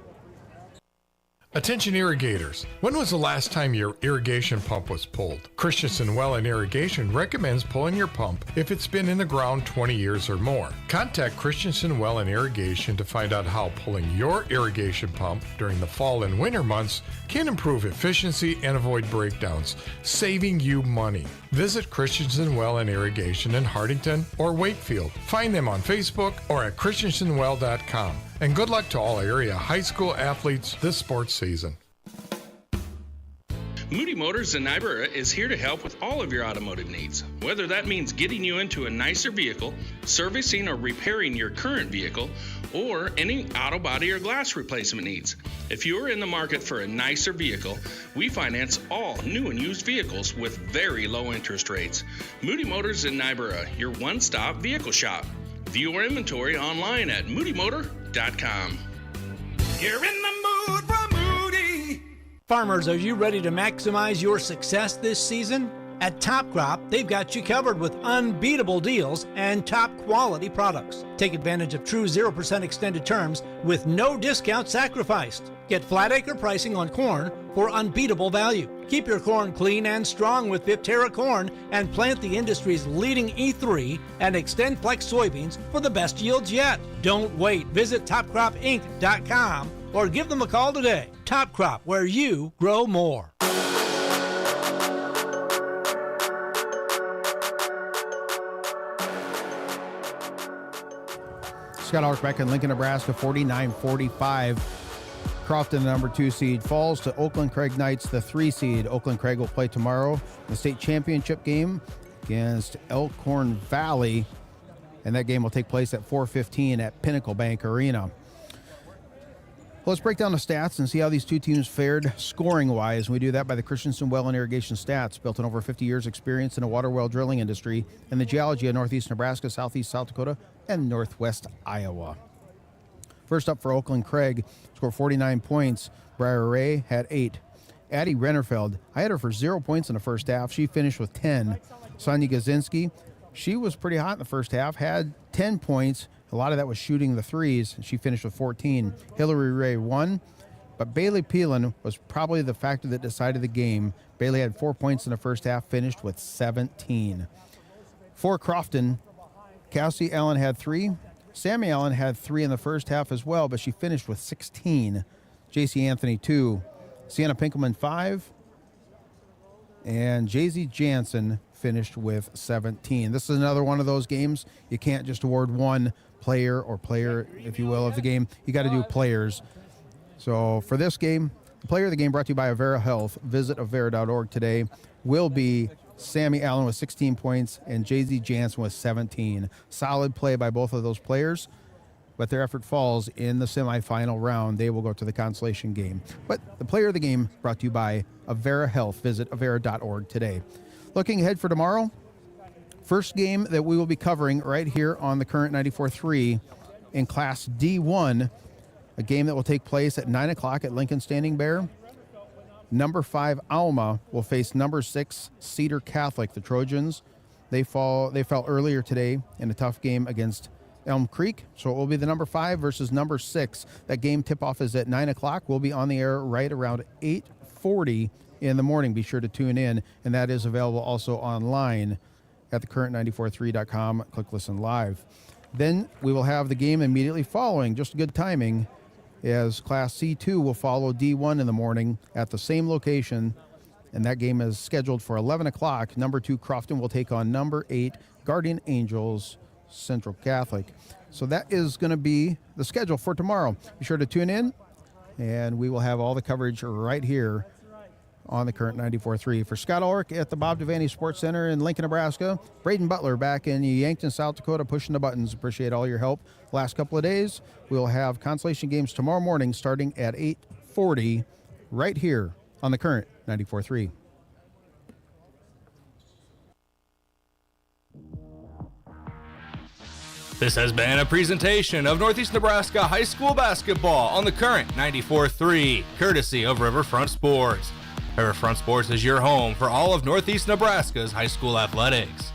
Speaker 14: Attention irrigators. When was the last time your irrigation pump was pulled? Christensen Well and Irrigation recommends pulling your pump if it's been in the ground 20 years or more. Contact Christensen Well and Irrigation to find out how pulling your irrigation pump during the fall and winter months can improve efficiency and avoid breakdowns, saving you money. Visit Christensen Well and Irrigation in Hardington or Wakefield. Find them on Facebook or at christensenwell.com. And good luck to all area high school athletes this sports season.
Speaker 9: Moody Motors in Niobrara is here to help with all of your automotive needs, whether that means getting you into a nicer vehicle, servicing or repairing your current vehicle, or any auto body or glass replacement needs. If you are in the market for a nicer vehicle, we finance all new and used vehicles with very low interest rates. Moody Motors in Niobrara, your one-stop vehicle shop. View our inventory online at moodymotor.com.
Speaker 10: You're in the mood for Moody.
Speaker 3: Farmers, are you ready to maximize your success this season? At Top Crop, they've got you covered with unbeatable deals and top quality products. Take advantage of true 0% extended terms with no discount sacrificed. Get flat acre pricing on corn for unbeatable value. Keep your corn clean and strong with Viptera corn and plant the industry's leading E3 and Extend Flex soybeans for the best yields yet. Don't wait. Visit topcropinc.com or give them a call today. Top Crop, where you grow more.
Speaker 2: Scott Ulrich back in Lincoln, Nebraska, 49-45. Crofton, the number 2 seed, falls to Oakland-Craig Knights, the 3 seed. Oakland-Craig will play tomorrow in the state championship game against Elkhorn Valley, and that game will take place at 4:15 at Pinnacle Bank Arena. Let's break down the stats and see how these two teams fared scoring-wise. We do that by the Christensen Well and Irrigation Stats, built on over 50 years' experience in the water well drilling industry and the geology of northeast Nebraska, southeast South Dakota, and northwest Iowa. First up for Oakland-Craig, scored 49 points. Briar Ray had 8. Addie Rennerfeld, I had her for 0 points in the first half. She finished with 10. Sonia Gazinski, she was pretty hot in the first half, had 10 points. A lot of that was shooting the threes. She finished with 14. Hillary Ray won, but Bailey Peelan was probably the factor that decided the game. Bailey had 4 points in the first half, finished with 17. For Crofton, Cassie Allen had 3. Sammy Allen had 3 in the first half as well, but she finished with 16. JC Anthony 2. Sienna Pinkelman 5. And Jay-Z Jansen finished with 17. This is another one of those games. You can't just award one player, if you will, of the game. You got to do players. So for this game, the player of the game brought to you by Avera Health. Visit avera.org today. Will be Sammy Allen with 16 points and Jay-Z Jansen with 17. Solid play by both of those players, but their effort falls in the semifinal round. They will go to the consolation game. But the player of the game brought to you by Avera Health. Visit avera.org today. Looking ahead for tomorrow, first game that we will be covering right here on the current 94.3 in Class D1, a game that will take place at 9 o'clock at Lincoln Standing Bear. Number 5 Alma will face number 6 Cedar Catholic. The Trojans, they fell earlier today in a tough game against Elm Creek, so it will be the number 5 versus number 6. That game tip-off is at 9 o'clock. We'll be on the air right around 8:40 in the morning. Be sure to tune in, and that is available also online at thecurrent943.com. Click listen live. Then we will have the game immediately following, just good timing, as Class C2 will follow D1 in the morning at the same location, and that game is scheduled for 11 o'clock. Number 2 Crofton will take on number 8 Guardian Angels Central Catholic. So that is going to be the schedule for tomorrow. Be sure to tune in, and we will have all the coverage right here on the current 94.3. For Scott Ulrich at the Bob Devaney Sports Center in Lincoln, Nebraska, Braden Butler back in Yankton, South Dakota, pushing the buttons. Appreciate all your help last couple of days. We'll have consolation games tomorrow morning starting at 8:40 right here on the current 94.3.
Speaker 1: This has been a presentation of Northeast Nebraska High School Basketball on the current 94.3, courtesy of Riverfront Sports. Riverfront Sports is your home for all of Northeast Nebraska's high school athletics.